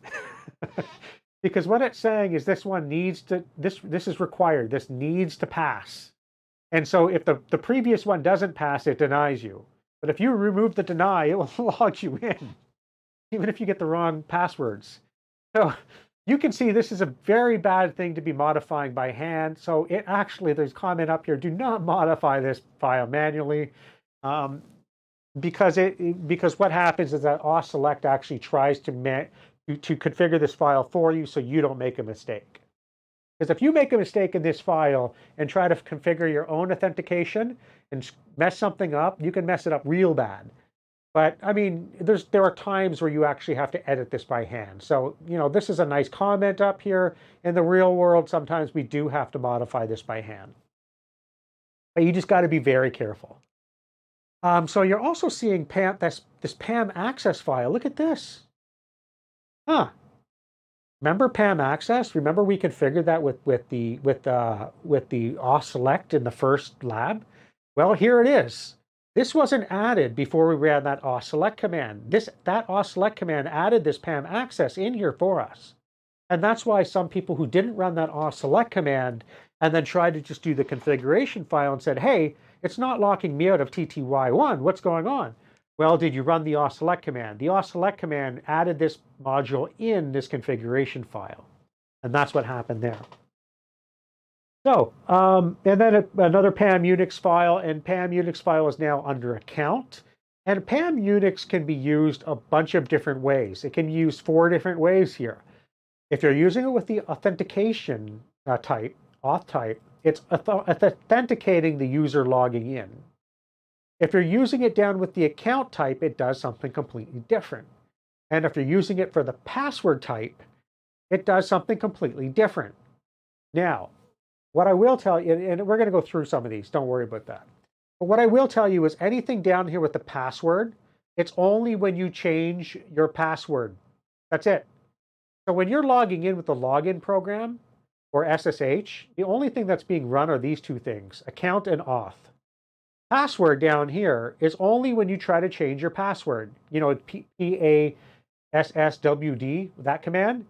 Because what it's saying is this one needs to, this is required, this needs to pass. And so if the previous one doesn't pass, it denies you. But if you remove the deny, it will log you in, even if you get the wrong passwords. So you can see this is a very bad thing to be modifying by hand. So it actually, there's a comment up here, do not modify this file manually. Because what happens is that authselect actually tries to configure this file for you so you don't make a mistake. Because if you make a mistake in this file and try to configure your own authentication and mess something up, you can mess it up real bad. But I mean, there are times where you actually have to edit this by hand. So, this is a nice comment up here. In the real world, sometimes we do have to modify this by hand. But you just got to be very careful. So you're also seeing this PAM access file. Look at this. Huh. Remember PAM access? Remember we configured that with the authselect in the first lab? Well, here it is. This wasn't added before we ran that authselect command. That authselect command added this PAM access in here for us. And that's why some people who didn't run that authselect command and then tried to just do the configuration file and said, hey, it's not locking me out of TTY1. What's going on? Well, did you run the auth-select command? The auth-select command added this module in this configuration file. And that's what happened there. So, and then another PAM Unix file, and PAM Unix file is now under account. And PAM Unix can be used a bunch of different ways. It can be used 4 different ways here. If you're using it with the authentication type, auth type, it's authenticating the user logging in. If you're using it down with the account type, it does something completely different. And if you're using it for the password type, it does something completely different. Now, what I will tell you, and we're going to go through some of these, don't worry about that. But what I will tell you is anything down here with the password, it's only when you change your password. That's it. So when you're logging in with the login program or SSH, the only thing that's being run are these 2 things, account and auth. Password down here is only when you try to change your password. You know, PASSWD, that command,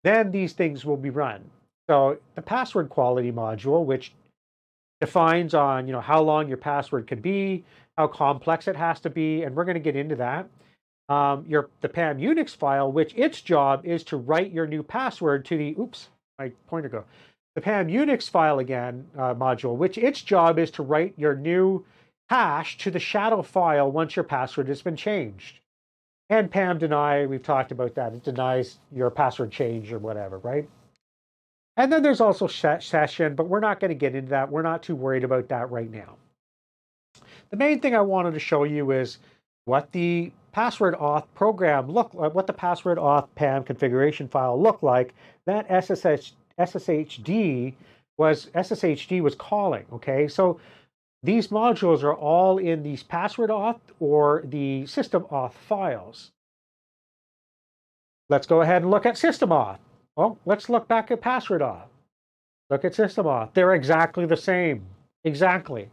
then these things will be run. So the password quality module, which defines on, how long your password can be, how complex it has to be, and we're going to get into that. The PAM Unix file, which its job is to write your new password to the, oops, my pointer go. The PAM Unix file again, module, which its job is to write your new hash to the shadow file once your password has been changed. And PAM deny, we've talked about that. It denies your password change or whatever, right? And then there's also session, but we're not going to get into that. We're not too worried about that right now. The main thing I wanted to show you is what the password auth program what the password auth PAM configuration file looked like. That SSHD was calling. Okay, so these modules are all in these password auth or the system auth files. Let's go ahead and look at system auth. Well, let's look back at password auth. Look at system auth. They're exactly the same. Exactly.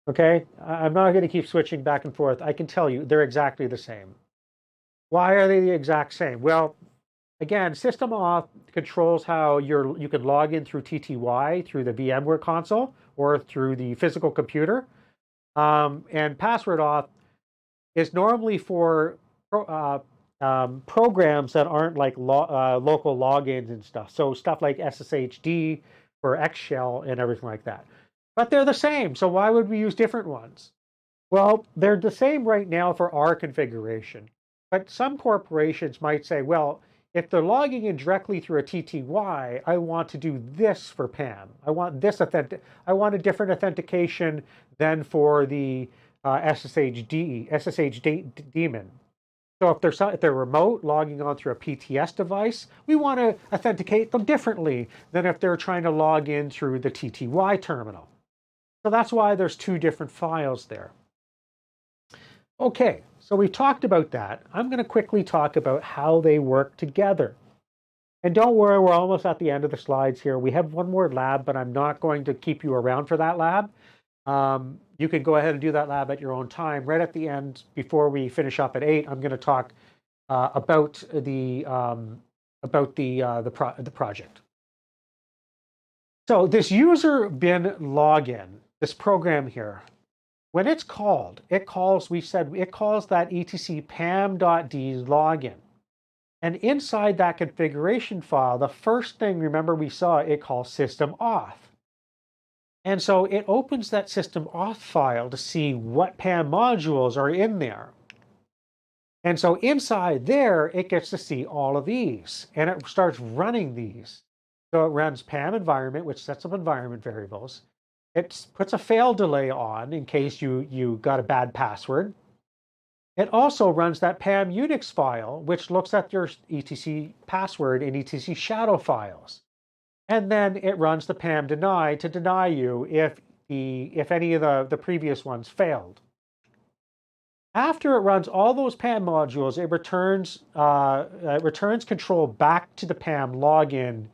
Okay, I'm not going to keep switching back and forth. I can tell you they're exactly the same. Why are they the exact same? Well, again, system auth controls how you can log in through TTY, through the VMware console, or through the physical computer. And password auth is normally for programs that aren't like local logins and stuff. So stuff like SSHD or Xshell and everything like that. But they're the same, so why would we use different ones? Well, they're the same right now for our configuration. But some corporations might say, well, if they're logging in directly through a TTY, I want to do this for PAM. I want this I want a different authentication than for the SSH daemon. So if they're remote, logging on through a PTS device, we want to authenticate them differently than if they're trying to log in through the TTY terminal. So that's why there's 2 different files there. Okay, so we talked about that. I'm going to quickly talk about how they work together. And don't worry, we're almost at the end of the slides here. We have one more lab, but I'm not going to keep you around for that lab. You can go ahead and do that lab at your own time. Right at the end, before we finish up at 8, I'm going to talk about the project. So this user bin login, this program here, when it's called, it calls that etc pam.d login. And inside that configuration file, the first thing, remember we saw, it calls system auth. And so it opens that system auth file to see what PAM modules are in there. And so inside there, it gets to see all of these, and it starts running these. So it runs PAM environment, which sets up environment variables. It puts a fail delay on in case you got a bad password. It also runs that PAM Unix file, which looks at your etc password and etc shadow files. And then it runs the PAM deny to deny you if any of the previous ones failed. After it runs all those PAM modules, it returns control back to the PAM login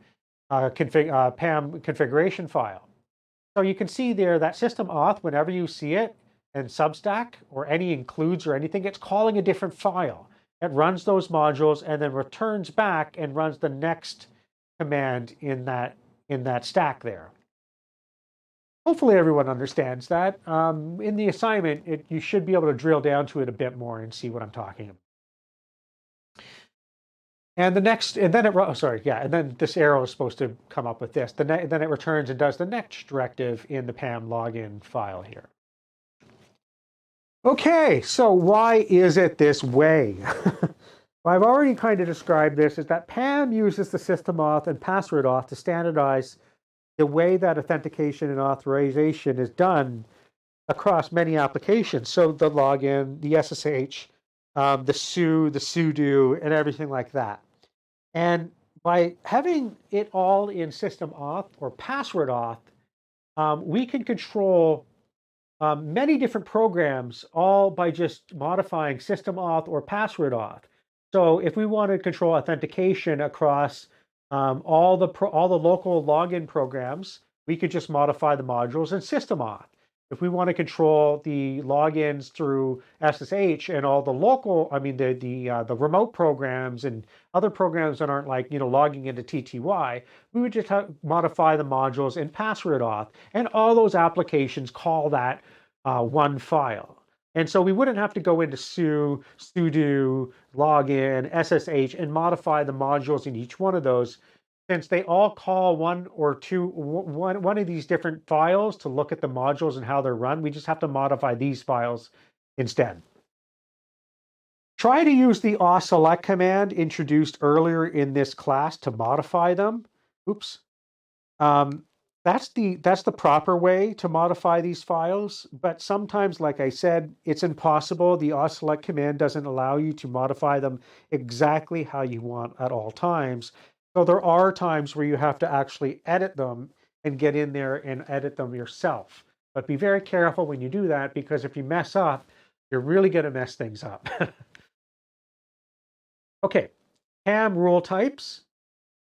PAM configuration file. So you can see there that system auth, whenever you see it in Substack or any includes or anything, it's calling a different file. It runs those modules and then returns back and runs the next command in that stack there. Hopefully everyone understands that. In the assignment, you should be able to drill down to it a bit more and see what I'm talking about. And the next, and then it, oh, sorry, yeah, and then this arrow is supposed to come up with this. Then it returns and does the next directive in the PAM login file here. Okay, so why is it this way? Well, I've already kind of described this, is that PAM uses the system auth and password auth to standardize the way that authentication and authorization is done across many applications. So the login, the SSH, the su, the sudo, and everything like that. And by having it all in system auth or password auth, we can control many different programs all by just modifying system auth or password auth. So if we want to control authentication across all the local login programs, we could just modify the modules in system auth. If we want to control the logins through SSH and all the local, I mean the remote programs and other programs that aren't like logging into TTY, we would just modify the modules in password auth, and all those applications call that one file. And so we wouldn't have to go into su, sudo, login, SSH, and modify the modules in each one of those, since they all call one of these different files to look at the modules and how they're run. We just have to modify these files instead. Try to use the select command introduced earlier in this class to modify them. Oops. That's the proper way to modify these files, but sometimes, like I said, it's impossible. The select command doesn't allow you to modify them exactly how you want at all times. So there are times where you have to actually edit them and get in there and edit them yourself. But be very careful when you do that, because if you mess up, you're really going to mess things up. Okay, PAM rule types.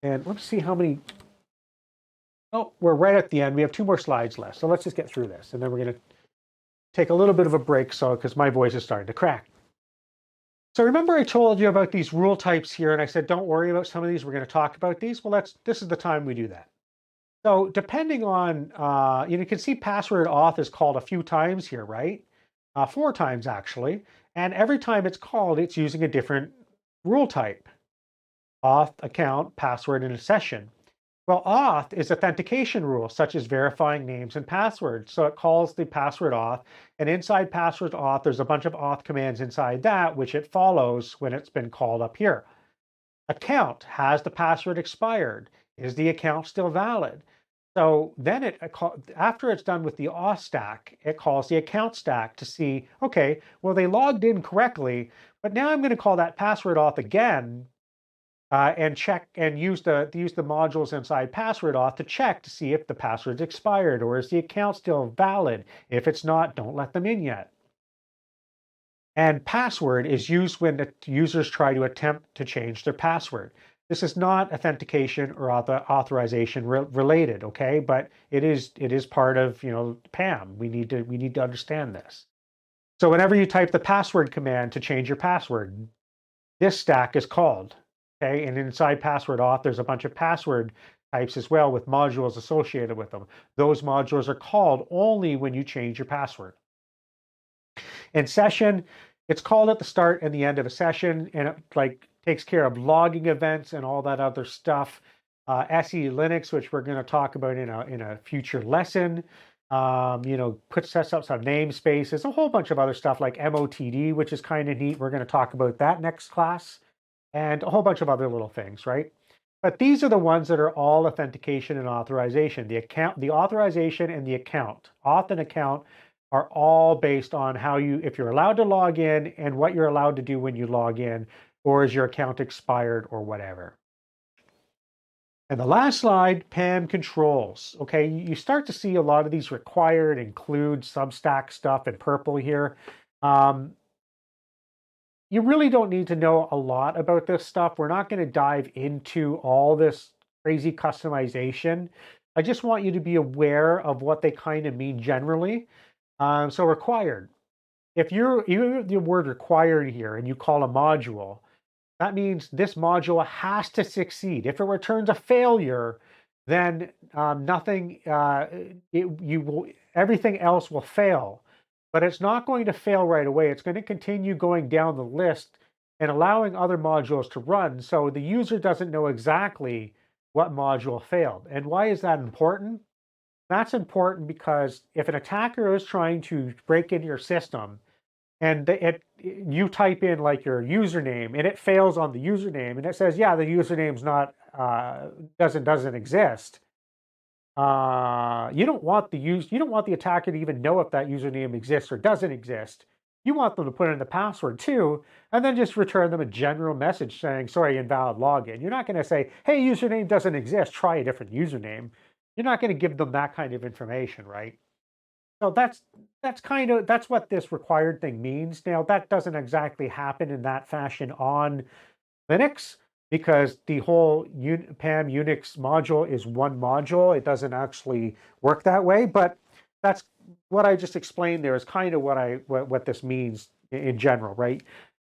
And let's see how many. Oh, we're right at the end. We have 2 more slides left. So let's just get through this. And then we're going to take a little bit of a break because my voice is starting to crack. So remember I told you about these rule types here, and I said, don't worry about some of these. We're going to talk about these. Well, this is the time we do that. So depending on, you can see password auth is called a few times here, right? 4 times actually. And every time it's called, it's using a different rule type. Auth, account, password, and a session. Well, auth is authentication rules, such as verifying names and passwords. So it calls the password auth, and inside password auth, there's a bunch of auth commands inside that, which it follows when it's been called up here. Account, has the password expired? Is the account still valid? So then after it's done with the auth stack, it calls the account stack to see, okay, well, they logged in correctly, but now I'm going to call that password auth again and check and use the modules inside password auth to check to see if the password's expired, or is the account still valid. If it's not, don't let them in yet. And password is used when the users try to attempt to change their password. This is not authentication or authorization related, okay? But it is part of PAM. We need to understand this. So whenever you type the password command to change your password, this stack is called. Okay, and inside password auth, there's a bunch of password types as well with modules associated with them. Those modules are called only when you change your password. In session, it's called at the start and the end of a session, and it takes care of logging events and all that other stuff. SE Linux, which we're going to talk about in a future lesson. Sets up some namespaces, a whole bunch of other stuff like MOTD, which is kind of neat. We're going to talk about that next class. And a whole bunch of other little things, right? But these are the ones that are all authentication and authorization. The authorization and the account. Auth and account are all based on if you're allowed to log in and what you're allowed to do when you log in, or is your account expired or whatever. And the last slide, PAM controls. Okay, you start to see a lot of these required include Substack stuff in purple here. You really don't need to know a lot about this stuff. We're not going to dive into all this crazy customization. I just want you to be aware of what they kind of mean generally. So required. If you have the word required here and you call a module, that means this module has to succeed. If it returns a failure, then everything else will fail. But it's not going to fail right away. It's going to continue going down the list and allowing other modules to run. So the user doesn't know exactly what module failed. And why is that important? That's important because if an attacker is trying to break into your system and you type in like your username and it fails on the username and it says, yeah, the username's not doesn't exist. You don't want the attacker to even know if that username exists or doesn't exist. You want them to put in the password too, and then just return them a general message saying, sorry, invalid login. You're not going to say, hey, username doesn't exist, try a different username. You're not going to give them that kind of information, right? So that's what this required thing means. Now, that doesn't exactly happen in that fashion on Linux, because the whole PAM Unix module is one module. It doesn't actually work that way, but that's what I just explained there is kind of what this means in general, right?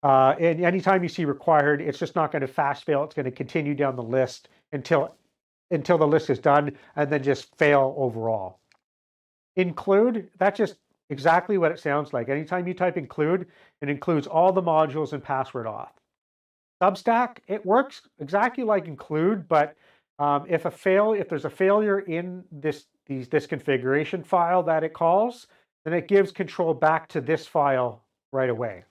And anytime you see required, it's just not going to fast fail. It's going to continue down the list until the list is done and then just fail overall. Include, that's just exactly what it sounds like. Anytime you type include, it includes all the modules and password auth. Substack, it works exactly like include, but if there's a failure in this configuration file that it calls, then it gives control back to this file right away.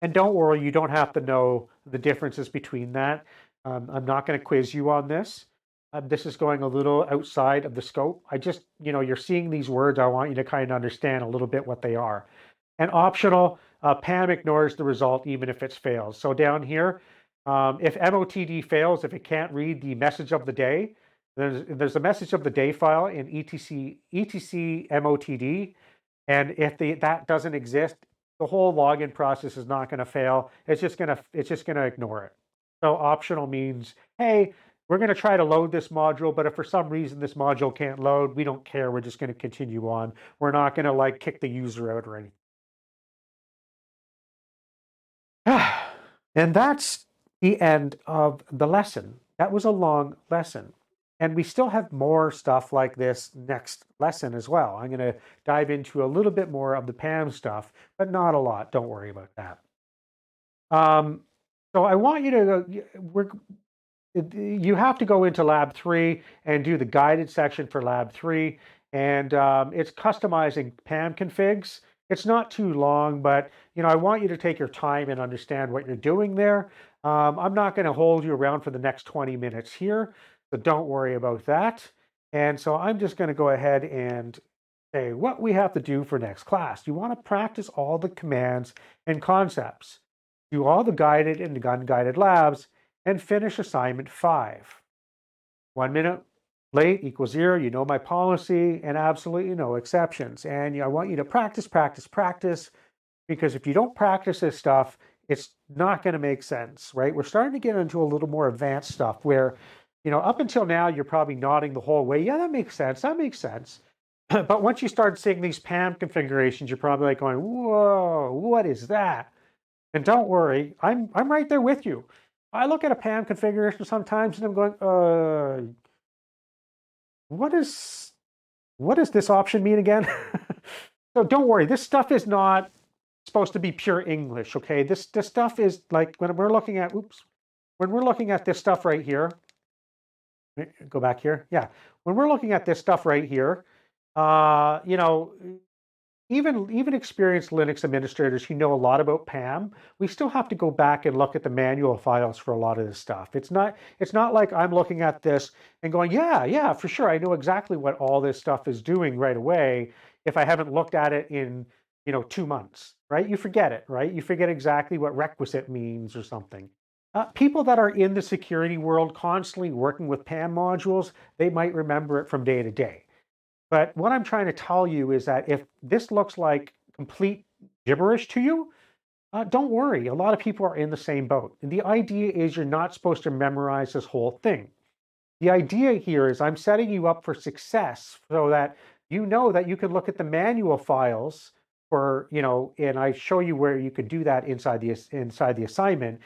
And don't worry, you don't have to know the differences between that. I'm not going to quiz you on this. This is going a little outside of the scope. I just, you're seeing these words. I want you to kind of understand a little bit what they are. And optional, PAM ignores the result even if it fails. So down here, if MOTD fails, if it can't read the message of the day, there's a message of the day file in etc MOTD, and if that doesn't exist, the whole login process is not going to fail. It's just going to ignore it. So optional means, hey, we're going to try to load this module, but if for some reason this module can't load, we don't care. We're just going to continue on. We're not going to like kick the user out or anything. And that's the end of the lesson. That was a long lesson. And we still have more stuff like this next lesson as well. I'm going to dive into a little bit more of the PAM stuff, but not a lot. Don't worry about that. So I want you to, you have to go into Lab 3 and do the guided section for Lab 3. And it's customizing PAM configs. It's not too long, but I want you to take your time and understand what you're doing there. I'm not going to hold you around for the next 20 minutes here, so don't worry about that. And so I'm just going to go ahead and say what we have to do for next class. You want to practice all the commands and concepts, do all the guided and unguided labs, and finish assignment 5. 1 minute late equals 0. You know my policy, and absolutely no exceptions. And I want you to practice, practice, practice, because if you don't practice this stuff, it's not going to make sense, right? We're starting to get into a little more advanced stuff where, up until now, you're probably nodding the whole way. Yeah, that makes sense. That makes sense. But once you start seeing these PAM configurations, you're probably like going, whoa, what is that? And don't worry, I'm right there with you. I look at a PAM configuration sometimes and I'm going, what does this option mean again? So don't worry, this stuff is not supposed to be pure English, okay? This stuff is like when we're looking at this stuff right here. Go back here. Yeah, when we're looking at this stuff right here, even experienced Linux administrators who know a lot about PAM, we still have to go back and look at the manual files for a lot of this stuff. It's not like I'm looking at this and going, yeah, for sure, I know exactly what all this stuff is doing right away if I haven't looked at it in 2 months, right? You forget it, right? You forget exactly what requisite means or something. People that are in the security world constantly working with PAM modules, they might remember it from day to day. But what I'm trying to tell you is that if this looks like complete gibberish to you, don't worry. A lot of people are in the same boat. And the idea is you're not supposed to memorize this whole thing. The idea here is I'm setting you up for success so that you know that you can look at the manual files for, and I show you where you could do that inside the assignment.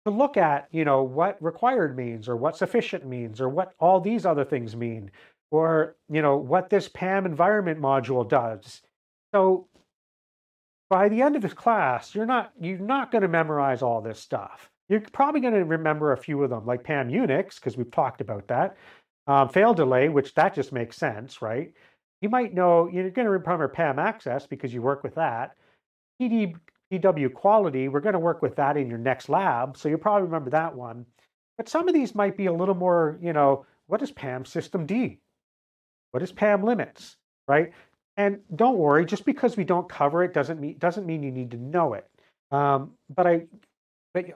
to look at, what required means, or what sufficient means, or what all these other things mean, or, what this PAM environment module does. So by the end of this class, you're not going to memorize all this stuff. You're probably going to remember a few of them, like PAM Unix, because we've talked about that. Fail delay, which that just makes sense, right? You might know, you're going to remember PAM access because you work with that. PW quality, we're going to work with that in your next lab, so you'll probably remember that one. But some of these might be a little more, what is PAM system D? What is PAM limits, right? And don't worry, just because we don't cover it doesn't mean you need to know it. But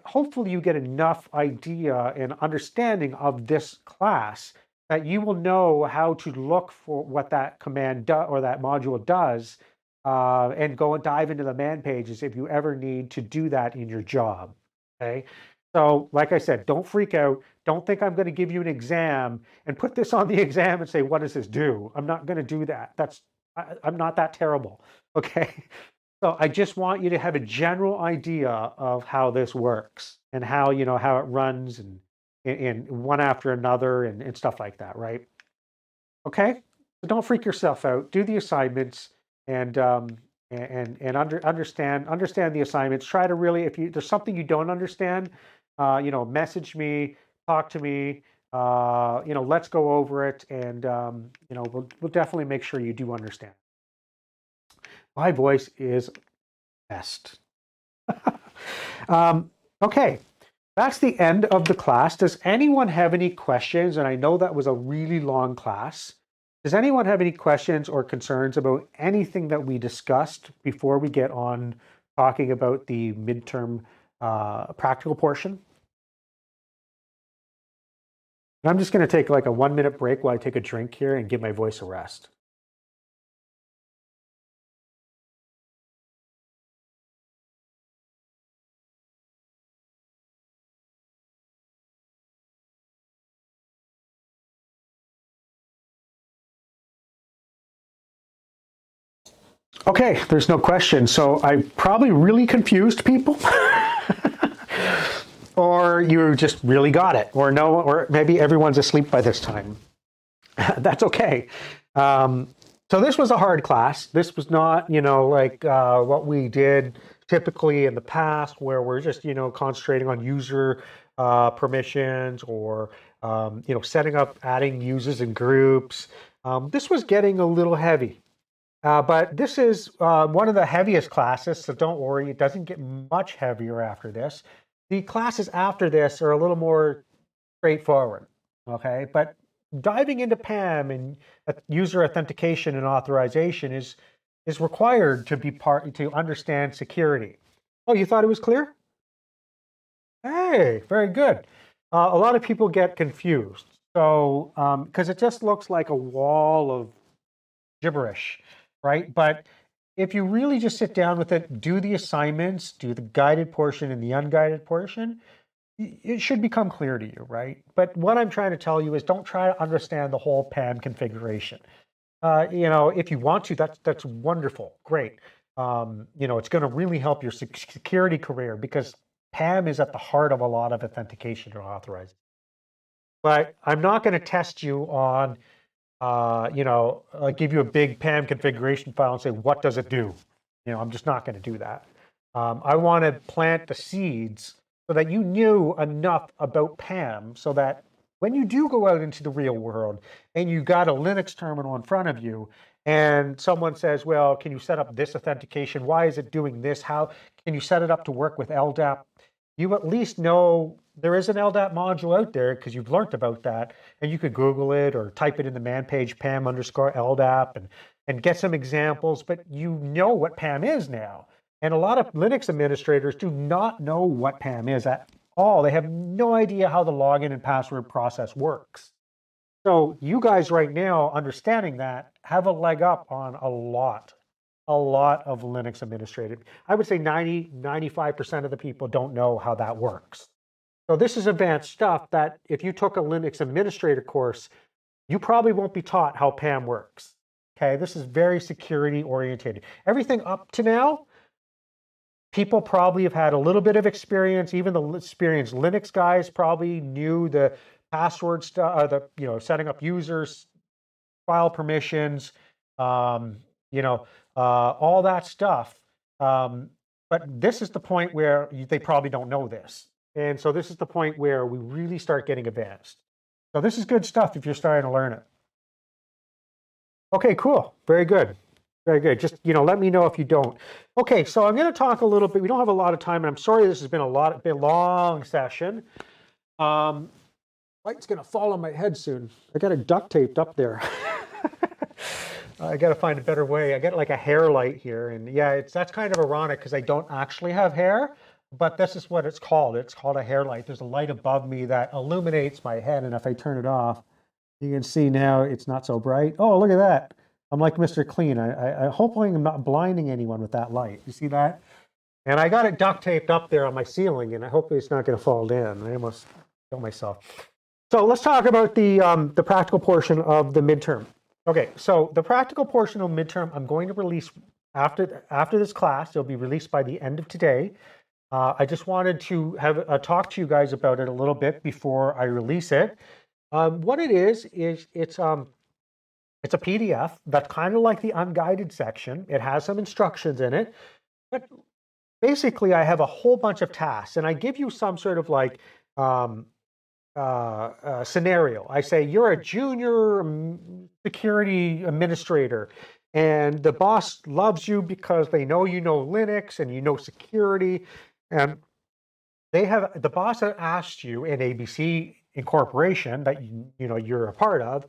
hopefully you get enough idea and understanding of this class that you will know how to look for what that command or that module does, and go and dive into the man pages if you ever need to do that in your job. Okay. So like I said, don't freak out. Don't think I'm going to give you an exam and put this on the exam and say, what does this do? I'm not going to do that. I'm not that terrible. Okay. So I just want you to have a general idea of how this works and how, how it runs and one after another and stuff like that. Right. Okay. So don't freak yourself out. Do the assignments and understand the assignments. Try to really, if there's something you don't understand, message me, talk to me, let's go over it, and we'll definitely make sure you do understand. My voice is best. Okay, that's the end of the class. Does anyone have any questions? And I know that was a really long class. Does anyone have any questions or concerns about anything that we discussed before we get on talking about the midterm practical portion? And I'm just going to take like a 1-minute break while I take a drink here and give my voice a rest. Okay, there's no question. So I probably really confused people. Or you just really got it, or no, or maybe everyone's asleep by this time. That's okay. So this was a hard class. This was not, like what we did typically in the past, where we're just, concentrating on user permissions, or, setting up, adding users and groups. This was getting a little heavy. But this is one of the heaviest classes, so don't worry, it doesn't get much heavier after this. The classes after this are a little more straightforward, okay? But diving into PAM and user authentication and authorization is required to understand security. Oh, you thought it was clear? Hey, very good. A lot of people get confused, so because it just looks like a wall of gibberish, right? But if you really just sit down with it, do the assignments, do the guided portion and the unguided portion, it should become clear to you, right? But what I'm trying to tell you is don't try to understand the whole PAM configuration. If you want to, that's wonderful, great. It's going to really help your security career, because PAM is at the heart of a lot of authentication or authorization. But I'm not going to test you on give you a big PAM configuration file and say, what does it do? I'm just not going to do that. I want to plant the seeds so that you knew enough about PAM so that when you do go out into the real world and you got a Linux terminal in front of you and someone says, well, can you set up this authentication? Why is it doing this? How can you set it up to work with LDAP? You at least know there is an LDAP module out there because you've learned about that, and you could Google it or type it in the man page, PAM_LDAP, and get some examples, but you know what PAM is now. And a lot of Linux administrators do not know what PAM is at all. They have no idea how the login and password process works. So you guys right now, understanding that, have a leg up on a lot of Linux administrators. I would say 95% of the people don't know how that works. So this is advanced stuff that if you took a Linux administrator course, you probably won't be taught how PAM works. Okay, this is very security oriented. Everything up to now, people probably have had a little bit of experience. Even the experienced Linux guys probably knew the password stuff, setting up users, file permissions, um, all that stuff. But this is the point where they probably don't know this. And so this is the point where we really start getting advanced. So this is good stuff if you're starting to learn it. Okay, cool. Very good. Very good. Just, let me know if you don't. Okay, so I'm going to talk a little bit. We don't have a lot of time, and I'm sorry this has been a long session. Light's going to fall on my head soon. I got it duct taped up there. I got to find a better way. I got like a hair light here, and yeah, that's kind of ironic because I don't actually have hair, but this is what it's called. It's called a hair light. There's a light above me that illuminates my head, and if I turn it off, you can see now it's not so bright. Oh, look at that. I'm like Mr. Clean. I hopefully I'm not blinding anyone with that light. You see that? And I got it duct taped up there on my ceiling, and I hope it's not going to fall down. I almost killed myself. So let's talk about the practical portion of the midterm. Okay, so the practical portion of midterm, I'm going to release after this class. It'll be released by the end of today. I just wanted to have a talk to you guys about it a little bit before I release it. What it is it's a PDF that's kind of like the unguided section. It has some instructions in it, but basically I have a whole bunch of tasks, and I give you some sort of like scenario. I say you're a junior security administrator, and the boss loves you because they know you know Linux and you know security, and the boss has asked you in ABC Incorporation that you're a part of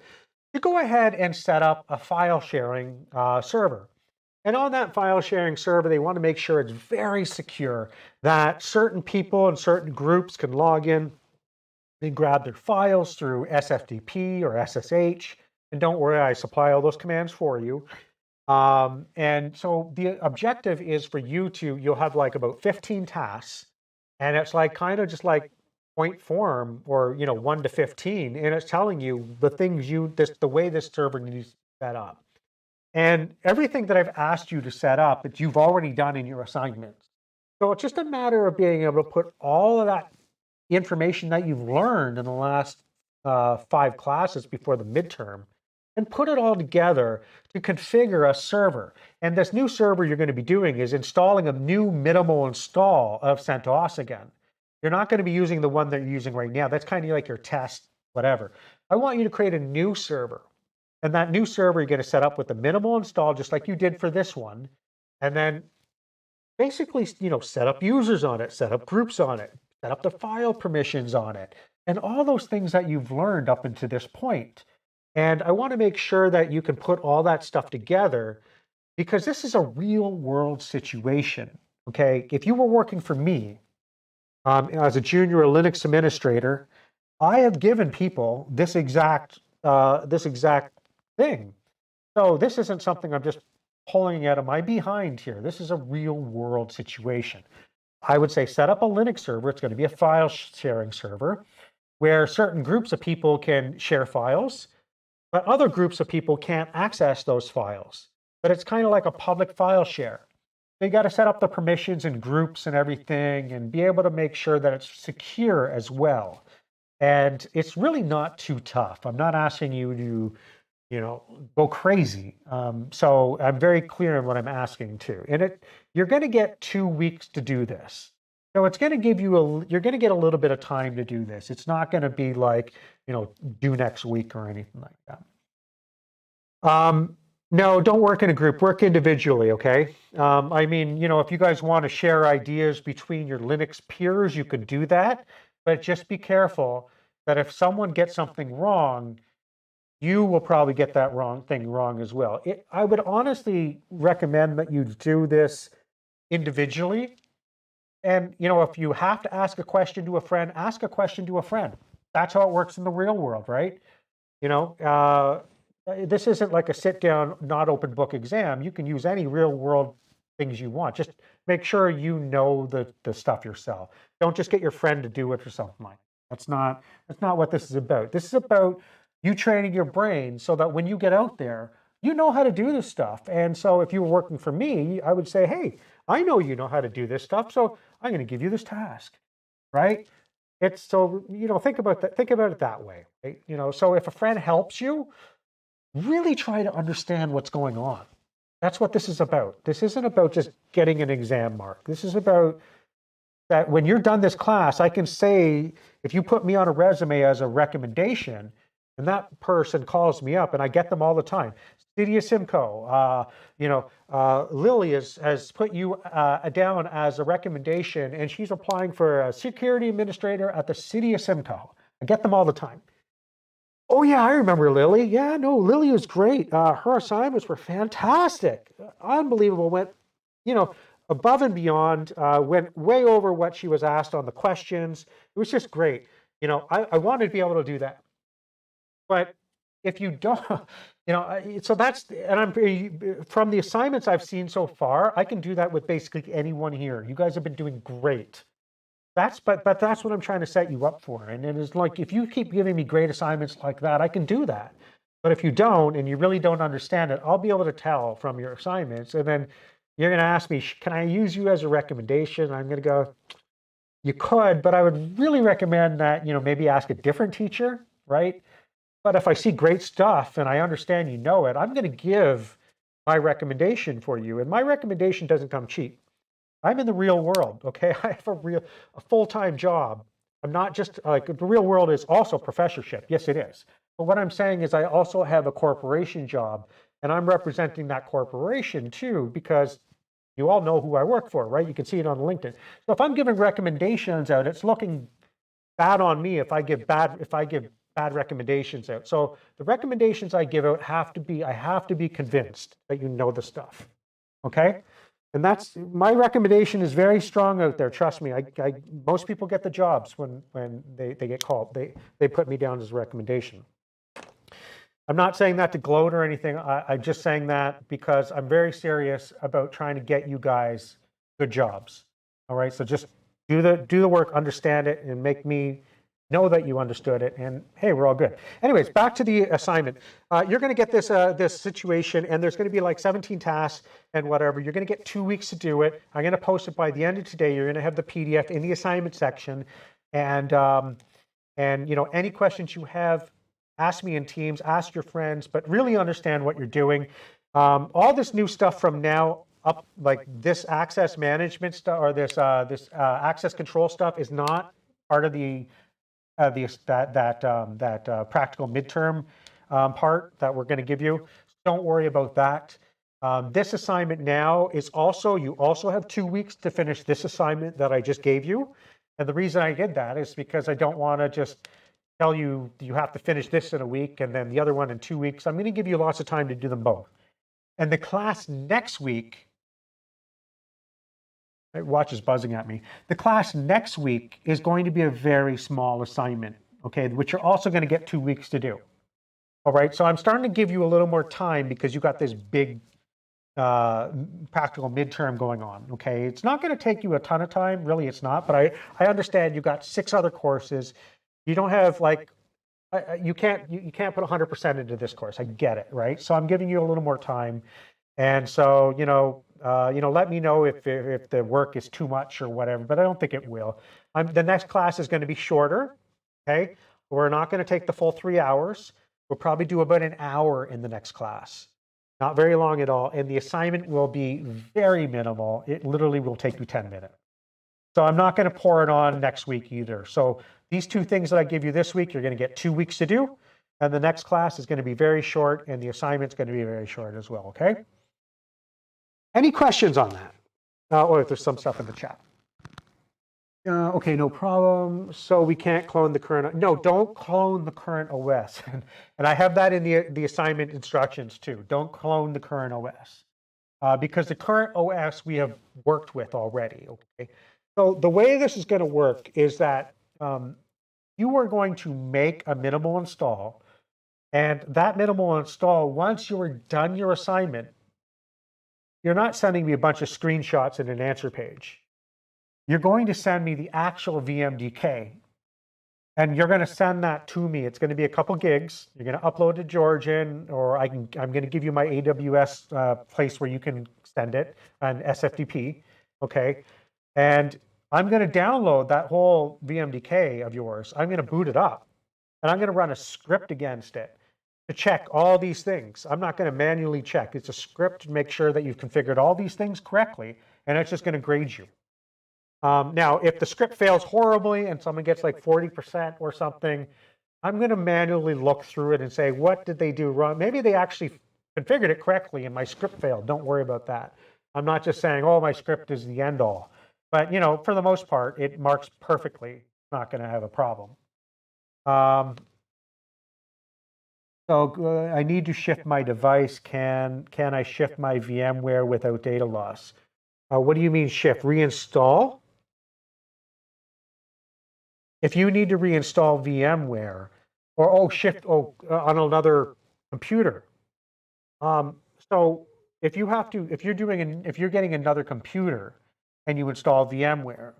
to go ahead and set up a file sharing server. And on that file sharing server, they want to make sure it's very secure, that certain people and certain groups can log in and grab their files through SFTP or SSH. And don't worry, I supply all those commands for you. And so the objective is for you'll have like about 15 tasks, and it's like kind of just like point form, or 1 to 15, and it's telling you the things the way this server needs to set up. And everything that I've asked you to set up, you've already done in your assignments. So it's just a matter of being able to put all of that information that you've learned in the last 5 classes before the midterm and put it all together to configure a server. And this new server you're going to be doing is installing a new minimal install of CentOS again. You're not going to be using the one that you're using right now. That's kind of like your test, whatever. I want you to create a new server. And that new server you're going to set up with the minimal install, just like you did for this one. And then basically, set up users on it, set up groups on it, set up the file permissions on it, and all those things that you've learned up until this point. And I want to make sure that you can put all that stuff together, because this is a real world situation. Okay, if you were working for me as a junior Linux administrator, I have given people this exact thing. So this isn't something I'm just pulling out of my behind here. This is a real world situation. I would say set up a Linux server. It's going to be a file sharing server where certain groups of people can share files, but other groups of people can't access those files. But it's kind of like a public file share. You got to set up the permissions and groups and everything and be able to make sure that it's secure as well. And it's really not too tough. I'm not asking you to, go crazy. So I'm very clear in what I'm asking too. And you're going to get 2 weeks to do this. So it's going to give you you're going to get a little bit of time to do this. It's not going to be like, due next week or anything like that. No, don't work in a group. Work individually, okay? I mean, if you guys want to share ideas between your Linux peers, you could do that. But just be careful that if someone gets something wrong, you will probably get that thing wrong as well. I would honestly recommend that you do this individually. And, if you have to ask a question to a friend, ask a question to a friend. That's how it works in the real world, right? This isn't like a sit-down, not open book exam. You can use any real-world things you want. Just make sure you know the stuff yourself. Don't just get your friend to do it or something like that. That's not what this is about. This is about you training your brain so that when you get out there, you know how to do this stuff. And so if you were working for me, I would say, hey, I know you know how to do this stuff, so I'm going to give you this task, right? It's so, think about that. Think about it that way, right? So if a friend helps you, really try to understand what's going on. That's what this is about. This isn't about just getting an exam mark. This is about that when you're done this class, I can say, if you put me on a resume as a recommendation, and that person calls me up, and I get them all the time. City of Simcoe, Lily has put you down as a recommendation, and she's applying for a security administrator at the City of Simcoe. I get them all the time. Oh yeah, I remember Lily. Yeah, no, Lily was great. Her assignments were fantastic, unbelievable. Went, above and beyond. Went way over what she was asked on the questions. It was just great. I wanted to be able to do that. But if you don't, so that's, and I'm from the assignments I've seen so far, I can do that with basically anyone here. You guys have been doing great. But that's what I'm trying to set you up for. And it is like, if you keep giving me great assignments like that, I can do that. But if you don't, and you really don't understand it, I'll be able to tell from your assignments. And then you're going to ask me, can I use you as a recommendation? I'm going to go, you could, but I would really recommend that, maybe ask a different teacher, right? But if I see great stuff and I understand you know it, I'm going to give my recommendation for you. And my recommendation doesn't come cheap. I'm in the real world, okay? I have a full-time job. I'm not just like, the real world is also professorship. Yes, it is. But what I'm saying is I also have a corporation job, and I'm representing that corporation too, because you all know who I work for, right? You can see it on LinkedIn. So if I'm giving recommendations out, it's looking bad on me if I give bad recommendations out. So the recommendations I give out I have to be convinced that you know the stuff, okay? And that's, my recommendation is very strong out there. Trust me, most people get the jobs when they get called. They put me down as a recommendation. I'm not saying that to gloat or anything. I'm just saying that because I'm very serious about trying to get you guys good jobs. All right, so just do the work, understand it, and make me know that you understood it, and hey, we're all good. Anyways, back to the assignment. You're going to get this situation, and there's going to be like 17 tasks and whatever. You're going to get 2 weeks to do it. I'm going to post it by the end of today. You're going to have the PDF in the assignment section, and any questions you have, ask me in Teams, ask your friends, but really understand what you're doing. All this new stuff from now up, like this access management stuff or this access control stuff, is not part of the practical midterm part that we're going to give you. Don't worry about that. This assignment now is you also have 2 weeks to finish this assignment that I just gave you. And the reason I did that is because I don't want to just tell you you have to finish this in a week and then the other one in 2 weeks. I'm going to give you lots of time to do them both. And the class next week, Watch is buzzing at me. The class next week is going to be a very small assignment, okay, which you're also going to get 2 weeks to do. All right, so I'm starting to give you a little more time because you got this big practical midterm going on, okay? It's not going to take you a ton of time, really it's not, but I understand you got 6 other courses. You don't have like, you can't put 100% into this course. I get it, right? So I'm giving you a little more time. And so, let me know if the work is too much or whatever, but I don't think it will. The next class is going to be shorter, okay? We're not going to take the full 3 hours. We'll probably do about an hour in the next class. Not very long at all. And the assignment will be very minimal. It literally will take you 10 minutes. So I'm not going to pour it on next week either. So these 2 things that I give you this week, you're going to get 2 weeks to do. And the next class is going to be very short, and the assignment's going to be very short as well, okay? Any questions on that? Or if there's some stuff in the chat. Okay, no problem. So we can't clone the current. No, don't clone the current OS. And I have that in the assignment instructions too. Don't clone the current OS. Because the current OS we have worked with already, okay? So the way this is going to work is that you are going to make a minimal install. And that minimal install, once you are done your assignment, you're not sending me a bunch of screenshots in an answer page. You're going to send me the actual VMDK, and you're going to send that to me. It's going to be a couple gigs. You're going to upload to Georgian, or I'm going to give you my AWS place where you can send it, an SFTP. okay? And I'm going to download that whole VMDK of yours. I'm going to boot it up, and I'm going to run a script against it to check all these things. I'm not going to manually check. It's a script to make sure that you've configured all these things correctly, and it's just going to grade you. Now, if the script fails horribly and someone gets like 40% or something, I'm going to manually look through it and say, what did they do wrong? Maybe they actually configured it correctly and my script failed. Don't worry about that. I'm not just saying, oh, my script is the end all. But, you know, for the most part, it marks perfectly. Not going to have a problem. So I need to shift my device. Can I shift my VMware without data loss? What do you mean shift? Reinstall? If you need to reinstall VMware, or shift on another computer. So if you're getting another computer and you install VMware,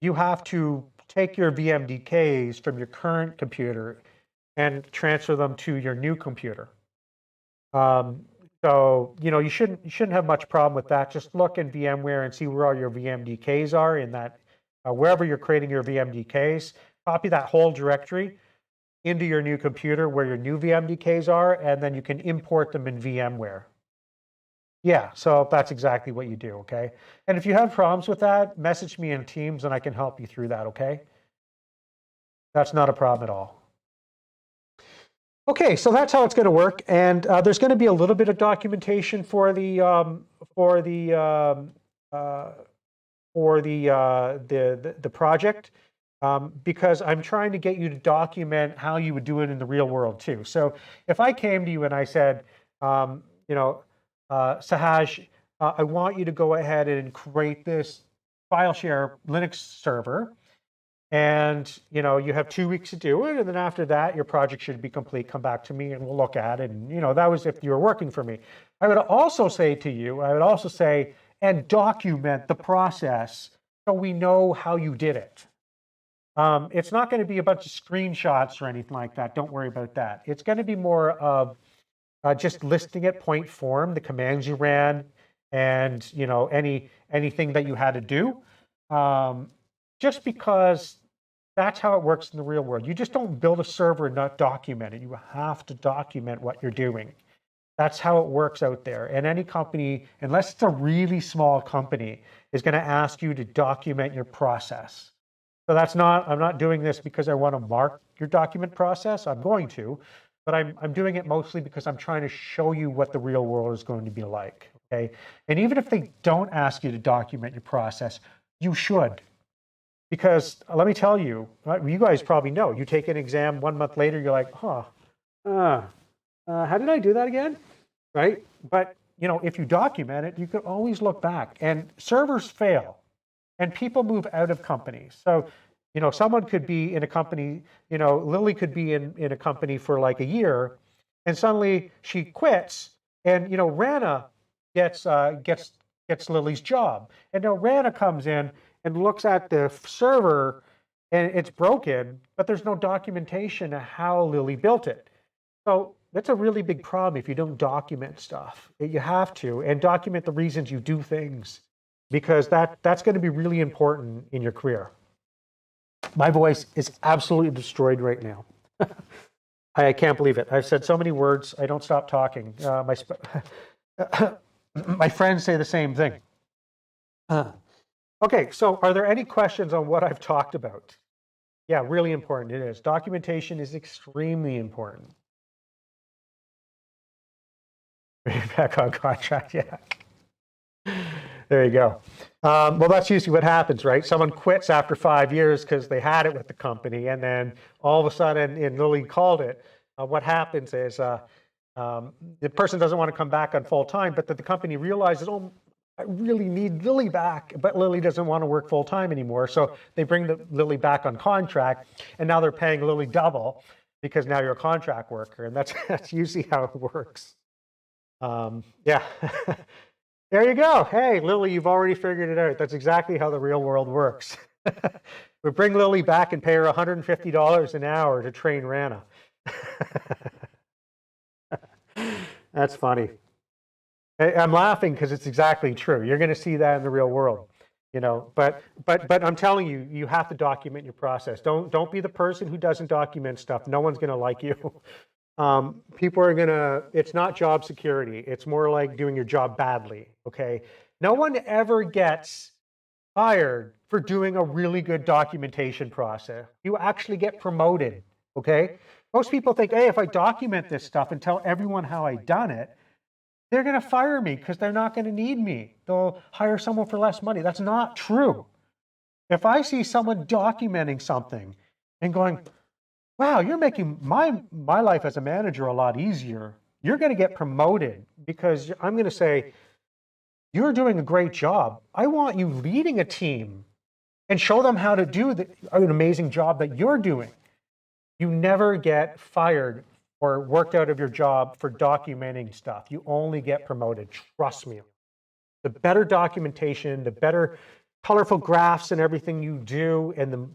you have to take your VMDKs from your current computer and transfer them to your new computer. So you know you shouldn't have much problem with that. Just look in VMware and see where all your VMDKs are in that wherever you're creating your VMDKs. Copy that whole directory into your new computer where your new VMDKs are, and then you can import them in VMware. Yeah, so that's exactly what you do, okay? And if you have problems with that, message me in Teams and I can help you through that, okay? That's not a problem at all. Okay, so that's how it's going to work, and there's going to be a little bit of documentation for the project. Because I'm trying to get you to document how you would do it in the real world too. So if I came to you and I said, you know, Sahaj, I want you to go ahead and create this file share Linux server, and you know you have 2 weeks to do it, and then after that your project should be complete. Come back to me and we'll look at it. And you know that was if you were working for me. I would also say to you, and document the process so we know how you did it. It's not going to be a bunch of screenshots or anything like that. Don't worry about that. It's going to be more of just listing at point form the commands you ran, and you know anything that you had to do. Just because that's how it works in the real world. You just don't build a server and not document it. You have to document what you're doing. That's how it works out there. And any company, unless it's a really small company, is going to ask you to document your process. So I'm not doing this because I want to mark your document process. I'm going to, but I'm doing it mostly because I'm trying to show you what the real world is going to be like, okay? And even if they don't ask you to document your process, you should. Because let me tell you, you guys probably know, you take an exam 1 month later, you're like, how did I do that again, right? But you know, if you document it, you can always look back. And servers fail. And people move out of companies. So, you know, someone could be in a company, you know, Lily could be in a company for like a year, and suddenly she quits, and, you know, Rana gets Lily's job. And now Rana comes in and looks at the server, and it's broken, but there's no documentation of how Lily built it. So that's a really big problem if you don't document stuff. You have to, and document the reasons you do things, because that's going to be really important in your career. My voice is absolutely destroyed right now. I can't believe it. I've said so many words. I don't stop talking. My friends say the same thing. Okay, so are there any questions on what I've talked about? Yeah, really important. It is. Documentation is extremely important. Back on contract, yeah. There you go. Well, that's usually what happens, right? Someone quits after 5 years because they had it with the company, and then all of a sudden, and Lily called it, what happens is the person doesn't want to come back on full time, but the company realizes, oh, I really need Lily back, but Lily doesn't want to work full time anymore. So they bring Lily back on contract, and now they're paying Lily double because now you're a contract worker, and that's usually how it works. Yeah. There you go. Hey, Lily, you've already figured it out. That's exactly how the real world works. We bring Lily back and pay her $150 an hour to train Rana. That's funny. I'm laughing because it's exactly true. You're going to see that in the real world. you know, but I'm telling you, you have to document your process. Don't be the person who doesn't document stuff. No one's going to like you. People are going to, it's not job security. It's more like doing your job badly. Okay. No one ever gets fired for doing a really good documentation process. You actually get promoted. Okay. Most people think, hey, if I document this stuff and tell everyone how I done it, they're going to fire me because they're not going to need me. They'll hire someone for less money. That's not true. If I see someone documenting something and going, wow, you're making my life as a manager a lot easier, you're going to get promoted because I'm going to say, you're doing a great job. I want you leading a team and show them how to do an amazing job that you're doing. You never get fired or worked out of your job for documenting stuff. You only get promoted, trust me. The better documentation, the better colorful graphs and everything you do, and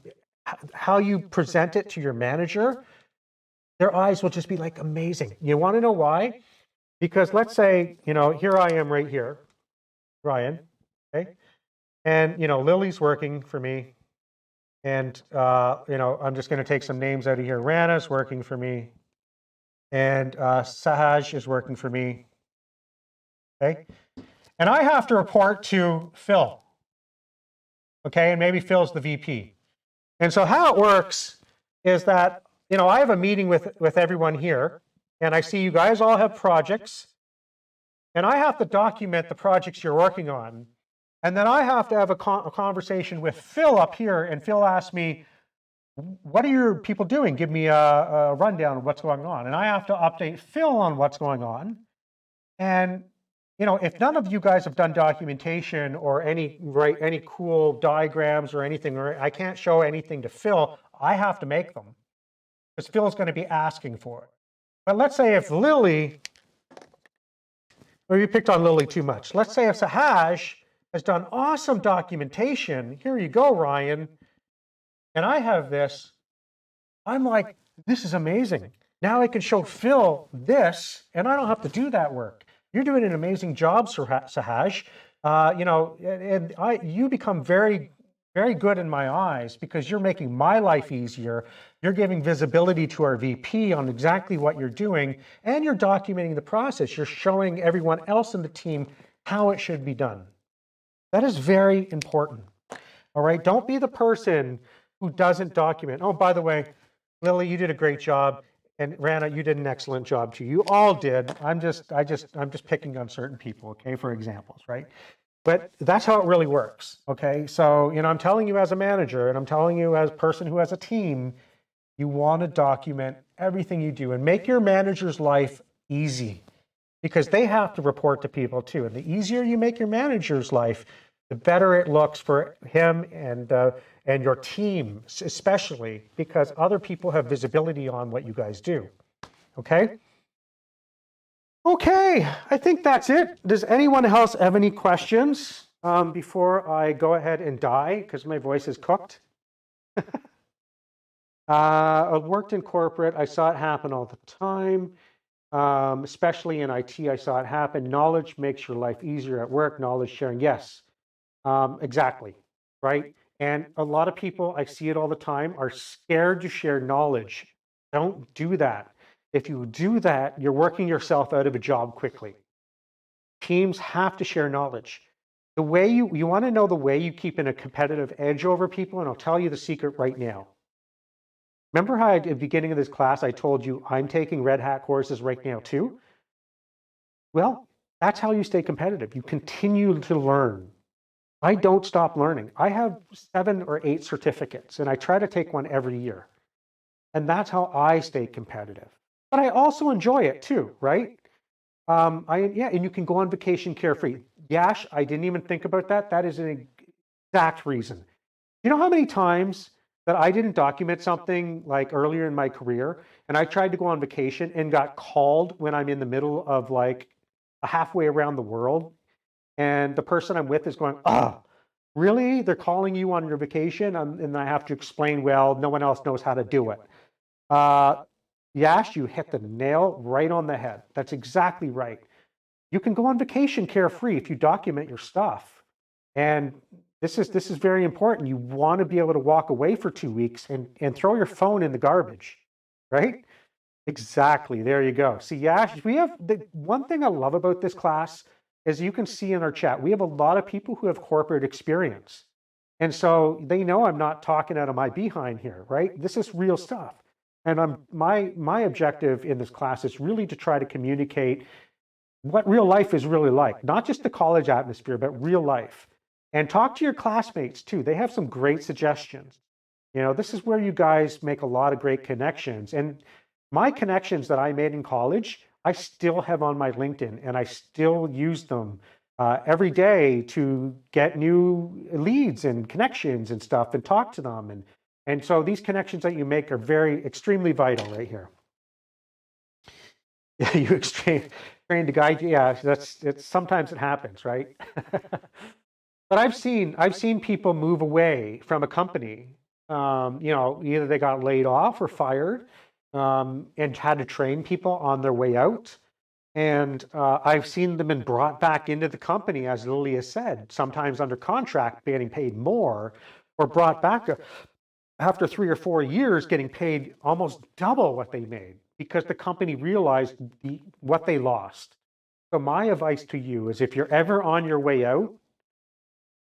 how you present it to your manager, their eyes will just be like amazing. You want to know why? Because let's say, you know, here I am right here, Ryan, okay? And, you know, Lily's working for me. And, you know, I'm just going to take some names out of here. Rana's working for me. And Sahaj is working for me. Okay. And I have to report to Phil. Okay. And maybe Phil's the VP. And so how it works is that, you know, I have a meeting with everyone here. And I see you guys all have projects. And I have to document the projects you're working on. And then I have to have a conversation with Phil up here. And Phil asks me, what are your people doing? Give me a rundown of what's going on. And I have to update Phil on what's going on. And, you know, if none of you guys have done documentation or any cool diagrams or anything, or I can't show anything to Phil, I have to make them because Phil's going to be asking for it. But let's say if Lily, or you picked on Lily too much. Let's say if Sahaj has done awesome documentation. Here you go, Ryan. And I have this, I'm like, this is amazing. Now I can show Phil this, and I don't have to do that work. You're doing an amazing job, Sahaj. You know, and you become very, very good in my eyes because you're making my life easier. You're giving visibility to our VP on exactly what you're doing, and you're documenting the process. You're showing everyone else in the team how it should be done. That is very important. All right, don't be the person who doesn't document. Oh, by the way, Lily, you did a great job, and Rana, you did an excellent job too. You all did. I'm just picking on certain people, okay, for examples, right? But that's how it really works, okay? So, you know, I'm telling you as a manager, and I'm telling you as a person who has a team, you want to document everything you do and make your manager's life easy because they have to report to people too. And the easier you make your manager's life, the better it looks for him and your team, especially because other people have visibility on what you guys do. Okay? Okay, I think that's it. Does anyone else have any questions before I go ahead and die because my voice is cooked? I worked in corporate. I saw it happen all the time, especially in IT. I saw it happen. Knowledge makes your life easier at work. Knowledge sharing, yes. Exactly, right? And a lot of people, I see it all the time, are scared to share knowledge. Don't do that. If you do that, you're working yourself out of a job quickly. Teams have to share knowledge. The way you want to know the way you keep in a competitive edge over people, and I'll tell you the secret right now. Remember how at the beginning of this class, I told you I'm taking Red Hat courses right now too? Well, that's how you stay competitive. You continue to learn. I don't stop learning. I have 7 or 8 certificates, and I try to take one every year. And that's how I stay competitive. But I also enjoy it too, right? And you can go on vacation carefree. Yash, I didn't even think about that. That is an exact reason. You know how many times that I didn't document something like earlier in my career, and I tried to go on vacation and got called when I'm in the middle of like halfway around the world? And the person I'm with is going, oh, really? They're calling you on your vacation? And I have to explain, well, no one else knows how to do it. Yash, you hit the nail right on the head. That's exactly right. You can go on vacation carefree if you document your stuff. And This is very important. You want to be able to walk away for 2 weeks and throw your phone in the garbage, right? Exactly. There you go. See, yeah, we have the one thing I love about this class is you can see in our chat, we have a lot of people who have corporate experience. And so they know I'm not talking out of my behind here, right? This is real stuff. And my objective in this class is really to try to communicate what real life is really like, not just the college atmosphere, but real life. And talk to your classmates too. They have some great suggestions. You know, this is where you guys make a lot of great connections. And my connections that I made in college, I still have on my LinkedIn, and I still use them every day to get new leads and connections and stuff and talk to them. And so these connections that you make are extremely vital right here. Yeah, you trained to guide you. Yeah, sometimes it happens, right? But I've seen people move away from a company. You know, either they got laid off or fired, and had to train people on their way out. And I've seen them been brought back into the company, as Lily has said, sometimes under contract, getting paid more, or brought back after 3 or 4 years, getting paid almost double what they made because the company realized what they lost. So my advice to you is if you're ever on your way out,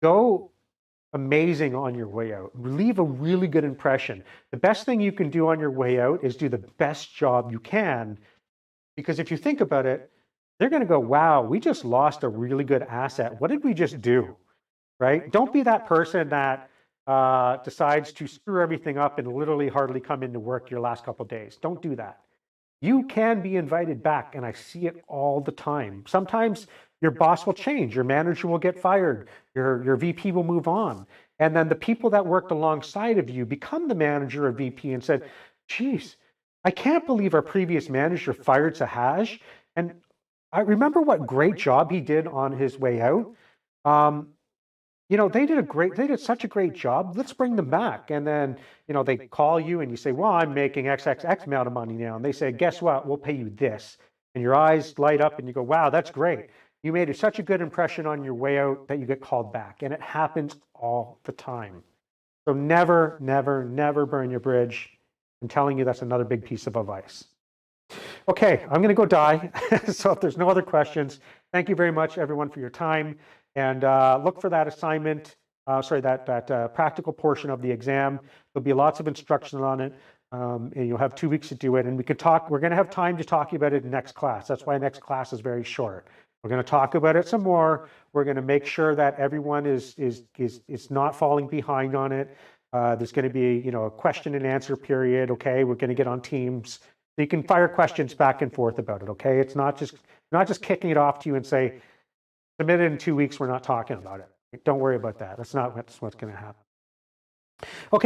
go amazing on your way out. Leave a really good impression. The best thing you can do on your way out is do the best job you can. Because if you think about it, they're going to go, wow, we just lost a really good asset. What did we just do? Right? Don't be that person that decides to screw everything up and literally hardly come into work your last couple of days. Don't do that. You can be invited back, and I see it all the time. Sometimes your boss will change, your manager will get fired, your VP will move on. And then the people that worked alongside of you become the manager or VP and said, geez, I can't believe our previous manager fired Sahaj. And I remember what great job he did on his way out. You know, they did such a great job. Let's bring them back. And then, you know, they call you and you say, well, I'm making XXX amount of money now. And they say, guess what? We'll pay you this. And your eyes light up and you go, wow, that's great. You made such a good impression on your way out that you get called back. And it happens all the time. So never, never, never burn your bridge. I'm telling you, that's another big piece of advice. Okay, I'm going to go die. So if there's no other questions, thank you very much, everyone, for your time. And look for that assignment, that practical portion of the exam. There'll be lots of instruction on it, and you'll have 2 weeks to do it. And we could talk, we're going to have time to talk about it in next class. That's why next class is very short. We're going to talk about it some more. We're going to make sure that everyone is not falling behind on it. There's going to be, you know, a question and answer period. Okay, we're going to get on Teams. So you can fire questions back and forth about it. Okay, it's not just kicking it off to you and say, submit it in 2 weeks. We're not talking about it. Don't worry about that. That's not what's going to happen. Okay.